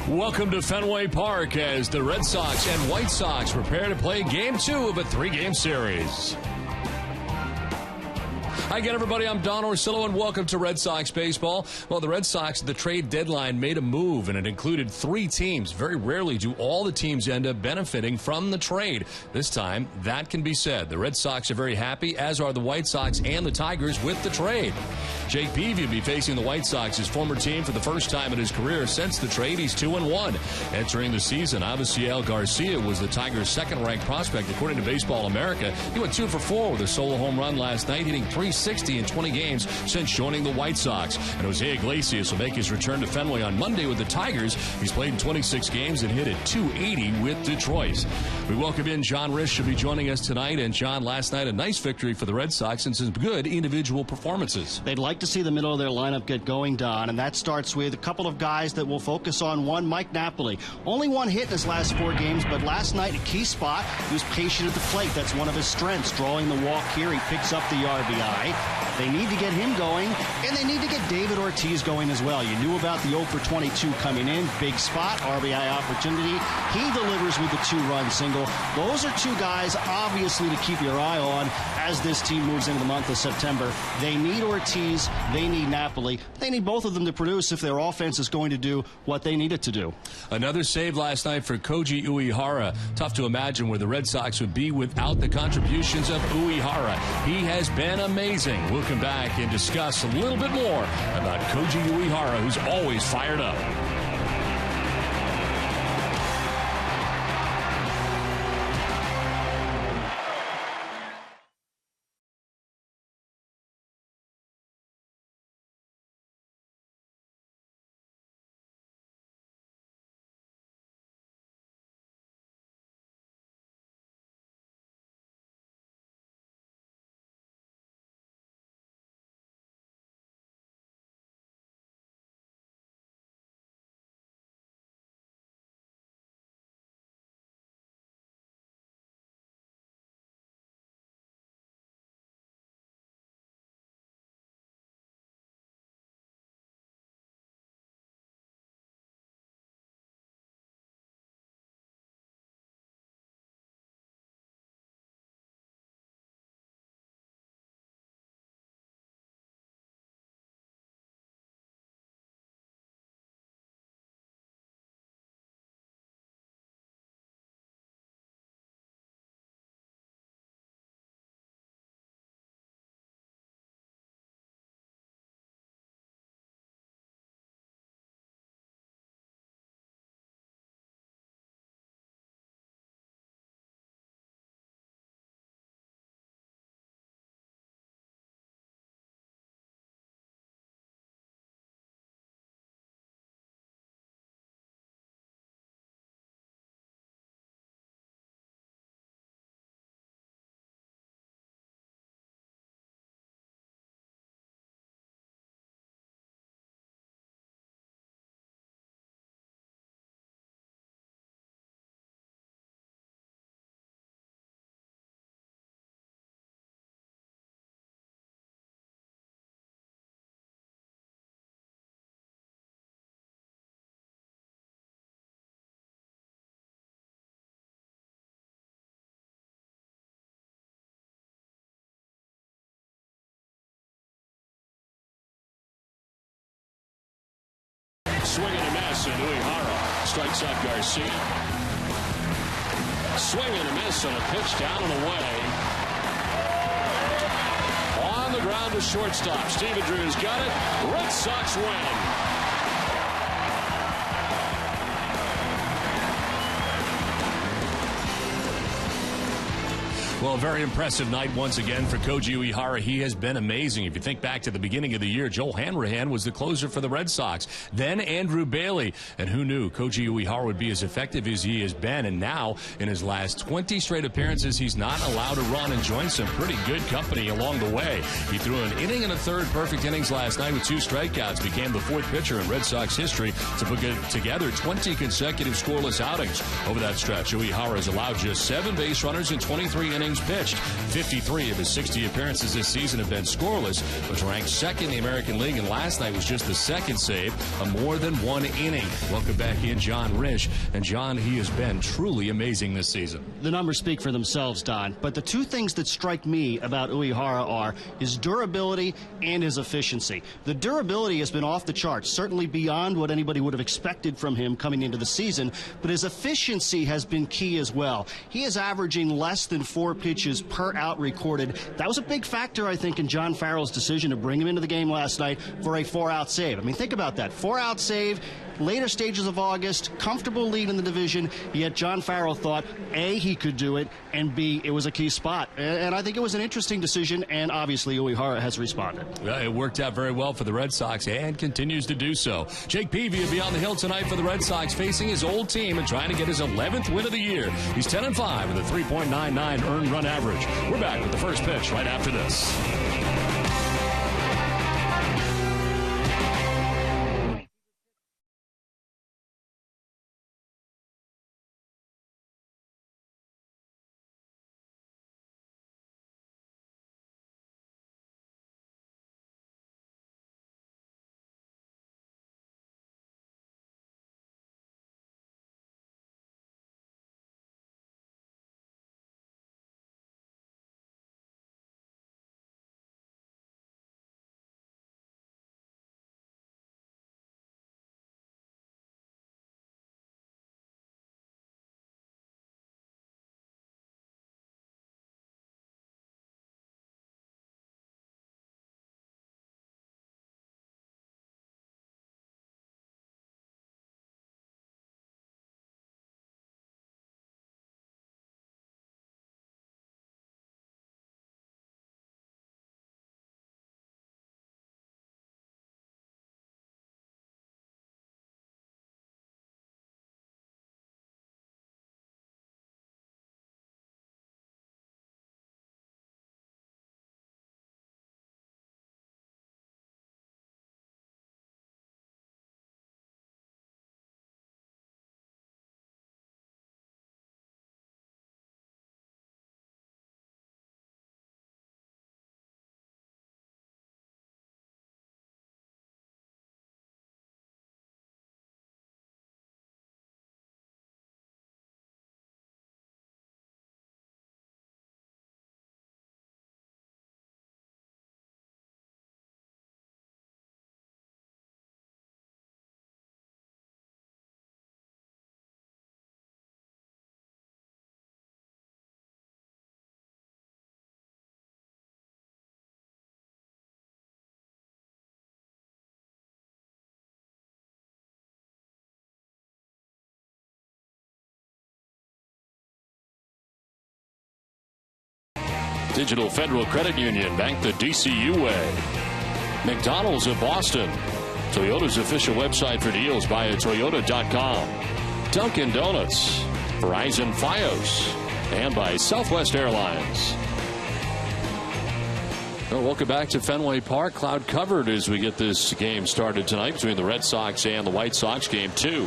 Welcome to Fenway Park as the Red Sox and White Sox prepare to play Game 2 of a 3-game series. Hi again, everybody. I'm Don Orsillo, and welcome to Red Sox baseball. Well, the Red Sox at the trade deadline made a move, and it included 3 teams. Very rarely do all the teams end up benefiting from the trade. This time, that can be said. The Red Sox are very happy, as are the White Sox and the Tigers with the trade. Jake Peavy will be facing the White Sox, his former team, for the first time in his career since the trade. He's 2-1. Entering the season, Avisail Garcia was the Tigers' second-ranked prospect, according to Baseball America. He went 2 for 4 with a solo home run last night, hitting .360 in 20 games since joining the White Sox. And Jose Iglesias will make his return to Fenway on Monday with the Tigers. He's played in 26 games and hit at .280 with Detroit. We welcome in John Risch, should be joining us tonight. And John, last night a nice victory for the Red Sox and some good individual performances. They'd like to see the middle of their lineup get going, Don, and that starts with a couple of guys that we'll focus on. One, Mike Napoli. Only 1 hit in his last 4 games, but last night a key spot. He was patient at the plate. That's one of his strengths. Drawing the walk here, he picks up the RBI. They need to get him going, and they need to get David Ortiz going as well. You knew about the 0 for 22 coming in. Big spot, RBI opportunity. He delivers with the 2-run single. Those are 2 guys, obviously, to keep your eye on as this team moves into the month of September. They need Ortiz. They need Napoli. They need both of them to produce if their offense is going to do what they need it to do. Another save last night for Koji Uehara. Tough to imagine where the Red Sox would be without the contributions of Uehara. He has been amazing. We'll come back and discuss a little bit more about Koji Uehara, who's always fired up. Swing and a miss, and Uehara strikes out Garcia. Swing and a miss on a pitch down and away. On the ground to shortstop. Steven Drew's got it. Red Sox win. Well, a very impressive night once again for Koji Uehara. He has been amazing. If you think back to the beginning of the year, Joel Hanrahan was the closer for the Red Sox. Then Andrew Bailey. And who knew Koji Uehara would be as effective as he has been. And now, in his last 20 straight appearances, he's not allowed to run and join some pretty good company along the way. He threw an inning and a third perfect innings last night with 2 strikeouts. Became the 4th pitcher in Red Sox history to put together 20 consecutive scoreless outings. Over that stretch, Uehara has allowed just 7 base runners in 23 innings innings pitched. 53 of his 60 appearances this season have been scoreless, which ranked second in the American League, and last night was just the second save of more than 1 inning. Welcome back in, John Risch. And John, he has been truly amazing this season. The numbers speak for themselves, Don, but the two things that strike me about Uehara are his durability and his efficiency. The durability has been off the charts, certainly beyond what anybody would have expected from him coming into the season, but his efficiency has been key as well. He is averaging less than 4 pitches per out recorded. That was a big factor, I think, in John Farrell's decision to bring him into the game last night for a 4-out save. I mean, think about that. 4-out save, later stages of August, comfortable lead in the division, yet John Farrell thought, A, he could do it, and B, it was a key spot. And I think it was an interesting decision, and obviously Uehara has responded. It worked out very well for the Red Sox and continues to do so. Jake Peavy will be on the hill tonight for the Red Sox, facing his old team and trying to get his 11th win of the year. He's 10-5 with a 3.99 earned run average. We're back with the first pitch right after this. Digital Federal Credit Union, bank the DCU way. McDonald's of Boston. Toyota's official website for deals via Toyota.com. Dunkin' Donuts. Verizon Fios. And by Southwest Airlines. Well, welcome back to Fenway Park. Cloud covered as we get this game started tonight between the Red Sox and the White Sox. Game 2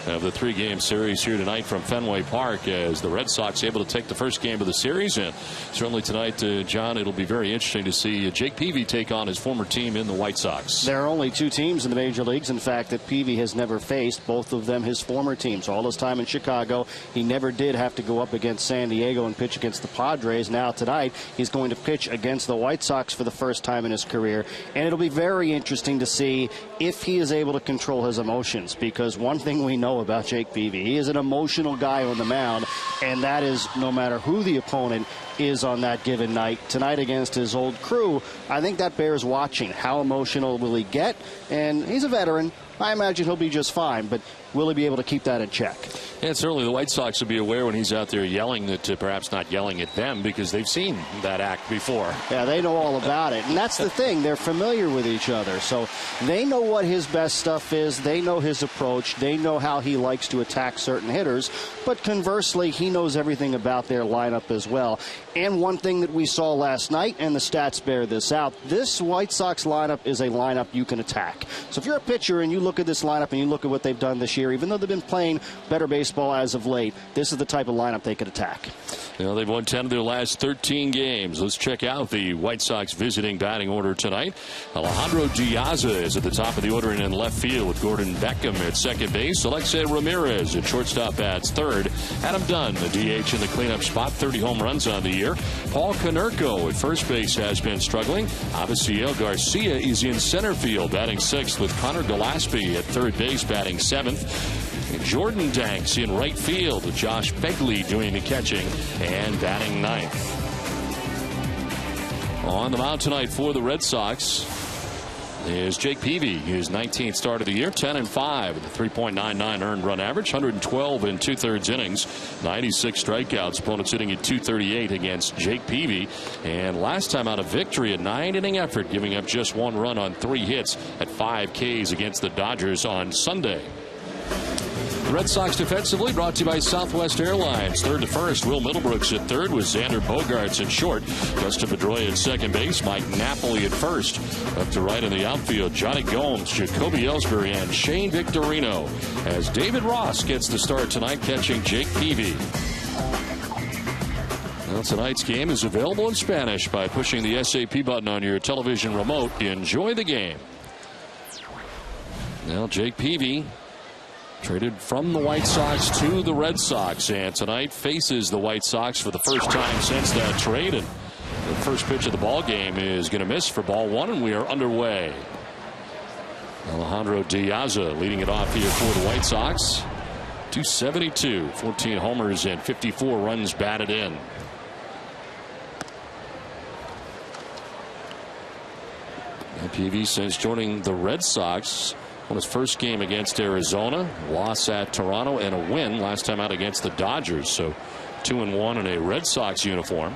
of the 3-game series here tonight from Fenway Park, as the Red Sox able to take the first game of the series. And certainly tonight, John, it'll be very interesting to see Jake Peavy take on his former team in the White Sox. There are only 2 teams in the major leagues, in fact, that Peavy has never faced, both of them his former teams. All his time in Chicago, he never did have to go up against San Diego and pitch against the Padres. Now tonight, he's going to pitch against the White Sox for the first time in his career, and it'll be very interesting to see if he is able to control his emotions, because one thing we know about Jake Peavy, he is an emotional guy on the mound, and that is no matter who the opponent is on that given night. Tonight against his old crew, I think that bears watching. How emotional will he get? And he's a veteran. I imagine he'll be just fine, but will he be able to keep that in check? And certainly the White Sox will be aware when he's out there yelling that perhaps not yelling at them, because they've seen that act before. Yeah, they know all about it. And that's the thing. They're familiar with each other. So they know what his best stuff is. They know his approach. They know how he likes to attack certain hitters. But conversely, he knows everything about their lineup as well. And one thing that we saw last night, and the stats bear this out, this White Sox lineup is a lineup you can attack. So if you're a pitcher and you look at this lineup and you look at what they've done this year, even though they've been playing better baseball baseball as of late, this is the type of lineup they could attack. They've won 10 of their last 13 games. Let's check out the White Sox visiting batting order tonight. Alejandro Diaz is at the top of the order and in left field with Gordon Beckham at second base. Alexei Ramirez at shortstop bats third. Adam Dunn, the DH in the cleanup spot, 30 home runs on the year. Paul Konerko at first base has been struggling. Avisail Garcia is in center field batting sixth with Connor Gillespie at third base batting seventh. Jordan Danks in right field with Josh Begley doing the catching and batting ninth. On the mound tonight for the Red Sox is Jake Peavy, his 19th start of the year, 10-5 with a 3.99 earned run average, 112 and 2/3 innings, 96 strikeouts. Opponents hitting at 238 against Jake Peavy. And last time out, a victory, a 9-inning effort, giving up just 1 run on 3 hits at 5 Ks against the Dodgers on Sunday. The Red Sox defensively brought to you by Southwest Airlines. Third to first, Will Middlebrooks at third with Xander Bogaerts at short. Justin Pedroia at second base. Mike Napoli at first. Up to right in the outfield, Johnny Gomes, Jacoby Ellsbury, and Shane Victorino. As David Ross gets the start tonight, catching Jake Peavy. Well, tonight's game is available in Spanish by pushing the SAP button on your television remote. Enjoy the game. Now Jake Peavy traded from the White Sox to the Red Sox, and tonight faces the White Sox for the first time since that trade. And the first pitch of the ball game is going to miss for ball 1, and we are underway. Alejandro Diaz leading it off here for the White Sox. 272, 14 homers and 54 runs batted in. And PV, since joining the Red Sox, won his first game against Arizona, loss at Toronto, and a win last time out against the Dodgers. So 2-1 in a Red Sox uniform.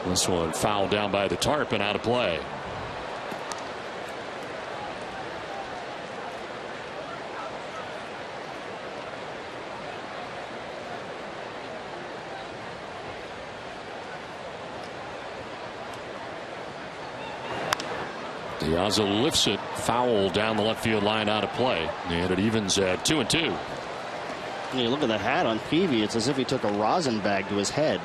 This one fouled down by the tarp and out of play. Diaz lifts it foul down the left field line, out of play, and it evens at 2-2. You look at the hat on Peavy, it's as if he took a rosin bag to his head.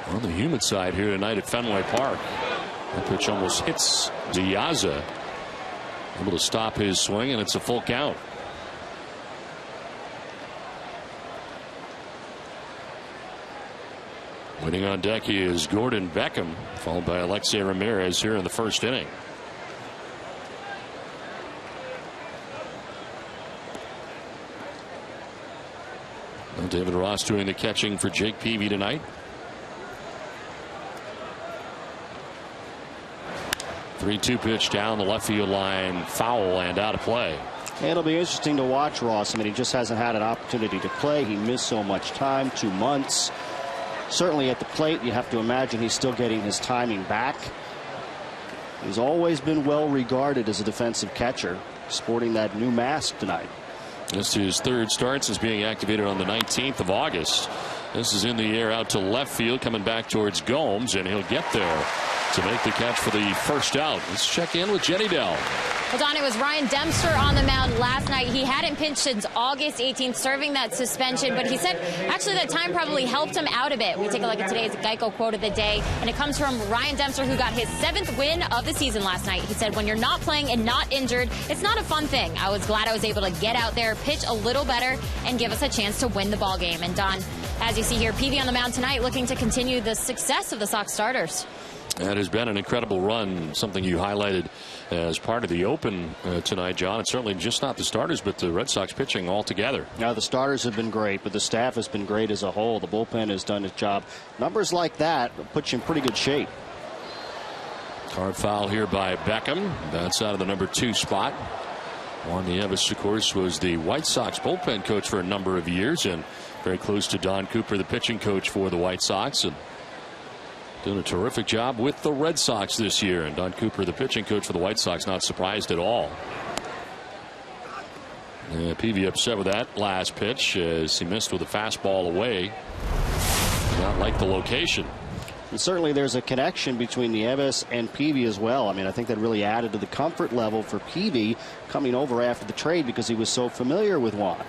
On the humid side here tonight at Fenway Park. That pitch almost hits Diaz. Able to stop his swing, and it's a full count. Waiting on deck is Gordon Beckham, followed by Alexei Ramirez here in the first inning. Well, David Ross doing the catching for Jake Peavy tonight. 3-2 pitch down the left field line, foul and out of play. It'll be interesting to watch Ross. I mean, he just hasn't had an opportunity to play. He missed so much time, 2 months. Certainly at the plate, you have to imagine he's still getting his timing back. He's always been well regarded as a defensive catcher, sporting that new mask tonight. This is his third start since being activated on the 19th of August. This is in the air out to left field, coming back towards Gomes, and he'll get there to make the catch for the first out. Let's check in with Jenny Dell. Well, Don, it was Ryan Dempster on the mound last night. He hadn't pitched since August 18th, serving that suspension, but he said actually that time probably helped him out a bit. We take a look at today's Geico quote of the day, and it comes from Ryan Dempster, who got his 7th win of the season last night. He said, when you're not playing and not injured, it's not a fun thing. I was glad I was able to get out there, pitch a little better, and give us a chance to win the ball game. And Don, as you see here, Peavy on the mound tonight, looking to continue the success of the Sox starters. That has been an incredible run, something you highlighted as part of the open tonight, John. It's certainly just not the starters, but the Red Sox pitching altogether. Now, the starters have been great, but the staff has been great as a whole. The bullpen has done its job. Numbers like that put you in pretty good shape. Hard foul here by Beckham. That's out of the number 2 spot. Juan Nieves, of course, was the White Sox bullpen coach for a number of years, and very close to Don Cooper, the pitching coach for the White Sox. And doing a terrific job with the Red Sox this year. And Don Cooper, the pitching coach for the White Sox, not surprised at all. Peavy upset with that last pitch as he missed with a fastball away. not like the location. And certainly there's a connection between Nieves and Peavy as well. I mean, I think that really added to the comfort level for Peavy coming over after the trade because he was so familiar with Juan.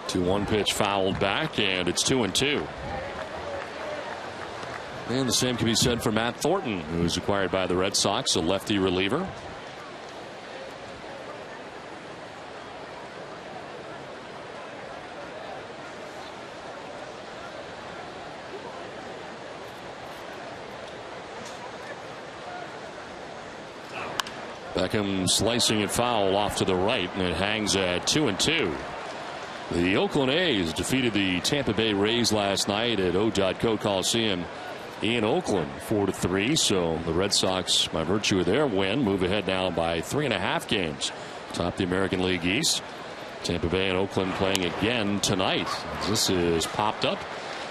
2-1 pitch fouled back, and it's 2-2. And the same can be said for Matt Thornton, who was acquired by the Red Sox, a lefty reliever. Beckham slicing it foul off to the right, and it hangs at 2-2. The Oakland A's defeated the Tampa Bay Rays last night at O.co Coliseum in Oakland 4-3. So the Red Sox, by virtue of their win, move ahead now by 3.5 games atop the American League East. Tampa Bay and Oakland playing again tonight. This is popped up,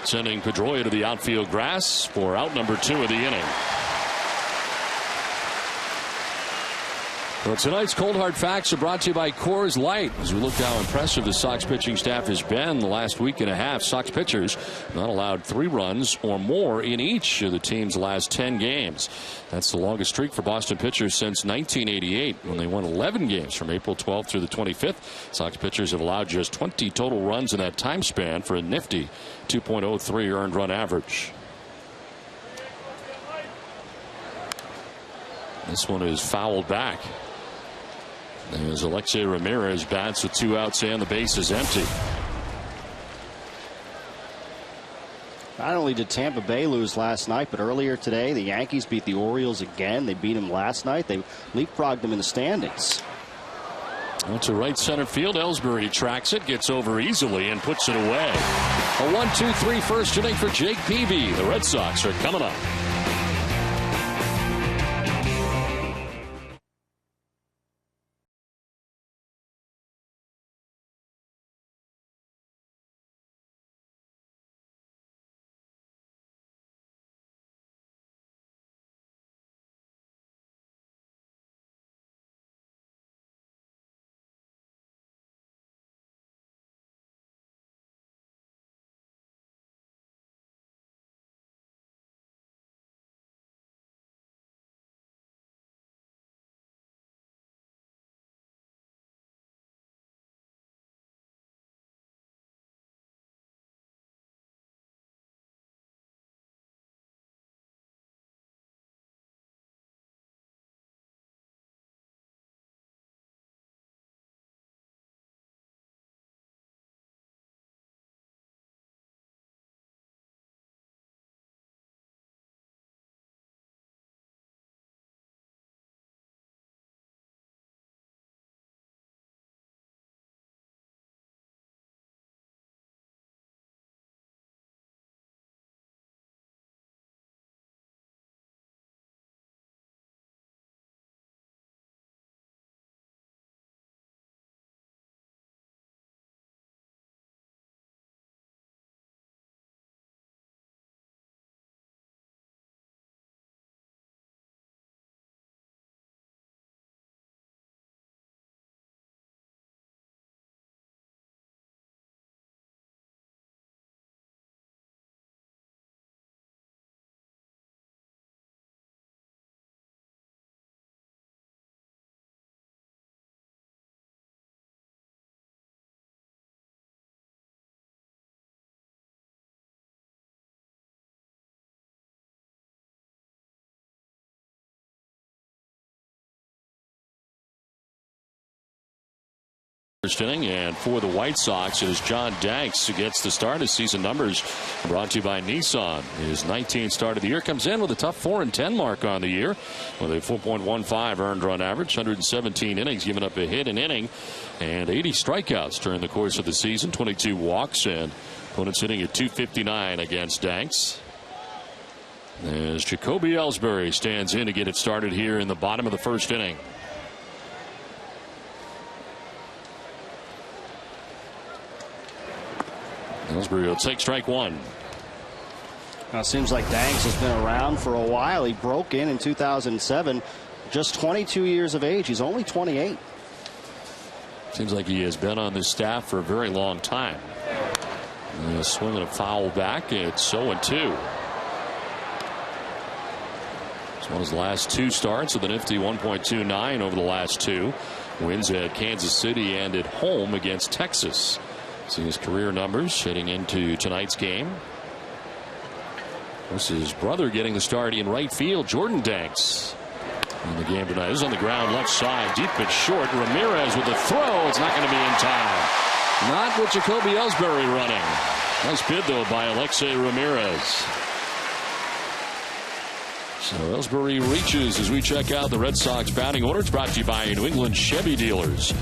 sending Pedroia to the outfield grass for out number 2 of the inning. Well, tonight's Cold Hard Facts are brought to you by Coors Light. As we look how impressive the Sox pitching staff has been the last week and a half, Sox pitchers not allowed 3 runs or more in each of the team's last 10 games. That's the longest streak for Boston pitchers since 1988, when they won 11 games from April 12th through the 25th. Sox pitchers have allowed just 20 total runs in that time span for a nifty 2.03 earned run average. This one is fouled back. As Alexei Ramirez bats with 2 outs and the base is empty. Not only did Tampa Bay lose last night, but earlier today the Yankees beat the Orioles again. They beat them last night. They leapfrogged them in the standings. Well, to right center field, Ellsbury tracks it, gets over easily, and puts it away. A 1-2-3 first inning for Jake Peavy. The Red Sox are coming up. First inning, and for the White Sox, it is John Danks who gets the start. His season numbers brought to you by Nissan. His 19th start of the year comes in with a tough 4-10 mark on the year, with a 4.15 earned run average, 117 innings, giving up a hit an inning, and 80 strikeouts during the course of the season, 22 walks, and opponents hitting at .259 against Danks. As Jacoby Ellsbury stands in to get it started here in the bottom of the first inning. Ellsbury will take strike one. Now, it seems like Danks has been around for a while. He broke in 2007, just 22 years of age. He's only 28. Seems like he has been on this staff for a very long time. And a swing and a foul back. It's 0-2. It's won his last 2 starts with a nifty 1.29 over the last 2. Wins at Kansas City and at home against Texas. See his career numbers heading into tonight's game. This is his brother getting the start in right field. Jordan Danks in the game tonight. This is on the ground left side, deep and short. Ramirez with the throw. It's not going to be in time. Not with Jacoby Ellsbury running. Nice bid though by Alexei Ramirez. So Ellsbury reaches as we check out the Red Sox batting order. It's brought to you by New England Chevy dealers.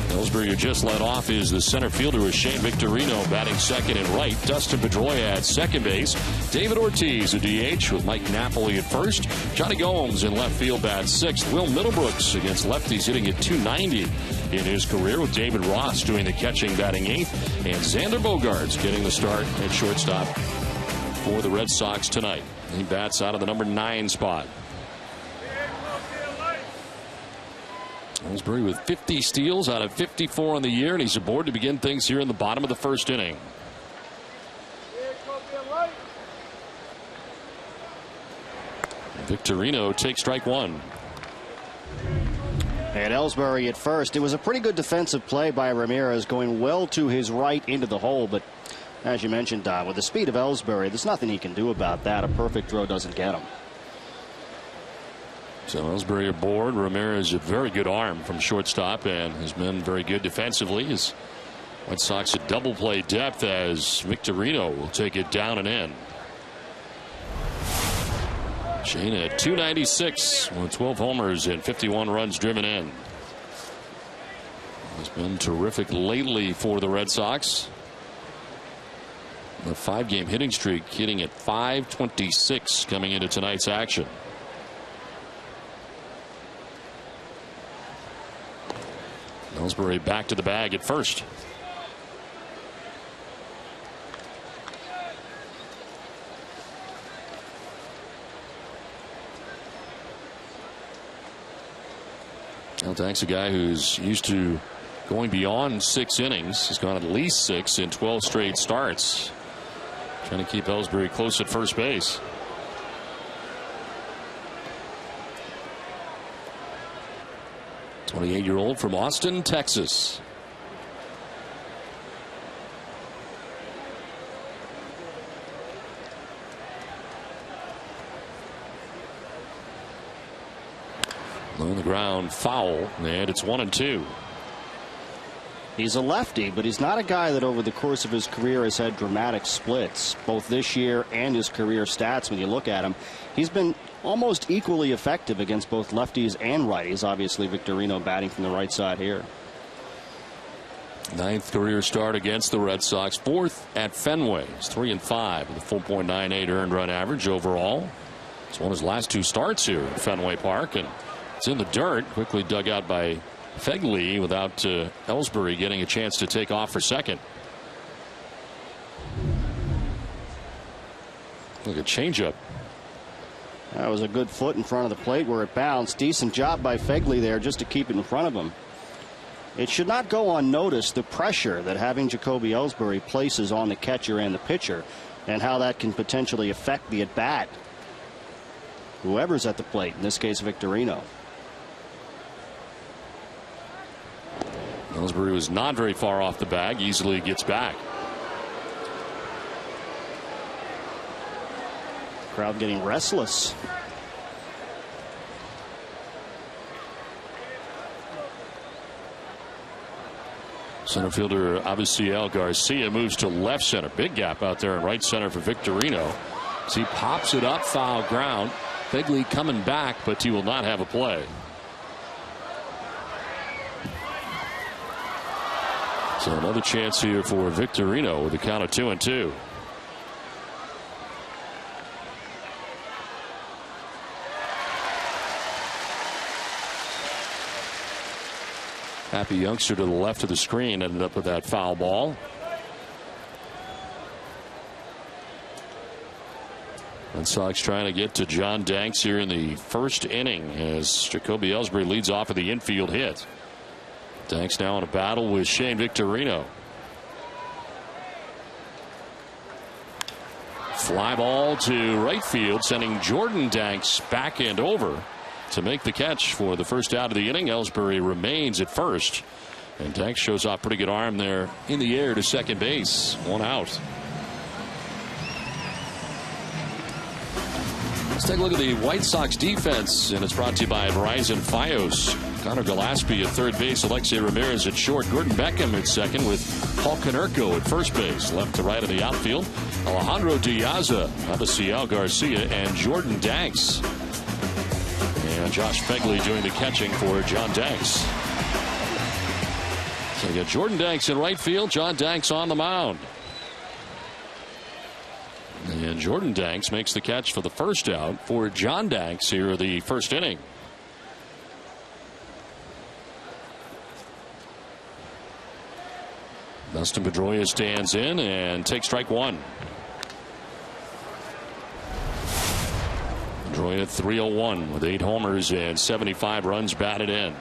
Ellsbury, who just led off, is the center fielder with Shane Victorino batting second and right. Dustin Pedroia at second base. David Ortiz, a DH, with Mike Napoli at first. Johnny Gomes in left field bats sixth. Will Middlebrooks against lefties hitting at 290 in his career, with David Ross doing the catching batting eighth. And Xander Bogaerts getting the start at shortstop for the Red Sox tonight. He bats out of the number 9 spot. Ellsbury with 50 steals out of 54 on the year, and he's aboard to begin things here in the bottom of the first inning. Victorino takes strike 1. And Ellsbury at first. It was a pretty good defensive play by Ramirez, going well to his right into the hole, but as you mentioned, Don, with the speed of Ellsbury, there's nothing he can do about that. A perfect throw doesn't get him. So Ellsbury aboard. Ramirez, a very good arm from shortstop, and has been very good defensively. His Red Sox at double play depth as Victorino will take it down and in. Shane at 296 with 12 homers and 51 runs driven in. He's been terrific lately for the Red Sox. The 5-game hitting streak hitting at 526 coming into tonight's action. Ellsbury back to the bag at first. Well, Dank's a guy who's used to going beyond 6 innings. He's gone at least 6 in 12 straight starts. Trying to keep Ellsbury close at first base. A 28-year-old from Austin, Texas. Low on the ground, foul, and it's 1-2. He's a lefty, but he's not a guy that over the course of his career has had dramatic splits, both this year and his career stats. When you look at him, he's been almost equally effective against both lefties and righties. Obviously, Victorino batting from the right side here. 9th career start against the Red Sox. 4th at Fenway. He's 3-5 with a 4.98 earned run average overall. It's won his last 2 starts here at Fenway Park, and it's in the dirt. Quickly dug out by Fegley without Ellsbury getting a chance to take off for second. Look at changeup. That was a good foot in front of the plate where it bounced. Decent job by Fegley there just to keep it in front of him. It should not go unnoticed the pressure that having Jacoby Ellsbury places on the catcher and the pitcher, and how that can potentially affect the at bat. Whoever's at the plate, in this case Victorino. Ellsbury was not very far off the bag, easily gets back. Crowd getting restless. Center fielder Abisael Garcia moves to left center. Big gap out there in right center for Victorino. As he pops it up, foul ground. Fegley coming back, but he will not have a play. So another chance here for Victorino with a count of 2-2. Happy youngster to the left of the screen ended up with that foul ball. Red Sox trying to get to John Danks here in the first inning as Jacoby Ellsbury leads off with the infield hit. Danks now in a battle with Shane Victorino. Fly ball to right field, sending Jordan Danks back and over to make the catch for the first out of the inning. Ellsbury remains at first, and Danks shows off pretty good arm there in the air to second base. 1 out. Let's take a look at the White Sox defense, and it's brought to you by Verizon Fios. Connor Gillespie at third base, Alexei Ramirez at short, Gordon Beckham at second with Paul Konerko at first base. Left to right in the outfield, Alejandro Diaza, Abaciel Garcia, and Jordan Danks. And Josh Begley doing the catching for John Danks. So you got Jordan Danks in right field, John Danks on the mound. And Jordan Danks makes the catch for the first out for John Danks here in the first inning. Dustin Pedroia stands in and takes strike one. Pedroia 301 with 8 homers and 75 runs batted in.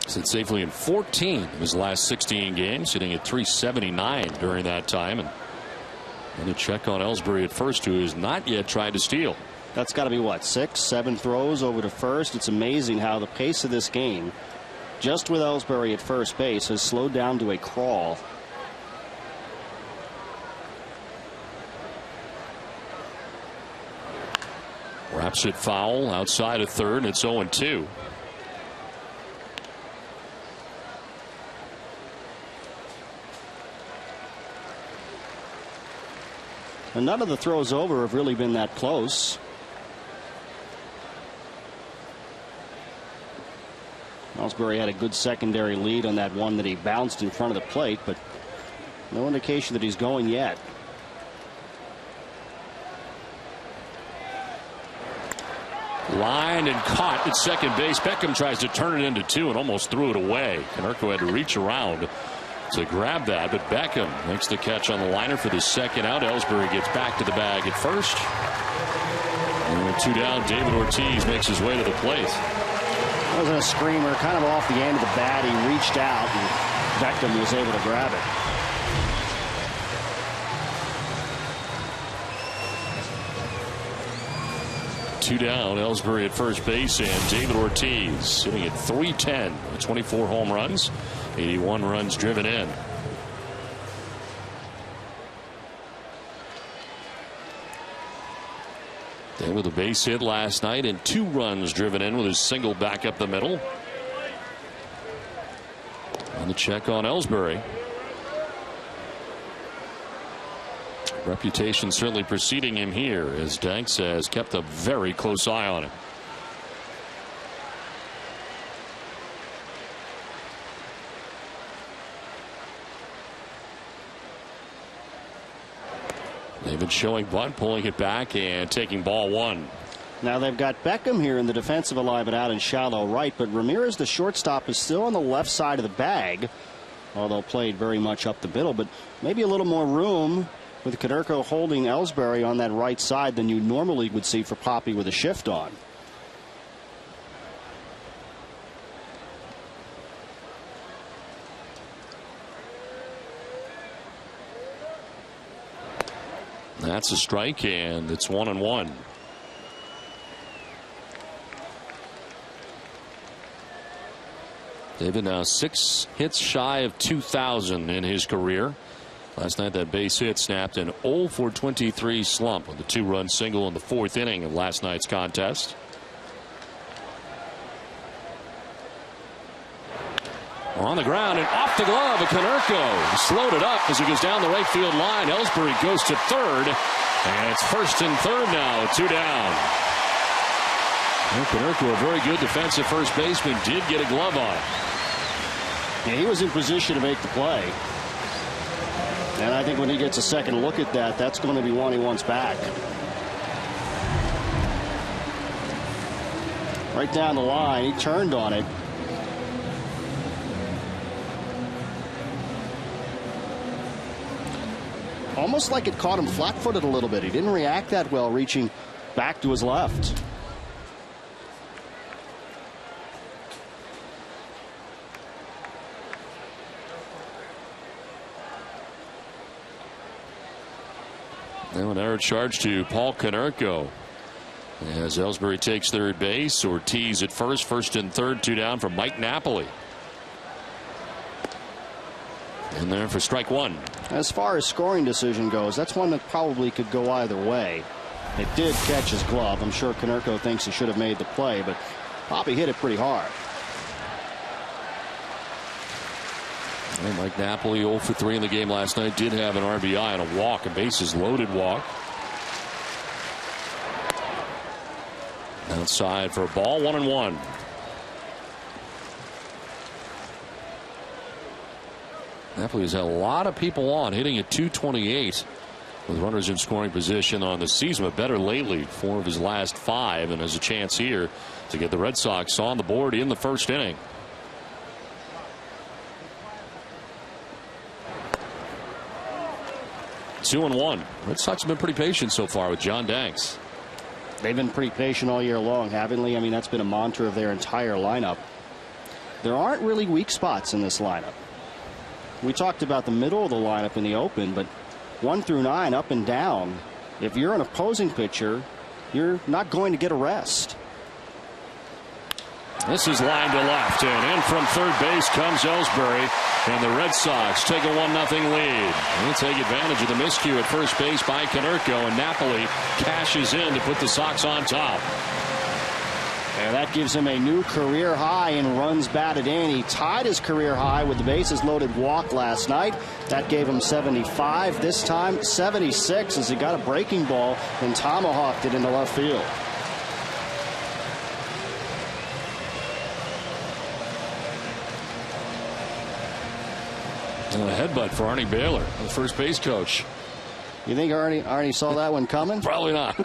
Sits safely in 14 of his last 16 games, hitting at 379 during that time. And a check on Ellsbury at first, who has not yet tried to steal. That's got to be what, 6, 7 throws over to first. It's amazing how the pace of this game, just with Ellsbury at first base, has slowed down to a crawl. Wraps it foul outside of third, and it's 0-2. And none of the throws over have really been that close. Ellsbury had a good secondary lead on that one that he bounced in front of the plate, but no indication that he's going yet. Lined and caught at second base. Beckham tries to turn it into 2 and almost threw it away. Konerko had to reach around to grab that, but Beckham makes the catch on the liner for the second out. Ellsbury gets back to the bag at first. And with 2 down, David Ortiz makes his way to the plate. That wasn't a screamer, kind of off the end of the bat. He reached out and Beckham was able to grab it. Two down, Ellsbury at first base, and David Ortiz sitting at 310 with 24 home runs, 81 runs driven in. Then with a base hit last night and 2 runs driven in with his single back up the middle. On the check on Ellsbury. Reputation certainly preceding him here, as Danks has kept a very close eye on him. David showing bunt, pulling it back and taking ball 1. Now they've got Beckham here in the defensive alignment out in shallow right, but Ramirez, the shortstop, is still on the left side of the bag, although played very much up the middle, but maybe a little more room with Konerko holding Ellsbury on that right side than you normally would see for Poppy with a shift on. That's a strike, and it's 1-1. David now 6 hits shy of 2,000 in his career. Last night that base hit snapped an 0-for-23 slump with a 2-run single in the 4th inning of last night's contest. On the ground and off the glove of Konerko. Slowed it up as he goes down the right field line. Ellsbury goes to third, and it's first and third now, 2 down. Well, Konerko, a very good defensive first baseman, did get a glove on. Yeah, he was in position to make the play. And I think when he gets a second look at that, that's going to be one he wants back. Right down the line, he turned on it. Almost like it caught him flat-footed a little bit. He didn't react that well, reaching back to his left. Now an error charge to Paul Konerko. As Ellsbury takes third base, Ortiz at first and third, 2 down from Mike Napoli. In there for strike one. As far as scoring decision goes, that's one that probably could go either way. It did catch his glove. I'm sure Konerko thinks he should have made the play, but Poppy hit it pretty hard. And Mike Napoli 0 for 3 in the game last night. Did have an RBI and a walk, a bases loaded walk. Outside for a ball, 1-1. Napoli has had a lot of people on, hitting at 228 with runners in scoring position on the season, but better lately. 4 of his last 5, and has a chance here to get the Red Sox on the board in the first inning. Two and one. Red Sox have been pretty patient so far with John Danks. They've been pretty patient all year long, haven't they? I mean, that's been a mantra of their entire lineup. There aren't really weak spots in this lineup. We talked about the middle of the lineup in the open, but 1 through 9 up and down. If you're an opposing pitcher, you're not going to get a rest. This is lined to left, and in from third base comes Ellsbury, and the Red Sox take a 1-0 lead. They take advantage of the miscue at first base by Konerko, and Napoli cashes in to put the Sox on top. And that gives him a new career high in runs batted in. He tied his career high with the bases loaded walk last night. That gave him 75. This time 76 as he got a breaking ball and tomahawked it into left field. And a headbutt for Arnie Baylor, the first base coach. You think Arnie saw that one coming? Probably not.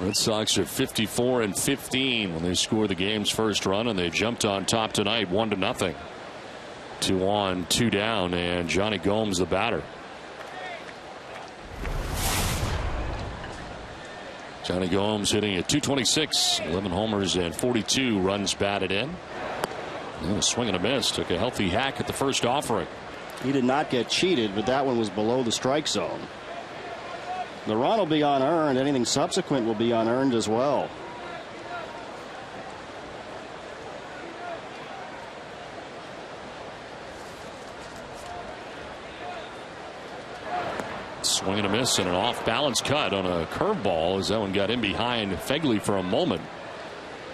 Red Sox are 54-15 when they score the game's first run, and they jumped on top tonight 1-0. 2 on, 2 down, and Johnny Gomes the batter. Johnny Gomes hitting at 226, 11 homers and 42 runs batted in. And a swing and a miss. Took a healthy hack at the first offering. He did not get cheated, but that one was below the strike zone. The run will be unearned. Anything subsequent will be unearned as well. Swing and a miss and an off balance cut on a curveball as that one got in behind Fegley for a moment.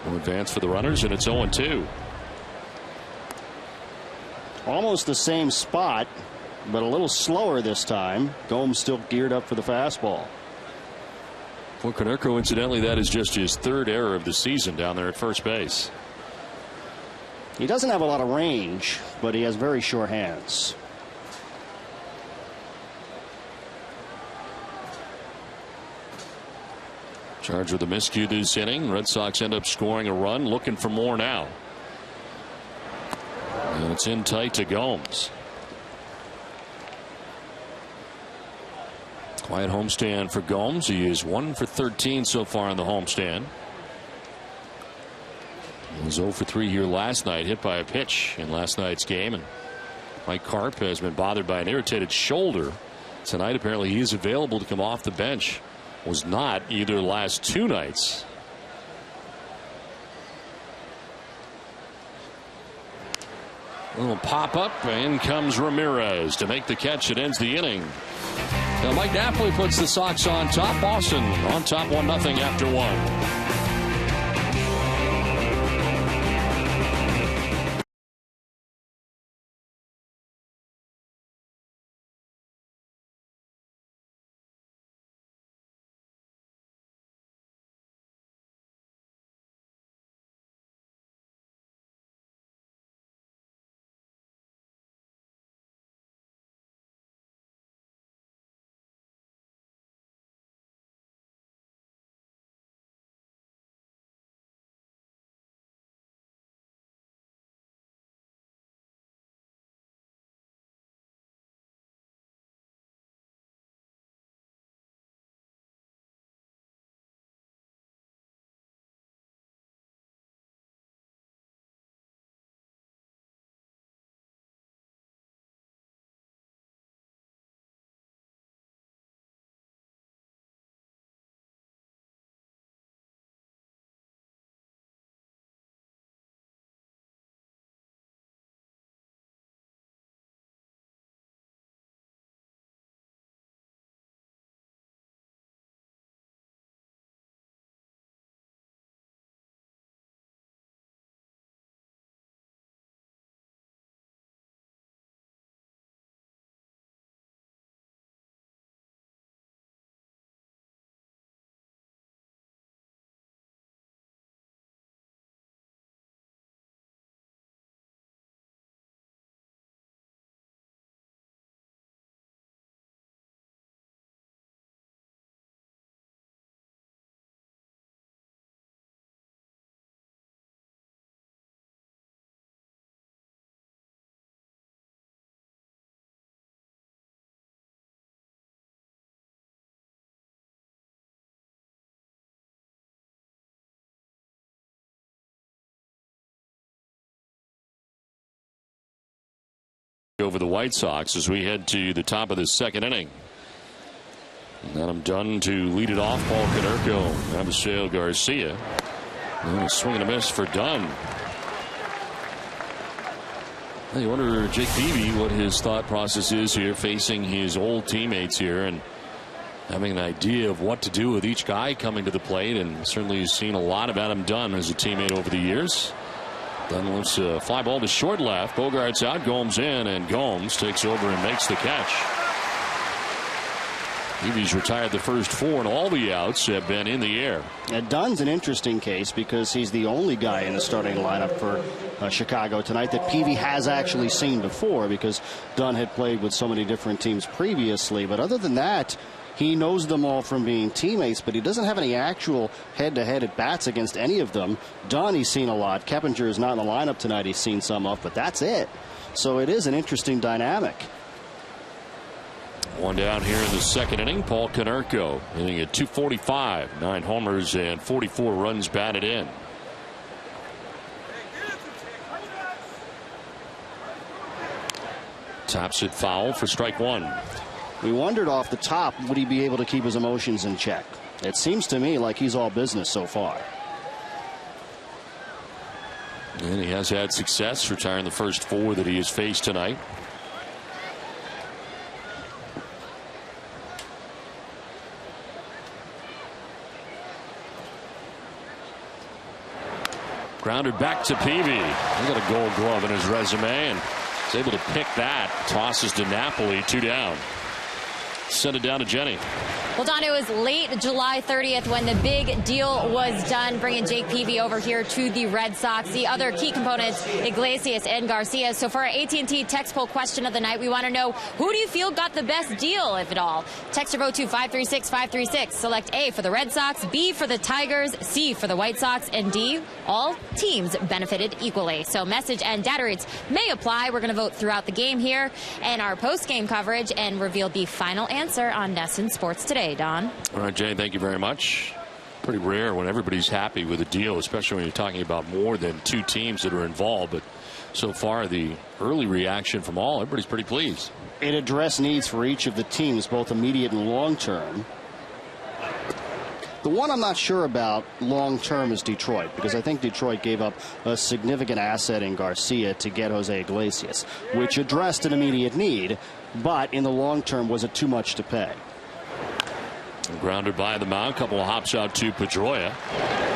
No advance for the runners, and it's 0-2. Almost the same spot, but a little slower this time. Gomes still geared up for the fastball. For Konerko, incidentally, that is just his 3rd error of the season down there at first base. He doesn't have a lot of range, but he has very sure hands. Charged with a miscue this inning. Red Sox end up scoring a run, looking for more now. And it's in tight to Gomes. Quiet homestand for Gomes. He is 1 for 13 so far in the homestand. He was 0 for 3 here last night, hit by a pitch in last night's game. And Mike Karp has been bothered by an irritated shoulder. Tonight, apparently, he is available to come off the bench. Was not either last 2 nights. A little pop up, and in comes Ramirez to make the catch. It ends the inning. Now Mike Napoli puts the Sox on top. Boston on top 1-0 after 1. over the White Sox as we head to the top of the second inning. Adam Dunn to lead it off. Paul Konerko, Abigail Garcia. And a swing and a miss for Dunn. You wonder, Jake Peavy, what his thought process is here, facing his old teammates here and having an idea of what to do with each guy coming to the plate. And certainly he's seen a lot of Adam Dunn as a teammate over the years. Dunn lifts a fly ball to short left. Bogart's out, Gomes in, and Gomes takes over and makes the catch. Peavy's retired the first 4, and all the outs have been in the air. Dunn's an interesting case because he's the only guy in the starting lineup for Chicago tonight that Peavy has actually seen before, because Dunn had played with so many different teams previously. But other than that, he knows them all from being teammates, but he doesn't have any actual head-to-head at bats against any of them. Dunn he's seen a lot. Keppinger is not in the lineup tonight. He's seen some of, but that's it. So it is an interesting dynamic. One down here in the second inning. Paul Konerko hitting at .245, 9 homers and 44 runs batted in. Taps it foul for strike 1. We wondered off the top, would he be able to keep his emotions in check? It seems to me like he's all business so far. And he has had success retiring the first 4 that he has faced tonight. Grounded back to Peavy. He's got a Gold Glove in his resume and is able to pick that. Tosses to Napoli, 2 down. Send it down to Jenny. Well, Don, it was late July 30th when the big deal was done, bringing Jake Peavy over here to the Red Sox. The other key components, Iglesias and Garcia. So for our AT&T text poll question of the night, we want to know, who do you feel got the best deal, if at all? Text or vote to 536-536. Select A for the Red Sox, B for the Tigers, C for the White Sox, and D, all teams benefited equally. So message and data rates may apply. We're going to vote throughout the game here and our post-game coverage and reveal the final answer on NESN Sports Today. Don. All right, Jay, thank you very much. Pretty rare when everybody's happy with a deal, especially when you're talking about more than 2 teams that are involved. But so far, the early reaction from all, everybody's pretty pleased. It addressed needs for each of the teams, both immediate and long term. The one I'm not sure about long term is Detroit, because I think Detroit gave up a significant asset in Garcia to get Jose Iglesias, which addressed an immediate need, but in the long term, was it too much to pay? Grounded by the mound. Couple of hops out to Pedroia.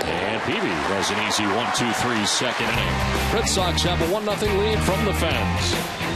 And Peavy has an easy 1-2-3 second inning. Red Sox have a 1-0 lead from the fans.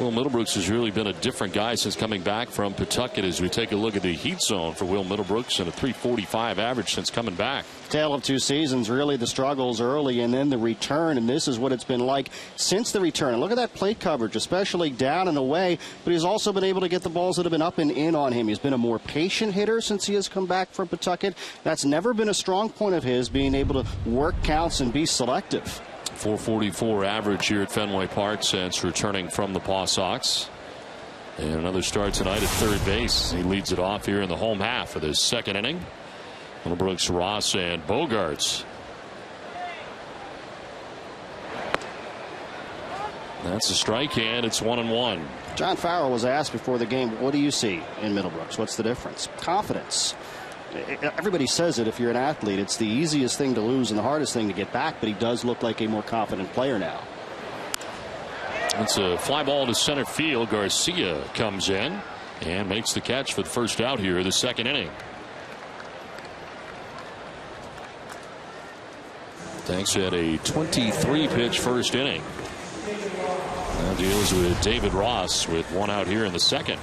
Will Middlebrooks has really been a different guy since coming back from Pawtucket. As we take a look at the heat zone for Will Middlebrooks, and a .345 average since coming back. Tale of two seasons, really. The struggles early and then the return, and this is what it's been like since the return. And look at that plate coverage, especially down and away, but he's also been able to get the balls that have been up and in on him. He's been a more patient hitter since he has come back from Pawtucket. That's never been a strong point of his, being able to work counts and be selective. .444 average here at Fenway Park since returning from the Paw Sox. And another start tonight at third base. He leads it off here in the home half of the second inning. Middlebrooks, Ross, and Bogaerts. That's a strike, and it's 1-1. John Farrell was asked before the game, what do you see in Middlebrooks? What's the difference? Confidence. Everybody says it. If you're an athlete, it's the easiest thing to lose and the hardest thing to get back, but he does look like a more confident player now. It's a fly ball to center field. Garcia comes in and makes the catch for the first out here in the second inning. Thanks at a 23-pitch first inning. Now deals with David Ross with one out here in the second.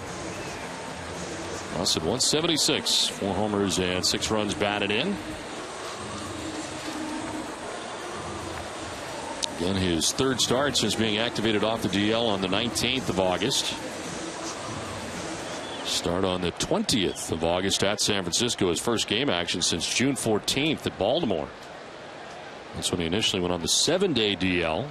Ross at 176, 4 homers and 6 runs batted in. Again, his third start since being activated off the DL on the 19th of August. Start on the 20th of August at San Francisco. His first game action since June 14th at Baltimore. That's when he initially went on the 7-day DL.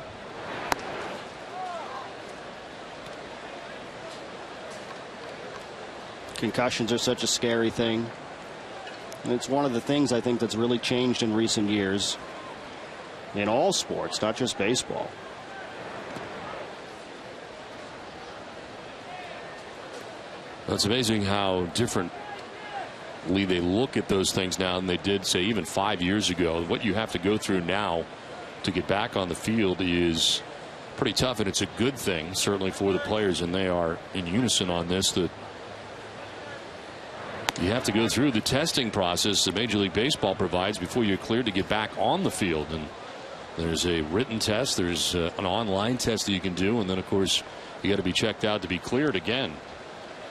Concussions are such a scary thing. And it's one of the things I think that's really changed in recent years in all sports, not just baseball. It's amazing how differently they look at those things now than they did, say, even 5 years ago. What you have to go through now to get back on the field is pretty tough, and it's a good thing, certainly for the players, and they are in unison on this, that you have to go through the testing process that Major League Baseball provides before you're cleared to get back on the field. And there's a written test, there's an online test that you can do, and then, of course, you got to be checked out to be cleared again.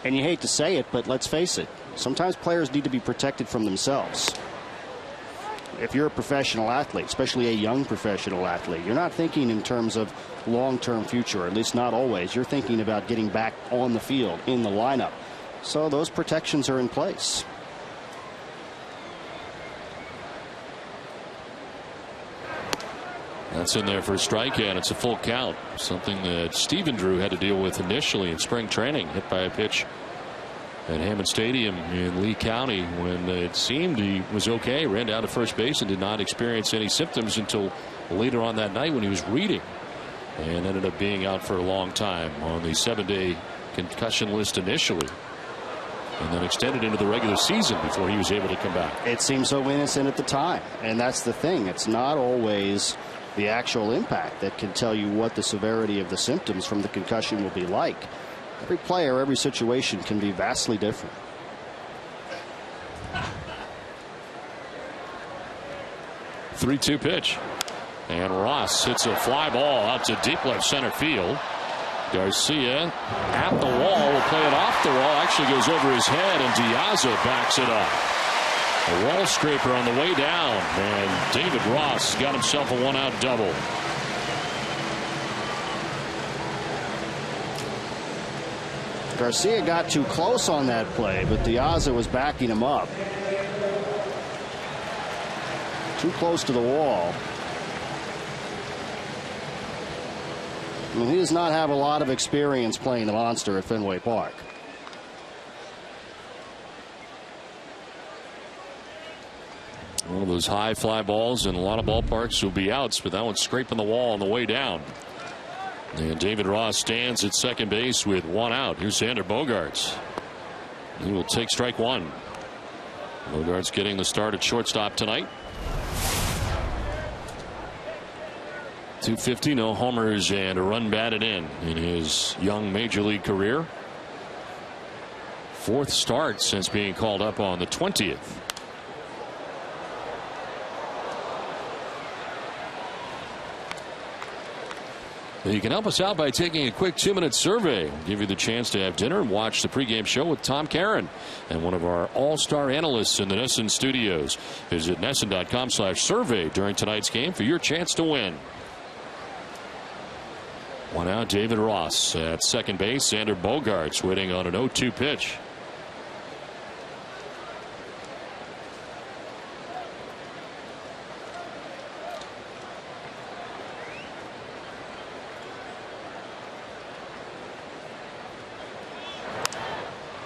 And you hate to say it, but let's face it, sometimes players need to be protected from themselves. If you're a professional athlete, especially a young professional athlete, you're not thinking in terms of long-term future, or at least not always. You're thinking about getting back on the field, in the lineup. So those protections are in place. That's in there for a strike, and it's a full count. Something that Stephen Drew had to deal with initially in spring training, hit by a pitch at Hammond Stadium in Lee County when it seemed he was okay, ran down to first base and did not experience any symptoms until later on that night when he was reading, and ended up being out for a long time on the 7-day concussion list initially, and then extended into the regular season before he was able to come back. It seemed so innocent at the time, and that's the thing. It's not always the actual impact that can tell you what the severity of the symptoms from the concussion will be like. Every player, every situation can be vastly different. Three-two pitch, and Ross hits a fly ball out to deep left center field. Garcia at the wall will play it off the wall. Actually goes over his head, and Diaza backs it up. A wall scraper on the way down, and David Ross got himself a one-out double. Garcia got too close on that play, but Diaza was backing him up. Too close to the wall. I mean, he does not have a lot of experience playing the monster at Fenway Park. One of those high fly balls, and a lot of ballparks will be outs, but that one's scraping the wall on the way down. And David Ross stands at second base with one out. Here's Xander Bogaerts. He will take strike one. Bogaerts getting the start at shortstop tonight. .250, no homers and a run batted in his young major league career. Fourth start since being called up on the 20th. You can help us out by taking a quick 2-minute survey. We'll give you the chance to have dinner and watch the pregame show with Tom Caron and one of our all-star analysts in the NESN studios. Visit NESN.com/survey during tonight's game for your chance to win. One out, David Ross at second base. Xander Bogaerts waiting on an 0-2 pitch.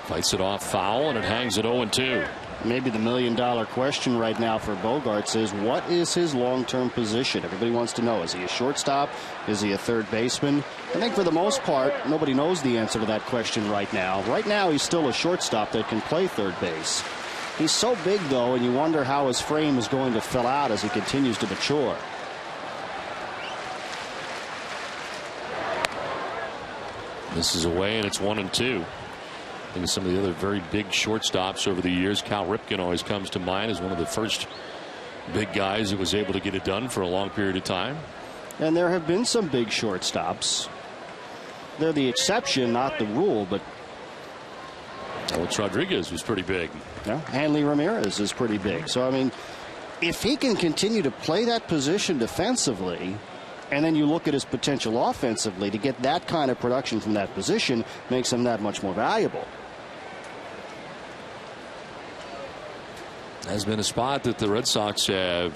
Fights it off foul, and it hangs at 0-2. Maybe the million-dollar question right now for Bogaerts is, what is his long-term position? Everybody wants to know, is he a shortstop? Is he a third baseman? I think for the most part, nobody knows the answer to that question right now. Right now, he's still a shortstop that can play third base. He's so big, though, and you wonder how his frame is going to fill out as he continues to mature. This is away, and it's 1-2. I think some of the other very big shortstops over the years, Cal Ripken always comes to mind as one of the first big guys that was able to get it done for a long period of time. And there have been some big shortstops. They're the exception, not the rule, but Alex Rodriguez was pretty big. Yeah, Hanley Ramirez is pretty big. So, I mean, if he can continue to play that position defensively, and then you look at his potential offensively, to get that kind of production from that position makes him that much more valuable. Has been a spot that the Red Sox have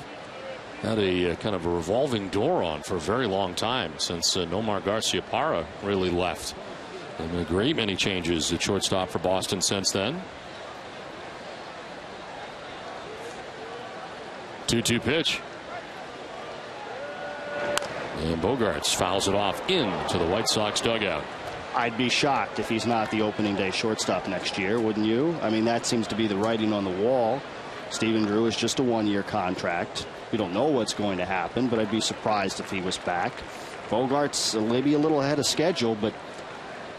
had a kind of a revolving door on for a very long time, since Nomar Garciaparra really left. And a great many changes at shortstop for Boston since then. 2-2 pitch. And Bogaerts fouls it off into the White Sox dugout. I'd be shocked if he's not the opening day shortstop next year, wouldn't you? I mean, that seems to be the writing on the wall. Stephen Drew is just a one-year contract. We don't know what's going to happen, but I'd be surprised if he was back. Bogaerts maybe a little ahead of schedule, but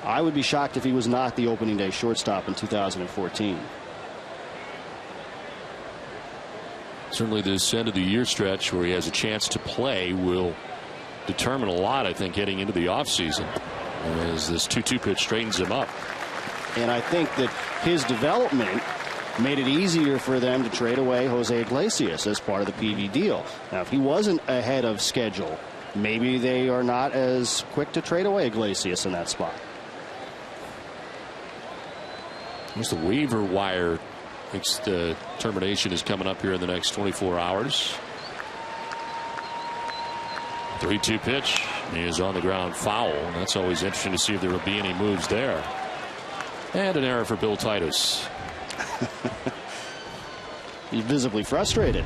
I would be shocked if he was not the opening day shortstop in 2014. Certainly this end of the year stretch where he has a chance to play will determine a lot, I think, heading into the offseason, as this 2-2 pitch straightens him up. And I think that his development made it easier for them to trade away Jose Iglesias as part of the PV deal. Now, if he wasn't ahead of schedule, maybe they are not as quick to trade away Iglesias in that spot. There's the waiver wire. The termination is coming up here in the next 24 hours. 3-2 pitch. He is on the ground, foul. That's always interesting to see if there will be any moves there. And an error for Bill Titus. He's visibly frustrated.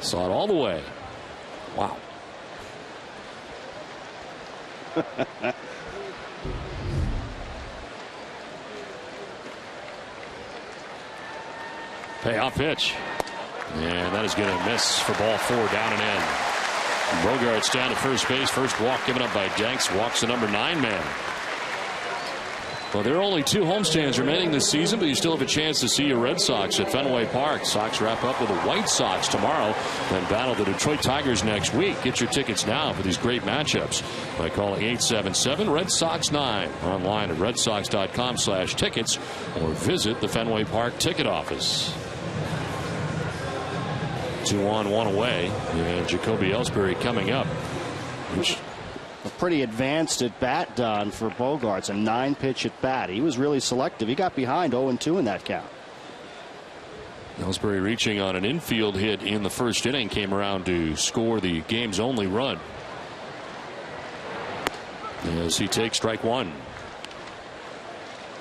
Saw it all the way. Wow. Payoff pitch. And that is going to miss for ball 4, down and in. Bogaerts down to first base. First walk given up by Danks. Walks the number 9 man. Well, there are only 2 homestands remaining this season, but you still have a chance to see your Red Sox at Fenway Park. Sox wrap up with the White Sox tomorrow, then battle the Detroit Tigers next week. Get your tickets now for these great matchups by calling 877-RED SOX 9, online at redsox.com/tickets, or visit the Fenway Park ticket office. 2 on, 1 away, and Jacoby Ellsbury coming up. A pretty advanced at bat, Don, for Bogaerts. A 9-pitch at bat. He was really selective. He got behind 0-2 in that count. Ellsbury reaching on an infield hit in the first inning, came around to score the game's only run. As he takes strike 1.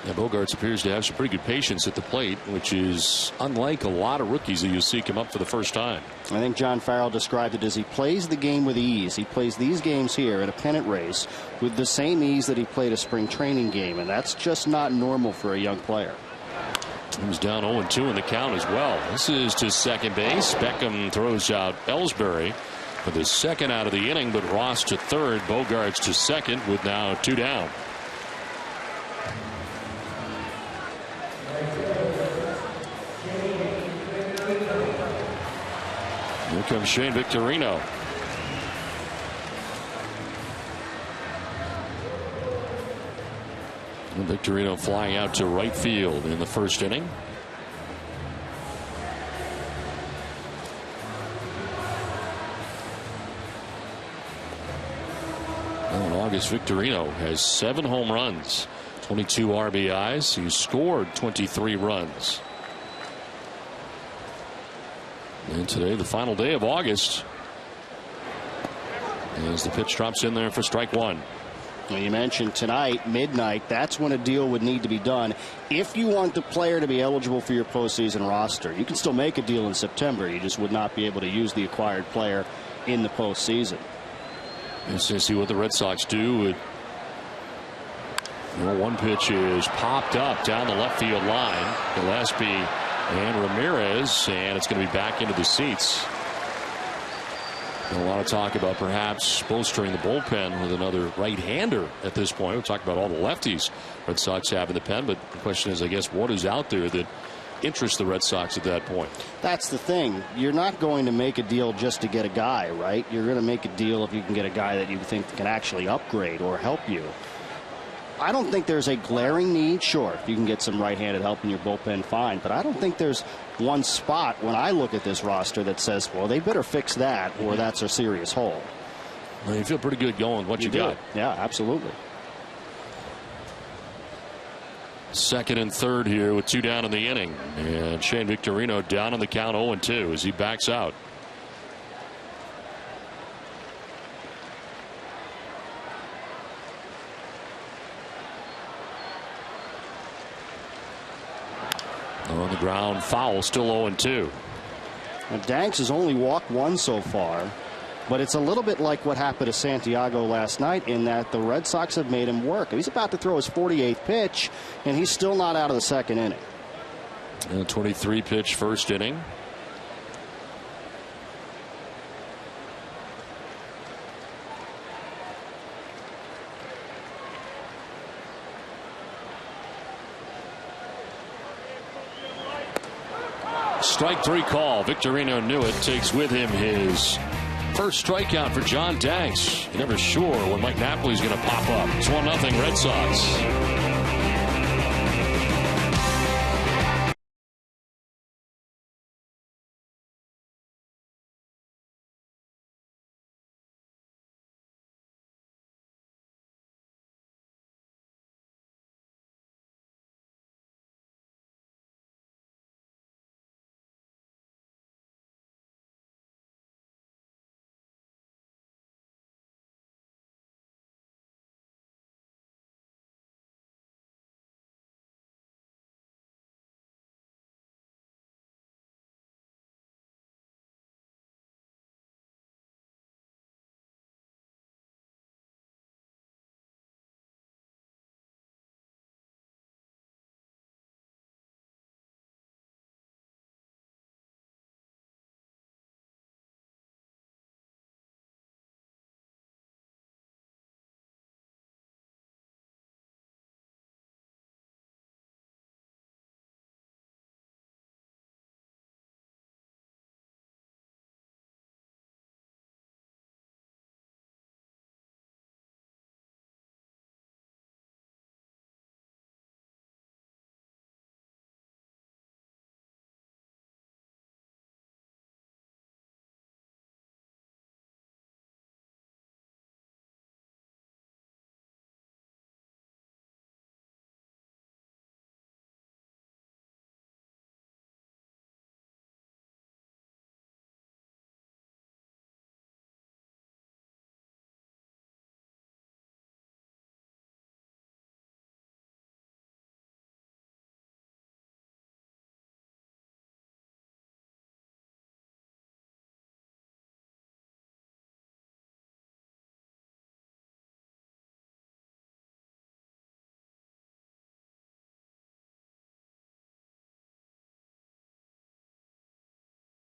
And Bogaerts appears to have some pretty good patience at the plate, which is unlike a lot of rookies that you see come up for the first time. I think John Farrell described it as he plays the game with ease. He plays these games here in a pennant race with the same ease that he played a spring training game, and that's just not normal for a young player. He was down 0-2 in the count as well. This is to second base. Beckham throws out Ellsbury for the second out of the inning, but Ross to third. Bogaerts to second with now 2 down. comes Shane Victorino. And Victorino flying out to right field in the first inning. Well, in August, Victorino has 7 home runs, 22 RBIs. He's scored 23 runs. And today, the final day of August, as the pitch drops in there for strike 1. Well, you mentioned tonight, midnight, that's when a deal would need to be done. If you want the player to be eligible for your postseason roster, you can still make a deal in September. You just would not be able to use the acquired player in the postseason. Let's see what the Red Sox do. One pitch is popped up down the left field line. Gillespie and Ramirez, and it's going to be back into the seats. A lot of talk about perhaps bolstering the bullpen with another right-hander at this point. We'll talk about all the lefties Red Sox have in the pen, but the question is, I guess, what is out there that interests the Red Sox at that point? That's the thing. You're not going to make a deal just to get a guy, right? You're going to make a deal if you can get a guy that you think can actually upgrade or help you. I don't think there's a glaring need. Sure, if you can get some right-handed help in your bullpen, fine. But I don't think there's one spot when I look at this roster that says, well, they better fix that or that's a serious hole. Well, you feel pretty good going with what you got. Yeah, absolutely. Second and third here with 2 down in the inning. And Shane Victorino down on the count 0-2 as he backs out. On the ground, foul, still 0-2. Now, Danks has only walked 1 so far, but it's a little bit like what happened to Santiago last night in that the Red Sox have made him work. He's about to throw his 48th pitch, and he's still not out of the second inning. And a 23-pitch first inning. Strike 3 call. Victorino knew it. Takes with him his first strikeout for John Danks. You're never sure when Mike Napoli's going to pop up. It's 1-0 Red Sox.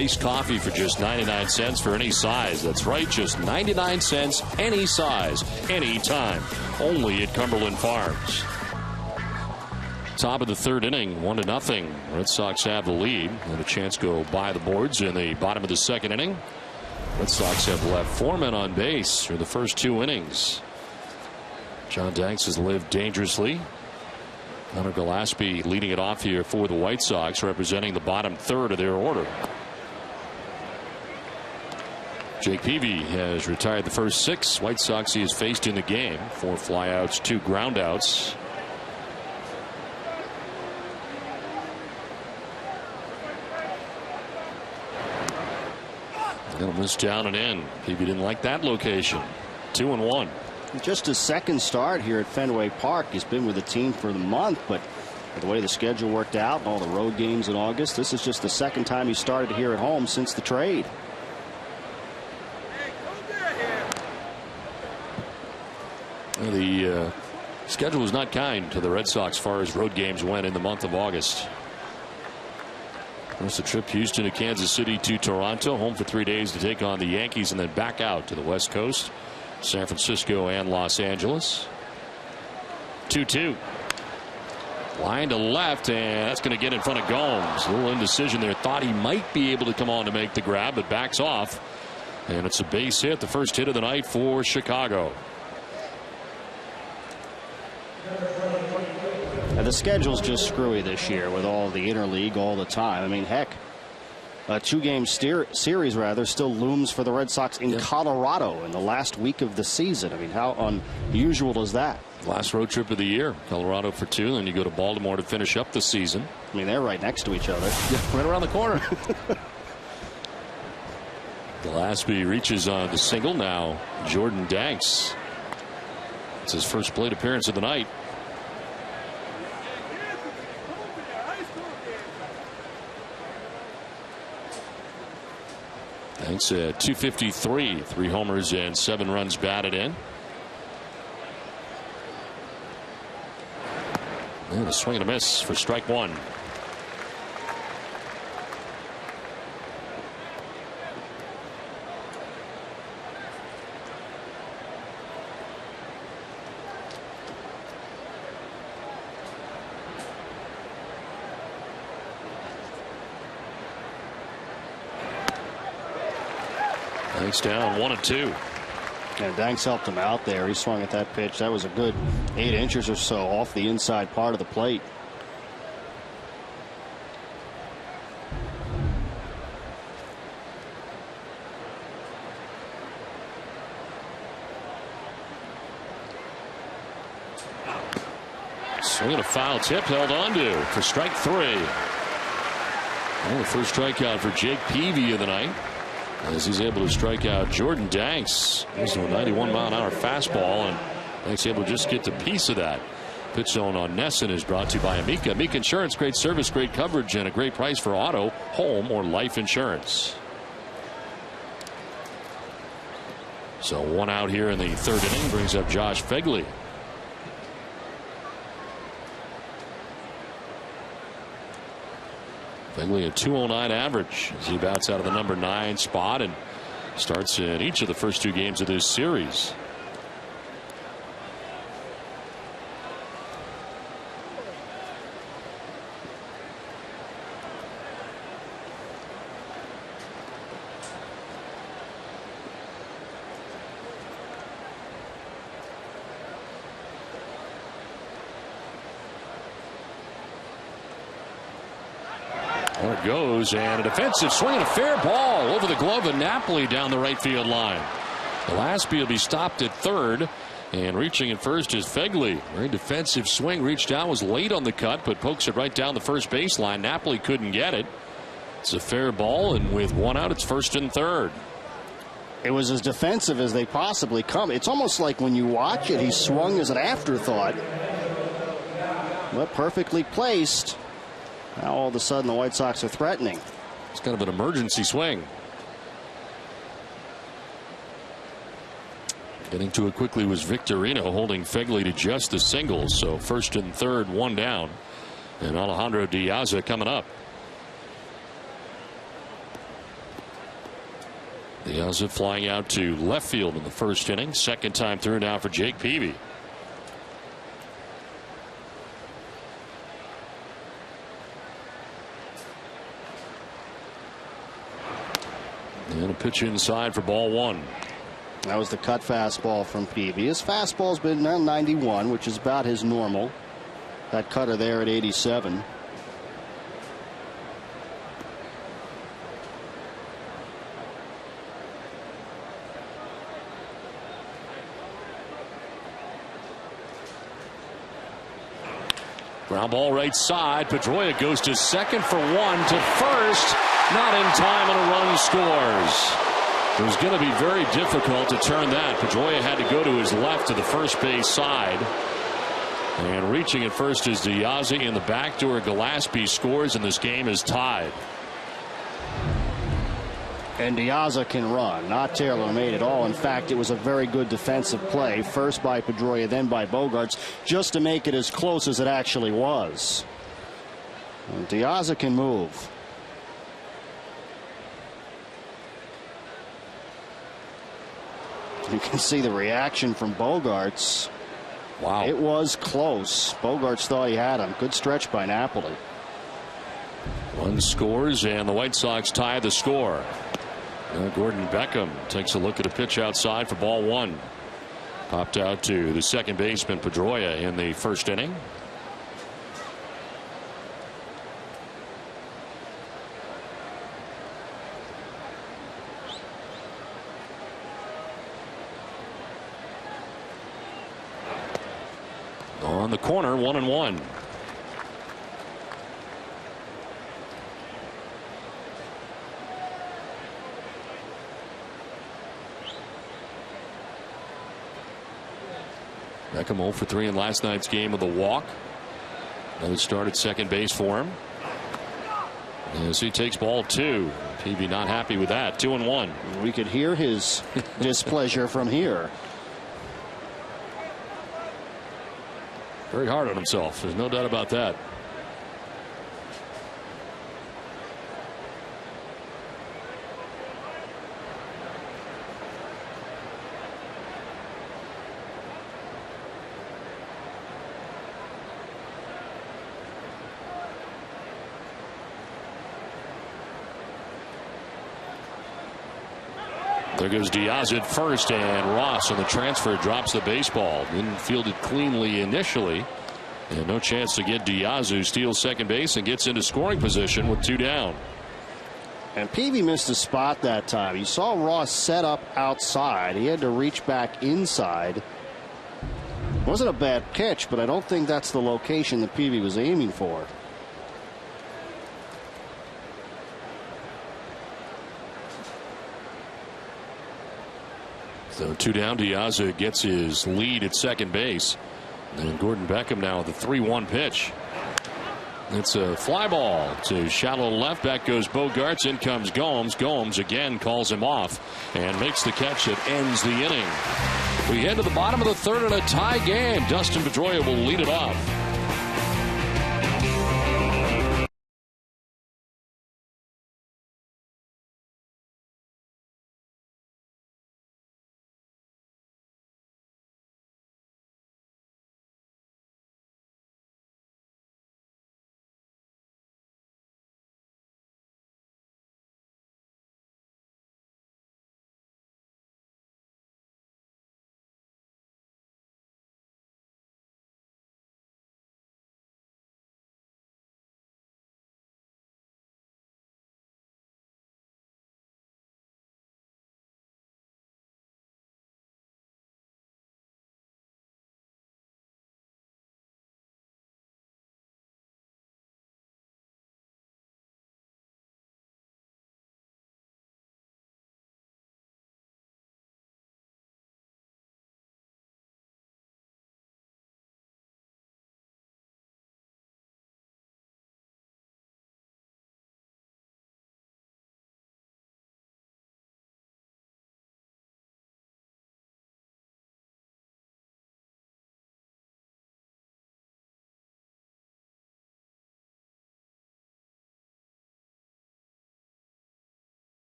Iced coffee for just 99 cents for any size. That's right, just 99 cents, any size, anytime. Only at Cumberland Farms. Top of the third inning, 1-0. Red Sox have the lead and a chance to go by the boards in the bottom of the second inning. Red Sox have left 4 men on base through the first 2 innings. John Danks has lived dangerously. Connor Gillespie leading it off here for the White Sox, representing the bottom third of their order. Jake Peavy has retired the first 6 White Sox he has faced in the game. 4 flyouts, 2 groundouts. This down and in. Peavy didn't like that location. 2-1. Just his second start here at Fenway Park. He's been with the team for the month, but the way the schedule worked out and all the road games in August, this is just the second time he started here at home since the trade. The schedule was not kind to the Red Sox as far as road games went in the month of August. First a trip to Houston to Kansas City to Toronto, home for 3 days to take on the Yankees, and then back out to the West Coast, San Francisco and Los Angeles. 2-2. Line to left, and that's going to get in front of Gomes. A little indecision there. Thought he might be able to come on to make the grab, but backs off. And it's a base hit, the first hit of the night for Chicago. Now, the schedule's just screwy this year with all the interleague all the time. I mean, heck, a 2-game series rather still looms for the Red Sox in Colorado in the last week of the season. I mean, how unusual is that? Last road trip of the year, Colorado for 2, then you go to Baltimore to finish up the season. I mean, they're right next to each other. Yeah, right around the corner. Gillespie reaches on the single. Now Jordan Danks. It's his first plate appearance of the night. Danks at .253, 3 homers and 7 runs batted in. And a swing and a miss for strike 1. Danks down 1-2. And Danks helped him out there. He swung at that pitch. That was a good 8 inches or so off the inside part of the plate. Swing and a foul tip held onto for strike 3. Well, the first strikeout for Jake Peavy of the night, as he's able to strike out Jordan Danks. There's a 91-mile-an-hour fastball, and Danks able to just get the piece of that. Pitch zone on Nesson is brought to you by Amica. Amica Insurance, great service, great coverage, and a great price for auto, home, or life insurance. So 1 out here in the 3rd inning brings up Josh Phegley. Phegley a .209 average as he bats out of the number 9 spot and starts in each of the first 2 games of this series. There it goes, and a defensive swing and a fair ball over the glove of Napoli down the right field line. Gillespie will be stopped at 3rd, and reaching in first is Phegley. Very defensive swing, reached down, was late on the cut, but pokes it right down the first baseline. Napoli couldn't get it. It's a fair ball, and with 1 out, it's 1st and 3rd. It was as defensive as they possibly come. It's almost like when you watch it, he swung as an afterthought. But perfectly placed. Now all of a sudden the White Sox are threatening. It's kind of an emergency swing. Getting to it quickly was Victorino, holding Phegley to just the singles. So 1st and 3rd, 1 down. And Alejandro Diaz coming up. Diaz flying out to left field in the 1st inning. 2nd time through now for Jake Peavy. And a pitch inside for ball one. That was the cut fastball from Peavy. His fastball's been around 91, which is about his normal. That cutter there at 87. Ground ball right side. Pedroia goes to second for one, to first. Not in time, and a run scores. It was going to be very difficult to turn that. Pedroia had to go to his left to the first base side. And reaching at first is Diaz in the backdoor. Gillespie scores, and this game is tied. And Diaz can run, not tailor-made at all. In fact, it was a very good defensive play, first by Pedroia, then by Bogaerts, just to make it as close as it actually was. And Diaz can move. You can see the reaction from Bogaerts. Wow. It was close. Bogaerts thought he had him. Good stretch by Napoli. One scores, and the White Sox tie the score. Now Gordon Beckham takes a look at a pitch outside for ball one. Popped out to the second baseman Pedroia in the first inning. On the corner, 1-1. Beckham 0 for 3 in last night's game with a walk. Another start at second base for him. As he takes ball two. Peavy not happy with that. 2-1. We could hear his displeasure from here. Very hard on himself. There's no doubt about that. There goes Diaz at first, and Ross on the transfer drops the baseball. Didn't field it cleanly initially. And no chance to get Diaz, who steals second base and gets into scoring position with 2 down. And Peavy missed a spot that time. You saw Ross set up outside. He had to reach back inside. Wasn't a bad pitch, but I don't think that's the location that Peavy was aiming for. So 2 down. Diaz gets his lead at second base. And Gordon Beckham now with the 3-1 pitch. It's a fly ball to shallow left. Back goes Bogaerts. In comes Gomes. Gomes again calls him off and makes the catch that ends the inning. We head to the bottom of the third in a tie game. Dustin Pedroia will lead it off.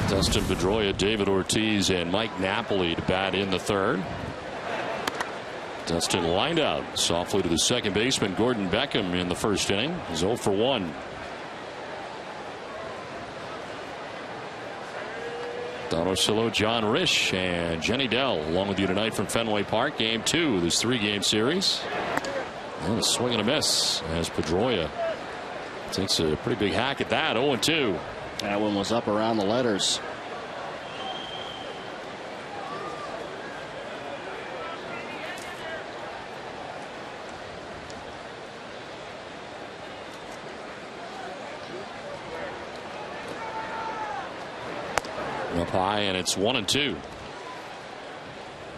Dustin Pedroia, David Ortiz, and Mike Napoli to bat in the third. Dustin lined out softly to the second baseman Gordon Beckham in the first inning. He's 0 for 1. Don Orsillo, John Risch, and Jenny Dell along with you tonight from Fenway Park. Game 2 of this 3-game series. And a swing and a miss as Pedroia takes a pretty big hack at that. 0-2. That one was up around the letters. Up high, and it's 1-2.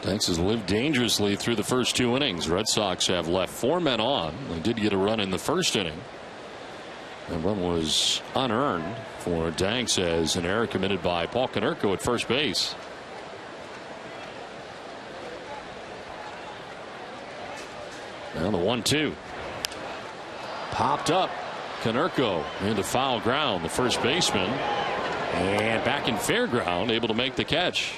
Danks has lived dangerously through the first 2 innings. Red Sox have left 4 men on. They did get a run in the first inning. That run was unearned for Danks as an error committed by Paul Konerko at first base. Now the 1-2. Popped up. Konerko into foul ground. The first baseman. And back in fair ground, able to make the catch.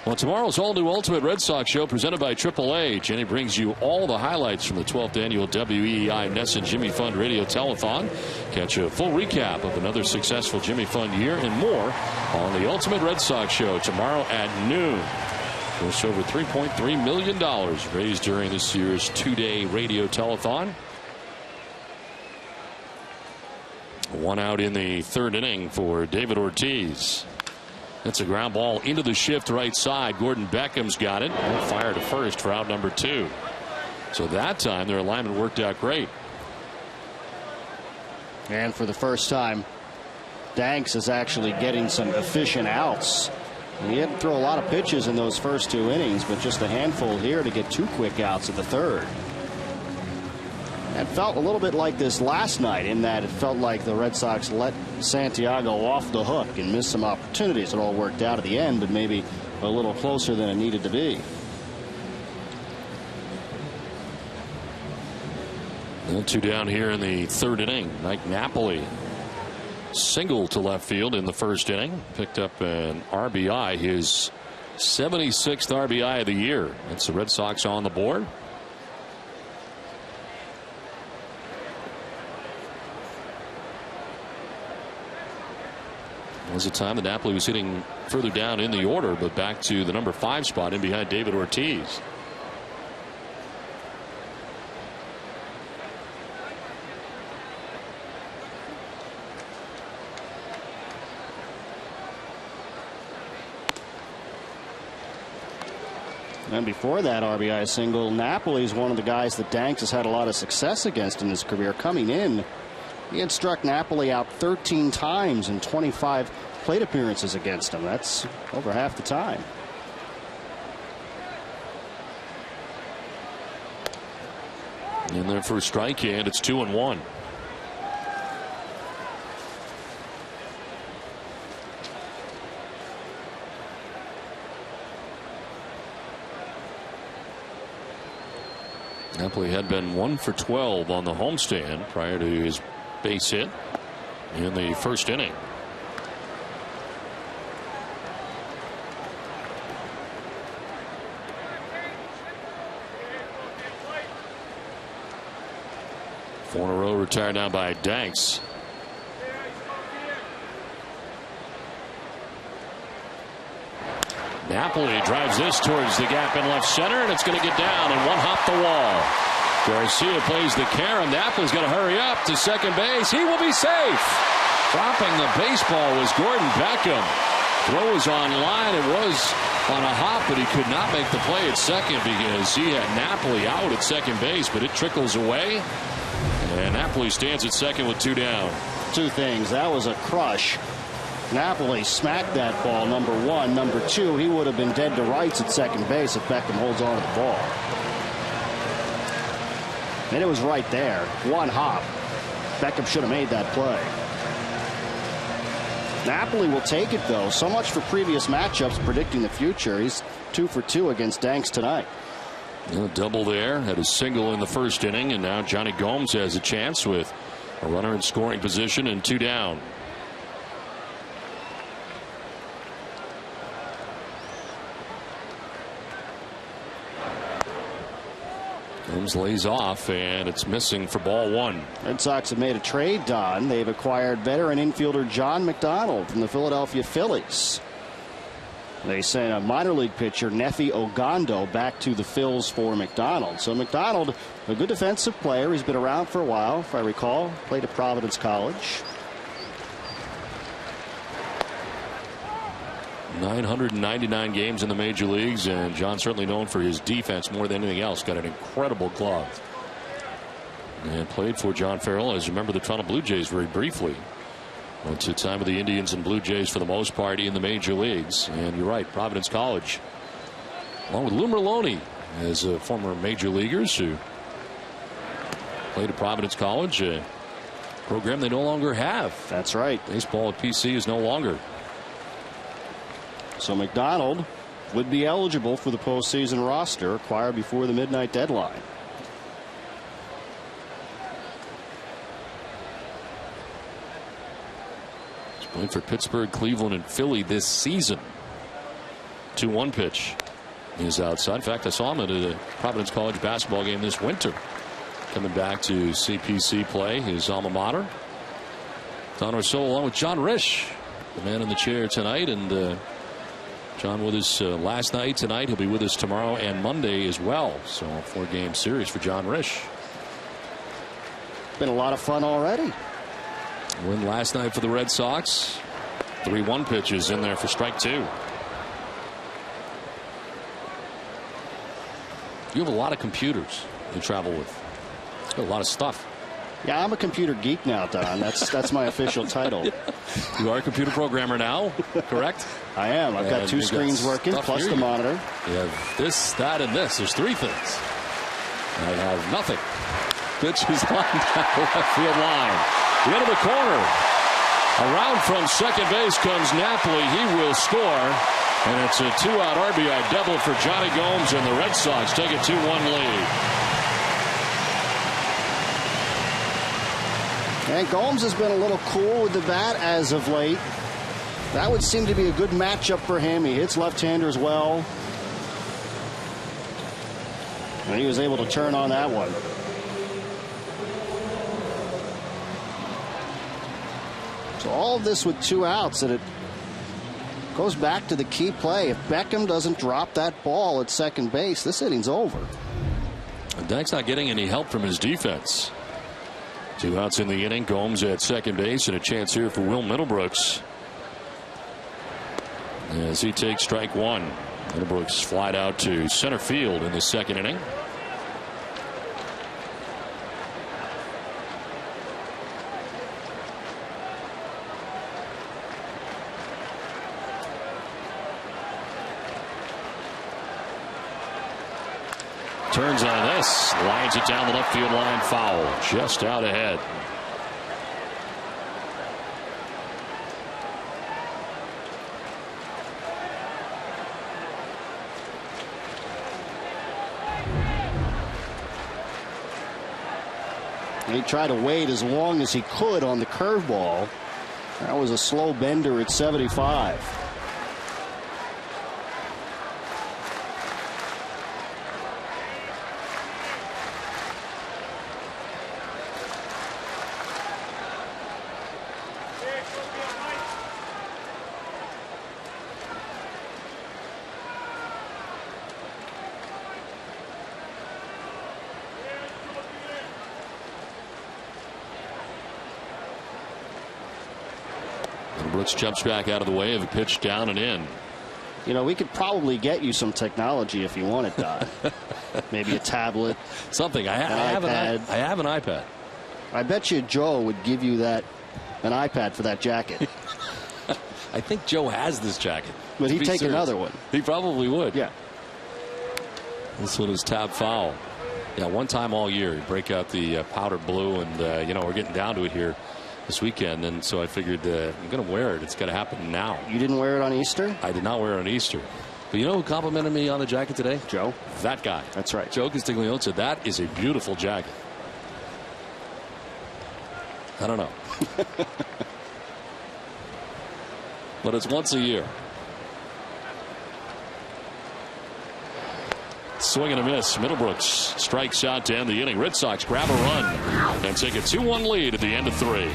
Well, tomorrow's all-new Ultimate Red Sox show presented by AAA. Jenny brings you all the highlights from the 12th annual WEEI Ness and Jimmy Fund Radio Telethon. Catch a full recap of another successful Jimmy Fund year and more on the Ultimate Red Sox show tomorrow at noon. Just over $3.3 million raised during this year's 2-day radio telethon. 1 out in the third inning for David Ortiz. That's a ground ball into the shift right side. Gordon Beckham's got it. And fire to first for out number 2. So that time their alignment worked out great. And for the first time, Danks is actually getting some efficient outs. And he had to throw a lot of pitches in those first 2 innings, but just a handful here to get 2 quick outs at the third. It felt a little bit like this last night in that it felt like the Red Sox let Santiago off the hook and missed some opportunities. It all worked out at the end, but maybe a little closer than it needed to be. And 2 down here in the third inning. Mike Napoli single to left field in the first inning. Picked up an RBI, his 76th RBI of the year. That's the Red Sox on the board. There was a time that Napoli was hitting further down in the order, but back to the number 5 spot in behind David Ortiz. And before that RBI single, Napoli is one of the guys that Danks has had a lot of success against in his career. Coming in, he had struck Napoli out 13 times in 25 plate appearances against him. That's over half the time. In their first strike, and it's 2-1. Napoli had been 1 for 12 on the homestand prior to his base hit in the first inning. Four in a row retired now by Danks. Napoli drives this towards the gap in left center, and it's going to get down and one hop the wall. Garcia plays the carom. Napoli's got to hurry up to second base. He will be safe. Dropping the baseball was Gordon Beckham. Throw was on line. It was on a hop, but he could not make the play at second because he had Napoli out at second base, but it trickles away. And Napoli stands at second with 2 down. 2 things. That was a crush. Napoli smacked that ball, number 1. Number 2, he would have been dead to rights at second base if Beckham holds on to the ball. And it was right there. 1 hop. Beckham should have made that play. Napoli will take it, though. So much for previous matchups predicting the future. He's 2 for 2 against Danks tonight. A double there. Had a single in the first inning, and now Johnny Gomes has a chance with A runner in scoring position and 2 down. Gomes lays off, and it's missing for ball 1. Red Sox have made a trade, Don. They've acquired veteran infielder John McDonald from the Philadelphia Phillies. They sent a minor league pitcher, Nefi Ogando, back to the Phils for McDonald. So McDonald, a good defensive player. He's been around for a while, if I recall. Played at Providence College. 999 games in the major leagues, and John certainly known for his defense more than anything else. Got an incredible glove. And played for John Farrell, as you remember, the Toronto Blue Jays very briefly. Went to time with the Indians and Blue Jays for the most part in the major leagues. And you're right, Providence College, along with Lou Merlone, as former major leaguers who played at Providence College, a program they no longer have. That's right. Baseball at PC is no longer. So McDonald would be eligible for the postseason roster, acquired before the midnight deadline. He's played for Pittsburgh, Cleveland, and Philly this season. 2-1 pitch is outside. In fact, I saw him at a Providence College basketball game this winter. Coming back to CPC play, his alma mater. Don Orsillo along with John Risch, the man in the chair tonight, and John with us last night, tonight. He'll be with us tomorrow and Monday as well. So a 4-game series for John Risch. Been a lot of fun already. Win last night for the Red Sox. 3-1 pitches in there for strike 2. You have a lot of computers you travel with. Got a lot of stuff. Yeah, I'm a computer geek now, Don. That's my official title. You are a computer programmer now, correct? I am. I've got 2 screens working, plus the monitor. You have this, that, and this. There's 3 things. I have nothing. Pitch is lined down the left field line. Into the corner. Around from second base comes Napoli. He will score. And it's a 2-out RBI double for Johnny Gomes, and the Red Sox take a 2-1 lead. And Gomes has been a little cool with the bat as of late. That would seem to be a good matchup for him. He hits left-handers well. And he was able to turn on that one. So all of this with 2 outs, and it goes back to the key play. If Beckham doesn't drop that ball at second base, this inning's over. And Dak's not getting any help from his defense. 2 outs in the inning. Gomes at second base, and a chance here for Will Middlebrooks as he takes strike 1. Middlebrooks flied out to center field in the second inning. Turns on this, lines it down the left field line, foul, just out ahead. He tried to wait as long as he could on the curveball. That was a slow bender at 75. Brooks jumps back out of the way of a pitch down and in. You know, we could probably get you some technology if you want it, Don. Maybe a tablet. Something. I have an iPad. I bet you Joe would give you an iPad for that jacket. I think Joe has this jacket. But he'd take another one. He probably would. Yeah. This one is tab foul. Yeah, one time all year he'd break out the powder blue, and you know, we're getting down to it here this weekend, and so I figured I'm going to wear it. It's going to happen now. You didn't wear it on Easter? I did not wear it on Easter. But you know who complimented me on the jacket today? Joe. That guy. That's right. Joe Castiglione said that is a beautiful jacket. I don't know. But it's once a year. Swing and a miss. Middlebrooks strikes out to end the inning. Red Sox grab a run and take a 2-1 lead at the end of 3.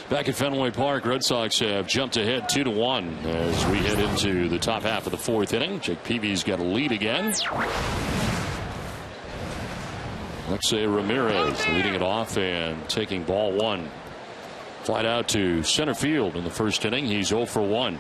Back at Fenway Park, Red Sox have jumped ahead 2-1 as we head into the top half of the 4th inning. Jake Peavy's got a lead again. Alexei Ramirez leading it off and taking ball 1. Flight out to center field in the 1st inning. He's 0 for 1.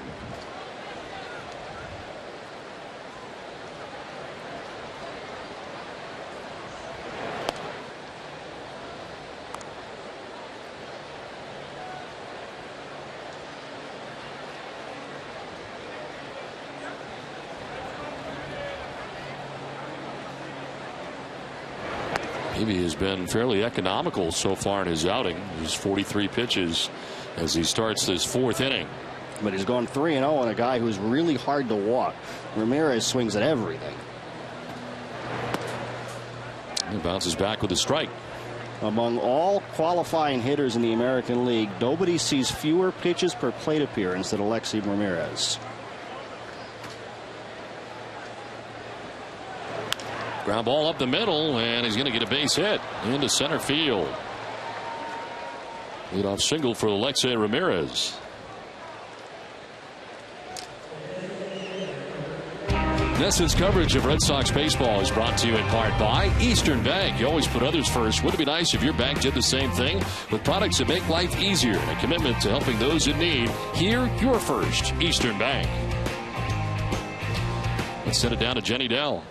Peavy has been fairly economical so far in his outing. He's 43 pitches as he starts this 4th inning. But he's gone 3-0 on a guy who's really hard to walk. Ramirez swings at everything. He bounces back with a strike. Among all qualifying hitters in the American League, nobody sees fewer pitches per plate appearance than Alexei Ramirez. Ground ball up the middle, and he's going to get a base hit into center field. Leadoff single for Alexei Ramirez. NESN's coverage of Red Sox baseball is brought to you in part by Eastern Bank. You always put others first. Wouldn't it be nice if your bank did the same thing? With products that make life easier and a commitment to helping those in need. Here, you're first. Eastern Bank. Let's send it down to Jenny Dell.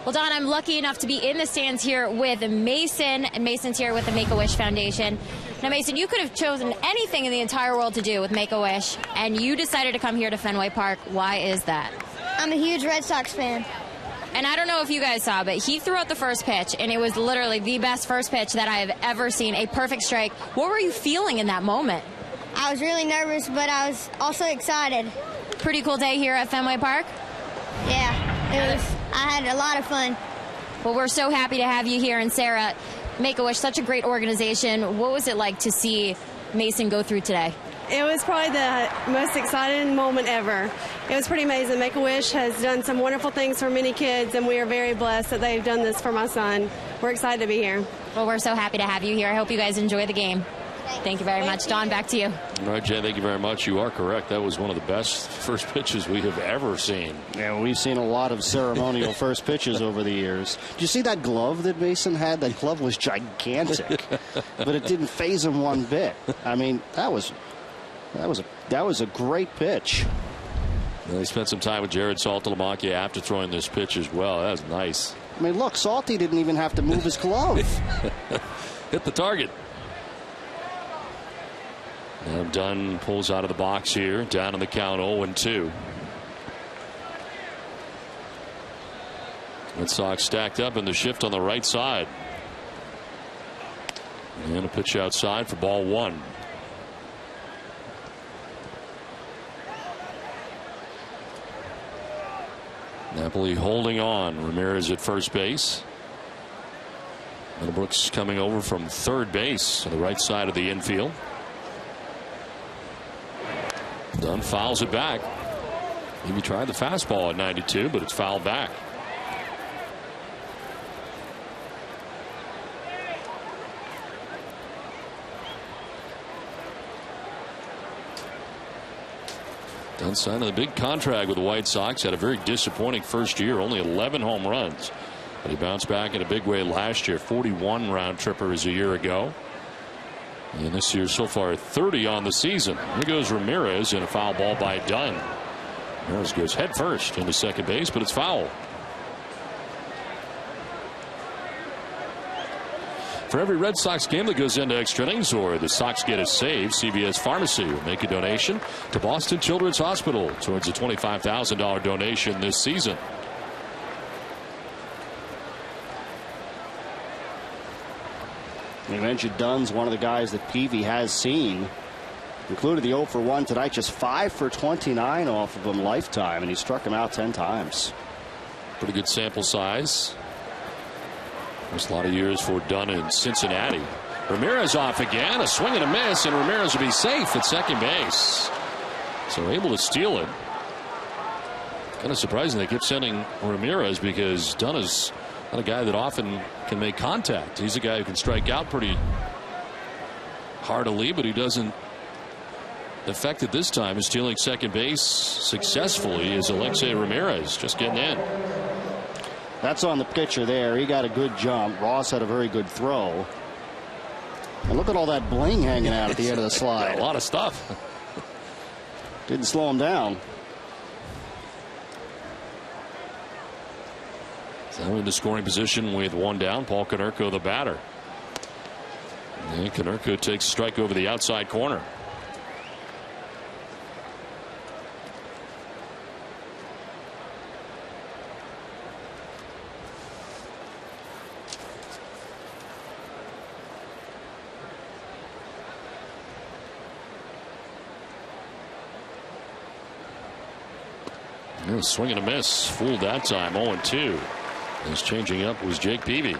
Well, Don, I'm lucky enough to be in the stands here with Mason. Mason's here with the Make-A-Wish Foundation. Now, Mason, you could have chosen anything in the entire world to do with Make-A-Wish, and you decided to come here to Fenway Park. Why is that? I'm a huge Red Sox fan. And I don't know if you guys saw, but he threw out the first pitch, and it was literally the best first pitch that I have ever seen, a perfect strike. What were you feeling in that moment? I was really nervous, but I was also excited. Pretty cool day here at Fenway Park? Yeah, it was. I had a lot of fun. Well, we're so happy to have you here. And Sarah, Make-A-Wish, such a great organization. What was it like to see Mason go through today? It was probably the most exciting moment ever. It was pretty amazing. Make-A-Wish has done some wonderful things for many kids, and we are very blessed that they've done this for my son. We're excited to be here. Well, we're so happy to have you here. I hope you guys enjoy the game. Thank you very much. Don, back to you. All right, Jen, thank you very much. You are correct. That was one of the best first pitches we have ever seen. Yeah, we've seen a lot of ceremonial first pitches over the years. Did you see that glove that Mason had? That glove was gigantic, but it didn't faze him one bit. I mean, that was a great pitch. Well, he spent some time with Jared Saltalamacchia after throwing this pitch as well. That was nice. I mean, look, Salty didn't even have to move his glove. Hit the target. Now Dunn pulls out of the box here, down in the count 0-2. Red Sox stacked up in the shift on the right side. And a pitch outside for ball 1. Napoli holding on. Ramirez at first base. Middlebrooks coming over from third base on the right side of the infield. Dunn fouls it back. Maybe tried the fastball at 92, but it's fouled back. Dunn signed a big contract with the White Sox. Had a very disappointing first year, only 11 home runs. But he bounced back in a big way last year. 41 round trippers a year ago. And this year so far 30 on the season. Here goes Ramirez and a foul ball by Dunn. Ramirez goes head first into second base, but it's foul. For every Red Sox game that goes into extra innings or the Sox get a save, CVS Pharmacy will make a donation to Boston Children's Hospital towards a $25,000 donation this season. You mentioned Dunn's one of the guys that Peavy has seen. Included the 0 for 1 tonight, just 5 for 29 off of him lifetime, and he struck him out 10 times. Pretty good sample size. There's a lot of years for Dunn in Cincinnati. Ramirez off again, a swing and a miss, and Ramirez will be safe at second base. So able to steal it. Kind of surprising they kept sending Ramirez because Dunn is not a guy that often can make contact. He's a guy who can strike out pretty heartily, but he doesn't. The fact that this time is stealing second base successfully is Alexei Ramirez just getting in. That's on the pitcher there. He got a good jump. Ross had a very good throw. And look at all that bling hanging out at the end of the slide. A lot of stuff. Didn't slow him down. So in the scoring position with one down, Paul Konerko the batter. And Konerko takes a strike over the outside corner. Swing and a miss. Fooled that time. 0-2. His changing up was Jake Peavy.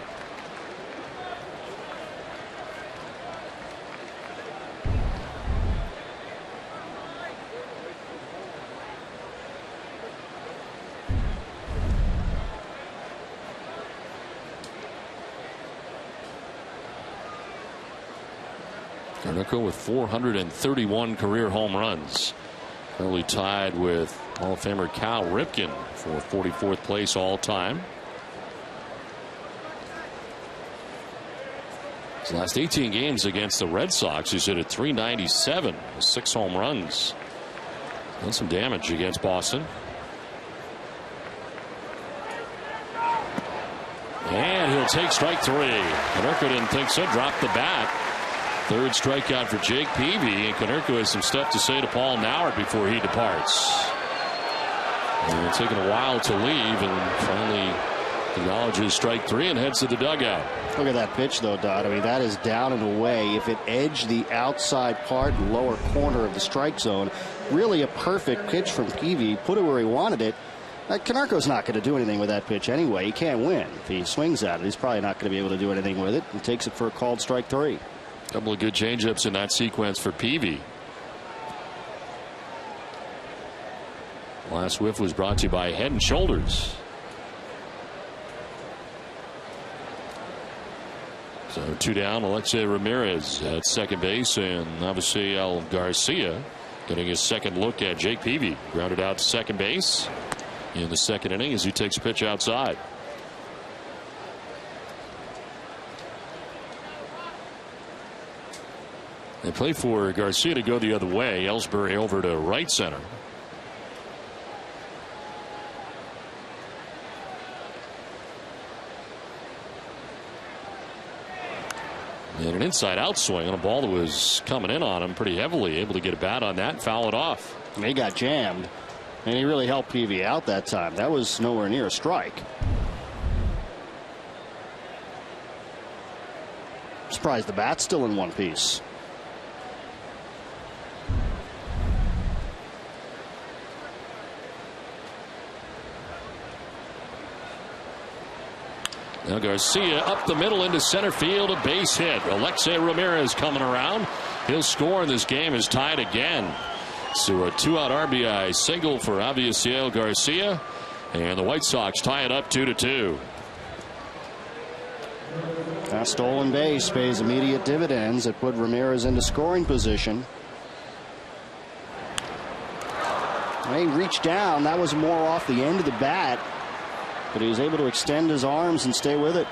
Konerko with 431 career home runs. Currently tied with Hall of Famer Cal Ripken for 44th place all time. His last 18 games against the Red Sox, he's hit at .397 with 6 home runs. Done some damage against Boston. And he'll take strike 3. Konerko didn't think so. Dropped the bat. Third strikeout for Jake Peavy, and Konerko has some stuff to say to Paul Nauert before he departs. And taking a while to leave, and finally acknowledges strike 3 and heads to the dugout. Look at that pitch, though, Dodd. I mean, that is down and away. If it edged the outside part and lower corner of the strike zone, really a perfect pitch from Peavy. Put it where he wanted it. Konerko's not going to do anything with that pitch anyway. He can't win. If he swings at it, he's probably not going to be able to do anything with it. He takes it for a called strike 3. Couple of good changeups in that sequence for Peavy. Last whiff was brought to you by Head and Shoulders. So 2 down. Alexei Ramirez at second base, and obviously Al Garcia getting his second look at Jake Peavy. Grounded out to second base in the second inning as he takes a pitch outside. They play for Garcia to go the other way. Ellsbury over to right center. And an inside out swing on a ball that was coming in on him pretty heavily. Able to get a bat on that and foul it off. And he got jammed. And he really helped Peavy out that time. That was nowhere near a strike. Surprised the bat's still in one piece. Now Garcia up the middle into center field, a base hit. Alexei Ramirez coming around. He'll score, and this game is tied again. So a 2-out RBI single for Avisail Garcia, and the White Sox tie it up 2-2. That stolen base pays immediate dividends. It put Ramirez into scoring position. He reached down. That was more off the end of the bat, but he was able to extend his arms and stay with it.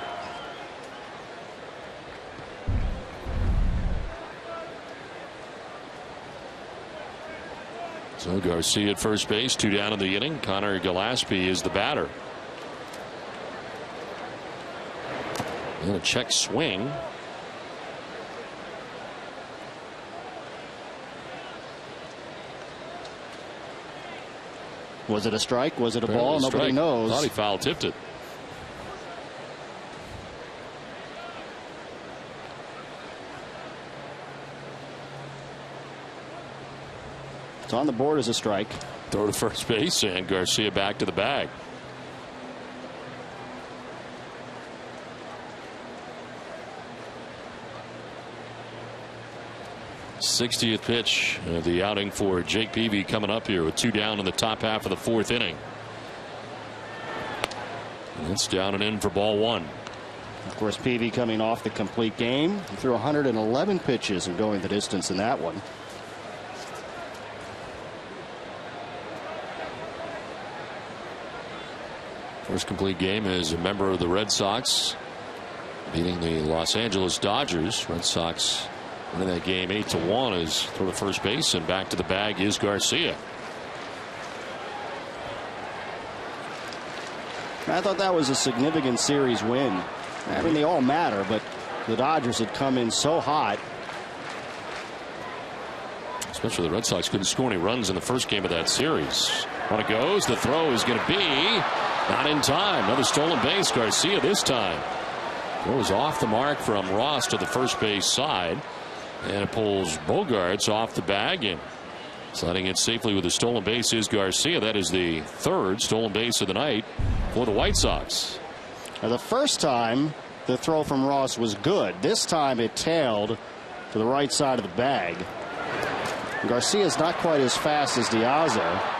So Garcia at first base, 2 down in the inning. Connor Gillespie is the batter. And a check swing. Was it a strike? Was it a Apparently ball? Nobody strike. knows. Thought he foul tipped it. It's on the board as a strike. Throw to first base, and Garcia back to the bag. '60th pitch of the outing for Jake Peavy coming up here with 2 down in the top half of the 4th inning. And it's down and in for ball 1. Of course, Peavy coming off the complete game. He threw 111 pitches and going the distance in that one. First complete game as a member of the Red Sox, beating the Los Angeles Dodgers. Red Sox winning that game 8-1 as throw to first base, and back to the bag is Garcia. I thought that was a significant series win. I mean, they all matter, but the Dodgers had come in so hot. Especially the Red Sox couldn't score any runs in the first game of that series. On it goes. The throw is going to be not in time. Another stolen base. Garcia this time goes off the mark from Ross to the first base side, and it pulls Bogarts off the bag, and sliding it safely with a stolen base is Garcia. That is the 3rd stolen base of the night for the White Sox. Now, the first time the throw from Ross was good. This time it tailed to the right side of the bag. Garcia is not quite as fast as Diazo.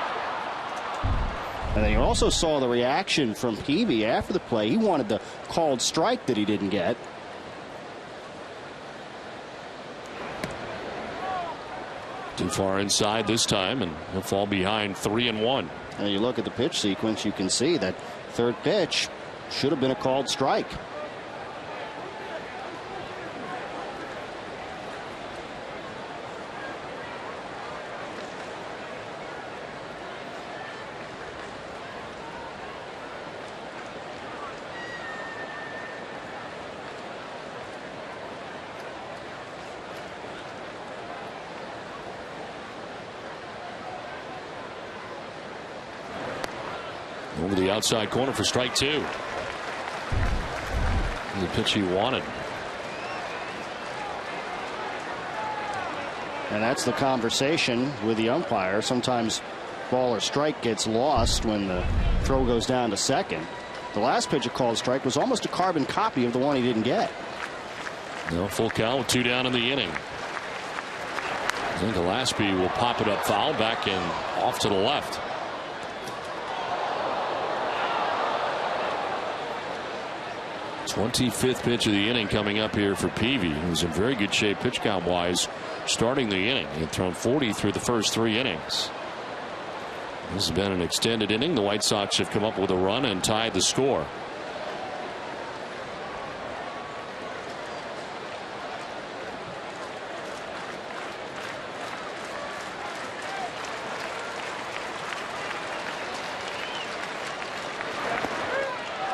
And then you also saw the reaction from Peavy after the play. He wanted the called strike that he didn't get. Too far inside this time, and he'll fall behind 3-1. And you look at the pitch sequence, you can see that 3rd pitch should have been a called strike. Over the outside corner for strike 2. The pitch he wanted. And that's the conversation with the umpire. Sometimes ball or strike gets lost when the throw goes down to second. The last pitch of called strike was almost a carbon copy of the one he didn't get. No, full count with 2 down in the inning. I think Gillespie will pop it up foul back and off to the left. 25th pitch of the inning coming up here for Peavy. He was in very good shape pitch count wise starting the inning. He had thrown 40 through the first 3 innings. This has been an extended inning. The White Sox have come up with a run and tied the score.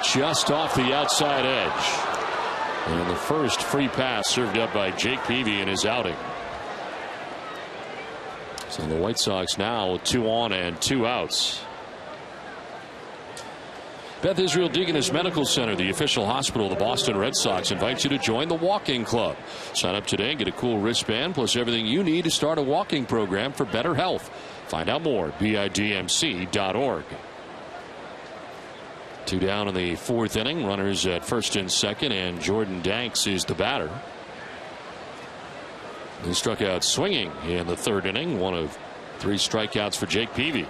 Just off the outside edge. And the first free pass served up by Jake Peavy in his outing. So the White Sox now with 2 on and 2 outs. Beth Israel Deaconess Medical Center, the official hospital of the Boston Red Sox, invites you to join the walking club. Sign up today and get a cool wristband plus everything you need to start a walking program for better health. Find out more at bidmc.org. 2 down in the 4th inning. Runners at first and second, and Jordan Danks is the batter. He struck out swinging in the 3rd inning. 1 of 3 strikeouts for Jake Peavy.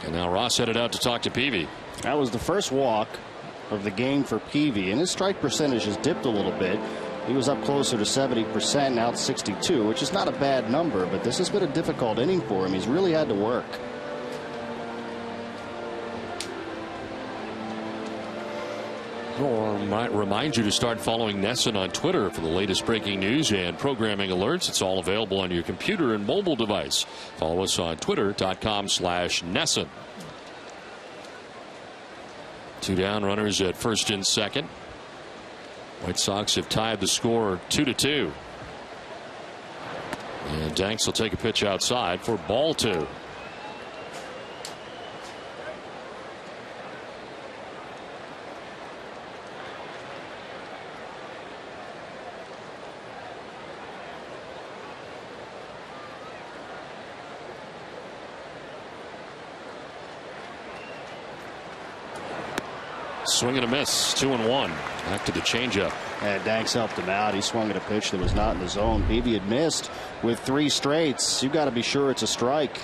And now Ross headed out to talk to Peavy. That was the first walk of the game for Peavy, and his strike percentage has dipped a little bit. He was up closer to 70%, now it's 62, which is not a bad number, but this has been a difficult inning for him. He's really had to work. Or might remind you to start following NESN on Twitter for the latest breaking news and programming alerts. It's all available on your computer and mobile device. Follow us on twitter.com/NESN. 2 down, runners at first and second. White Sox have tied the score 2-2. And Danks will take a pitch outside for ball 2. Swing and a miss. 2-1. Back to the changeup. And Danks helped him out. He swung at a pitch that was not in the zone. Peavy had missed with 3 straights. You got to be sure it's a strike.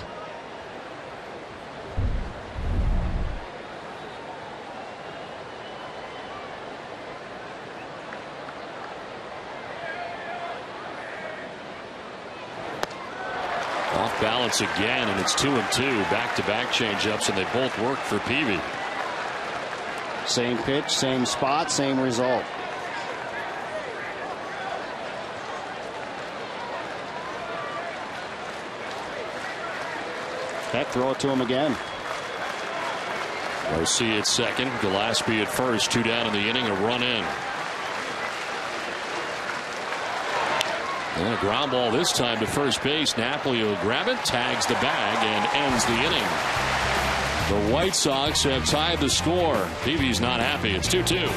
Off balance again, and it's 2-2. Back-to-back changeups, and they both work for Peavy. Same pitch, same spot, same result. Heck, throw it to him again. Garcia at second, Gillespie at first. 2 down in the inning, a run in. And a ground ball this time to first base. Napoli will grab it, tags the bag, and ends the inning. The White Sox have tied the score. Peavy's not happy. It's 2-2.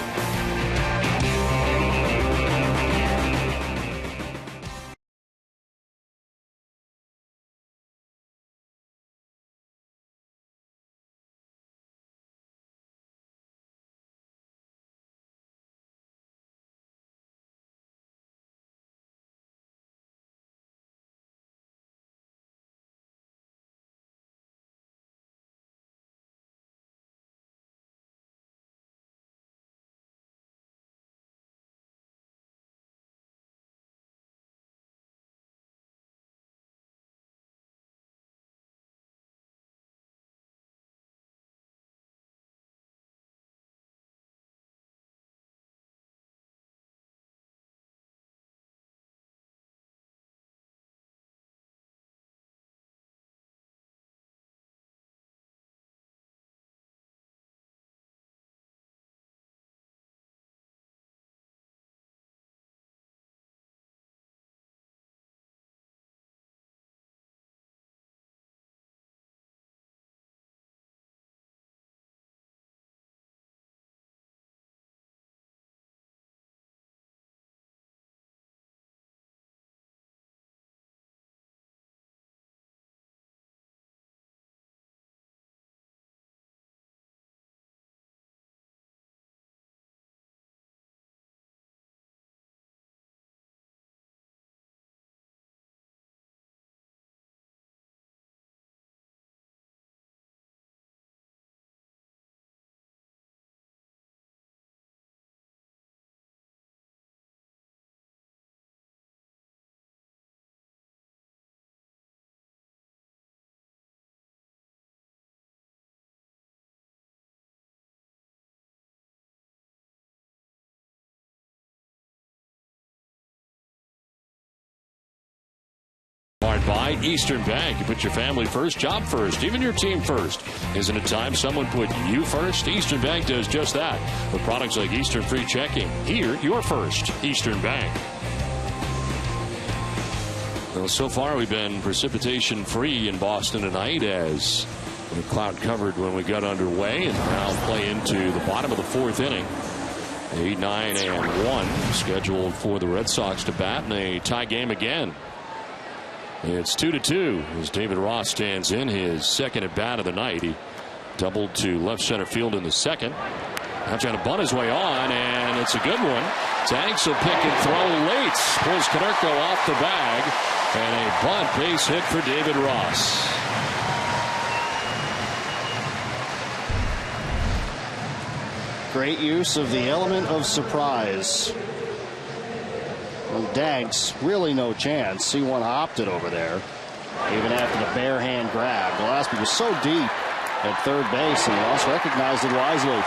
by Eastern Bank. You put your family first, job first, even your team first. Isn't it time someone put you first? Eastern Bank does just that. With products like Eastern Free Checking. Here, you're first. Eastern Bank. Well, so far we've been precipitation free in Boston tonight as the cloud covered when we got underway, and now play into the bottom of the fourth inning. 8, 9, and 1 scheduled for the Red Sox to bat in a tie game again. It's 2-2 as David Ross stands in his second at bat of the night. He doubled to left center field in the second. Now trying to bunt his way on, and it's a good one. Tanks will pick and throw late. Pulls Konerko off the bag, and a bunt base hit for David Ross. Great use of the element of surprise. Well, Dags really no chance. C1 hopped it over there, even after the bare hand grab. Gillespie was so deep at third base, and Ross recognized it wisely.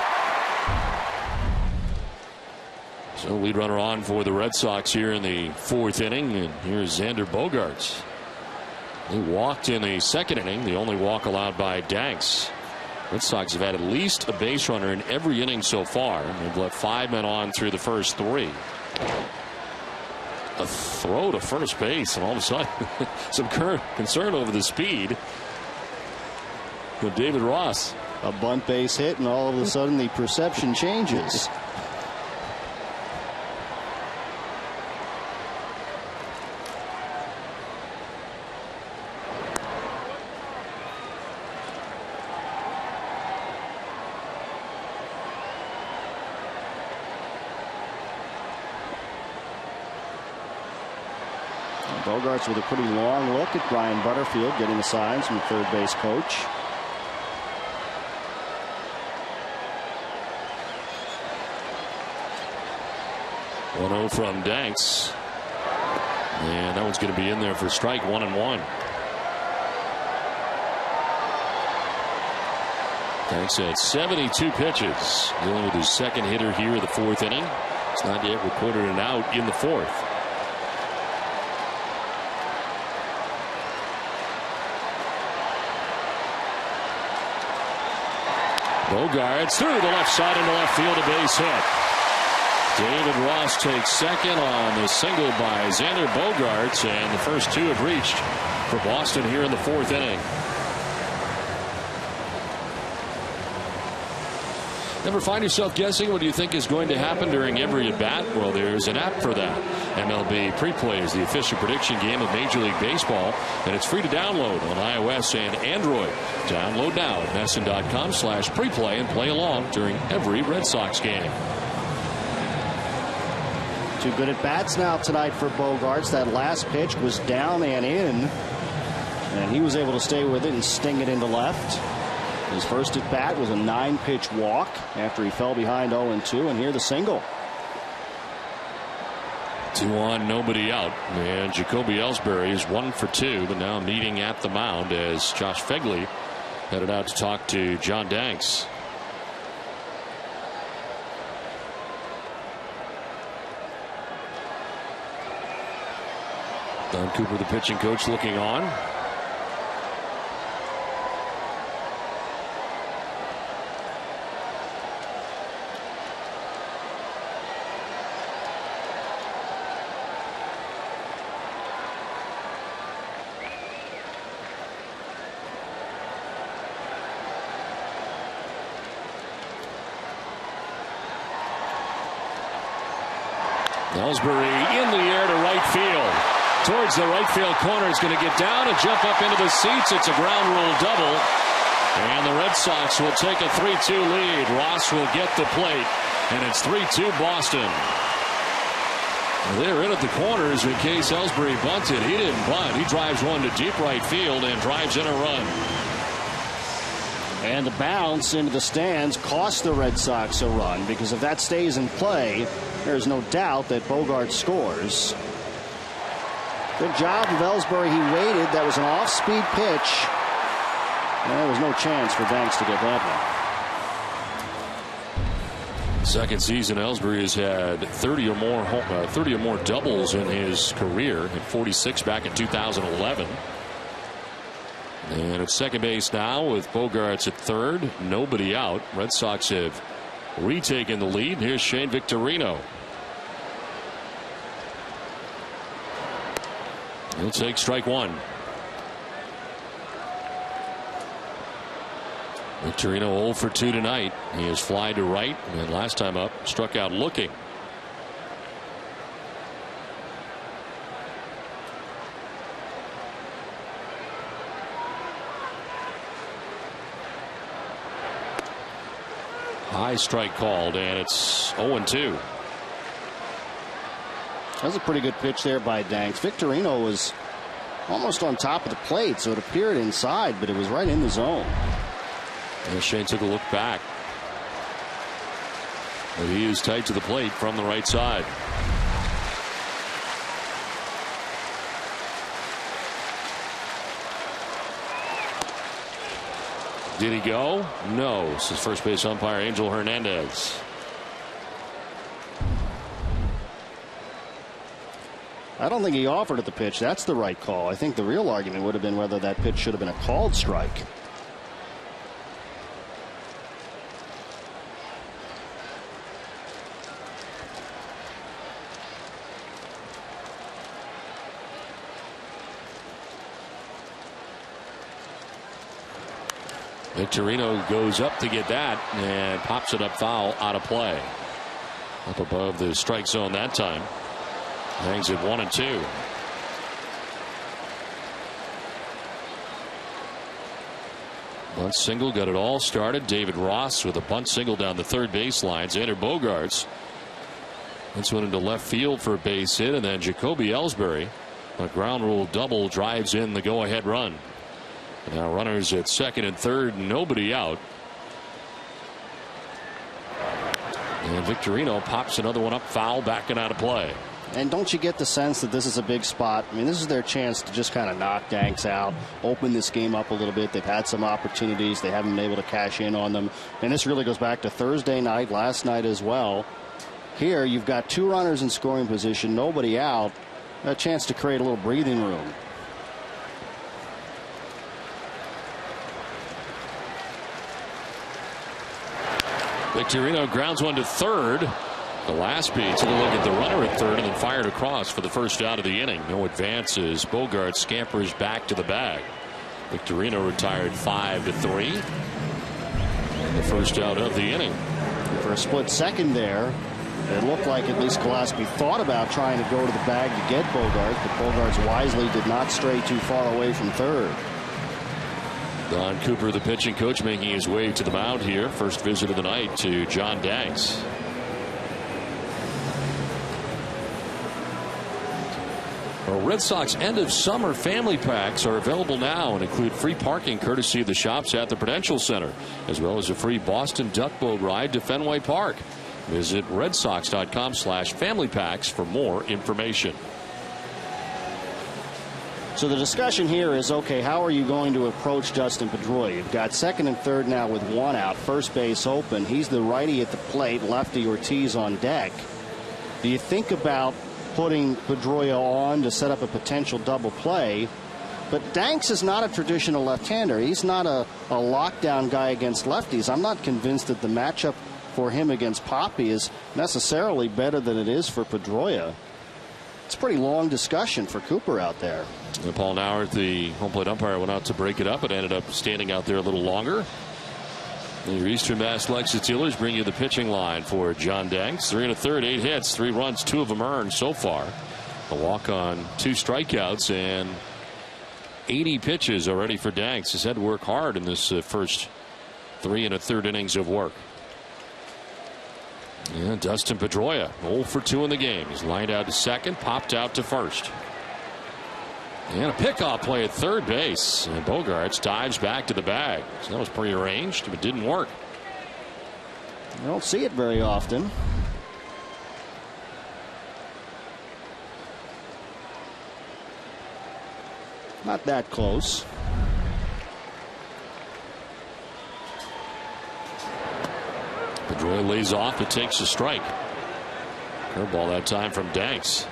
So lead runner on for the Red Sox here in the fourth inning, and here's Xander Bogaerts. He walked in the second inning, the only walk allowed by Danks. Red Sox have had at least a base runner in every inning so far. They've let 5 men on through the first 3. A throw to first base, and all of a sudden some concern over the speed of David Ross. A bunt base hit, and all of a sudden the perception changes. Bogaerts with a pretty long look at Brian Butterfield, getting the signs from the third base coach. One 0 from Danks, and that one's going to be in there for strike 1-1. Danks had 72 pitches, dealing with his second hitter here in the fourth inning. It's not yet recorded an out in the fourth. Bogaerts through the left side into left field, a base hit. David Ross takes second on the single by Xander Bogaerts, and the first 2 have reached for Boston here in the fourth inning. Ever find yourself guessing what you think is going to happen during every at-bat? Well, there's an app for that. MLB Pre-Play is the official prediction game of Major League Baseball, and it's free to download on iOS and Android. Download now at NESN.com/preplay and play along during every Red Sox game. 2 good at-bats now tonight for Bogaerts. That last pitch was down and in, and he was able to stay with it and sting it into left. His first at-bat was a 9-pitch walk after he fell behind 0-2, and here the single. 2 on, nobody out, and Jacoby Ellsbury is 1 for 2, but now meeting at the mound as Josh Fegley headed out to talk to John Danks. Don Cooper, the pitching coach, looking on. Ellsbury in the air to right field. Towards the right field corner. He's going to get down and jump up into the seats. It's a ground rule double. And the Red Sox will take a 3-2 lead. Ross will get the plate. And it's 3-2 Boston. They're in at the corners in case Ellsbury bunted. He didn't bunt. He drives one to deep right field and drives in a run. And the bounce into the stands cost the Red Sox a run, because if that stays in play, there's no doubt that Bogaerts scores. Good job of Ellsbury. He waited. That was an off-speed pitch. And there was no chance for Danks to get that one. Second season, Ellsbury has had 30 or more doubles in his career, and 46 back in 2011. And at second base now with Bogaerts at third. Nobody out. Red Sox have retaken the lead. Here's Shane Victorino. He'll take strike one. Victorino 0 for 2 tonight. He has fly to right, and last time up struck out looking. High strike called, and it's 0-2. That was a pretty good pitch there by Danks. Victorino was almost on top of the plate, so it appeared inside, but it was right in the zone. And Shane took a look back. But he is tight to the plate from the right side. Did he go? No. This is first base umpire Angel Hernandez. I don't think he offered at the pitch. That's the right call. I think the real argument would have been whether that pitch should have been a called strike. Victorino goes up to get that and pops it up foul, out of play. Up above the strike zone that time. Hangs at 1-2. Bunt single got it all started. David Ross with a bunt single down the third baseline. Xander Bogaerts. This one into left field for a base hit, and then Jacoby Ellsbury, a ground rule double, drives in the go-ahead run. Now runners at second and third, nobody out. And Victorino pops another one up foul, back and out of play. And don't you get the sense that this is a big spot? I mean, this is their chance to just kind of knock Danks out, open this game up a little bit. They've had some opportunities. They haven't been able to cash in on them. And this really goes back to Thursday night, last night as well. Here you've got two runners in scoring position, nobody out. A chance to create a little breathing room. Victorino grounds one to third. Gillespie took a look at the runner at third and then fired across for the first out of the inning. No advances. Bogaerts scampers back to the bag. Victorino retired 5-3. And the first out of the inning. For a split second there, it looked like at least Gillespie thought about trying to go to the bag to get Bogaerts, but Bogaerts wisely did not stray too far away from third. Don Cooper, the pitching coach, making his way to the mound here. First visit of the night to John Danks. Well, Red Sox end of summer family packs are available now and include free parking courtesy of the shops at the Prudential Center, as well as a free Boston duck boat ride to Fenway Park. Visit redsox.com/family packs for more information. So the discussion here is, okay, how are you going to approach Dustin Pedroia? You've got second and third now with one out, first base open. He's the righty at the plate, lefty Ortiz on deck. Do you think about putting Pedroia on to set up a potential double play? But Danks is not a traditional left-hander. He's not a lockdown guy against lefties. I'm not convinced that the matchup for him against Poppy is necessarily better than it is for Pedroia. It's a pretty long discussion for Cooper out there. And Paul Nauert, the home plate umpire, went out to break it up. It ended up standing out there a little longer. And your Eastern Mass Lexus dealers bring you the pitching line for John Danks. 3 1/3, 8 hits, 3 runs, 2 of them earned so far. A walk on, 2 strikeouts, and 80 pitches already for Danks. He's had to work hard in this first 3 1/3 innings of work. And Dustin Pedroia, 0 for 2 in the game. He's lined out to second, popped out to first. And a pickoff play at third base. And Bogaerts dives back to the bag. So that was prearranged, but didn't work. You don't see it very often. Not that close. Pedroia lays off, but takes a strike. Curveball that time from Danks.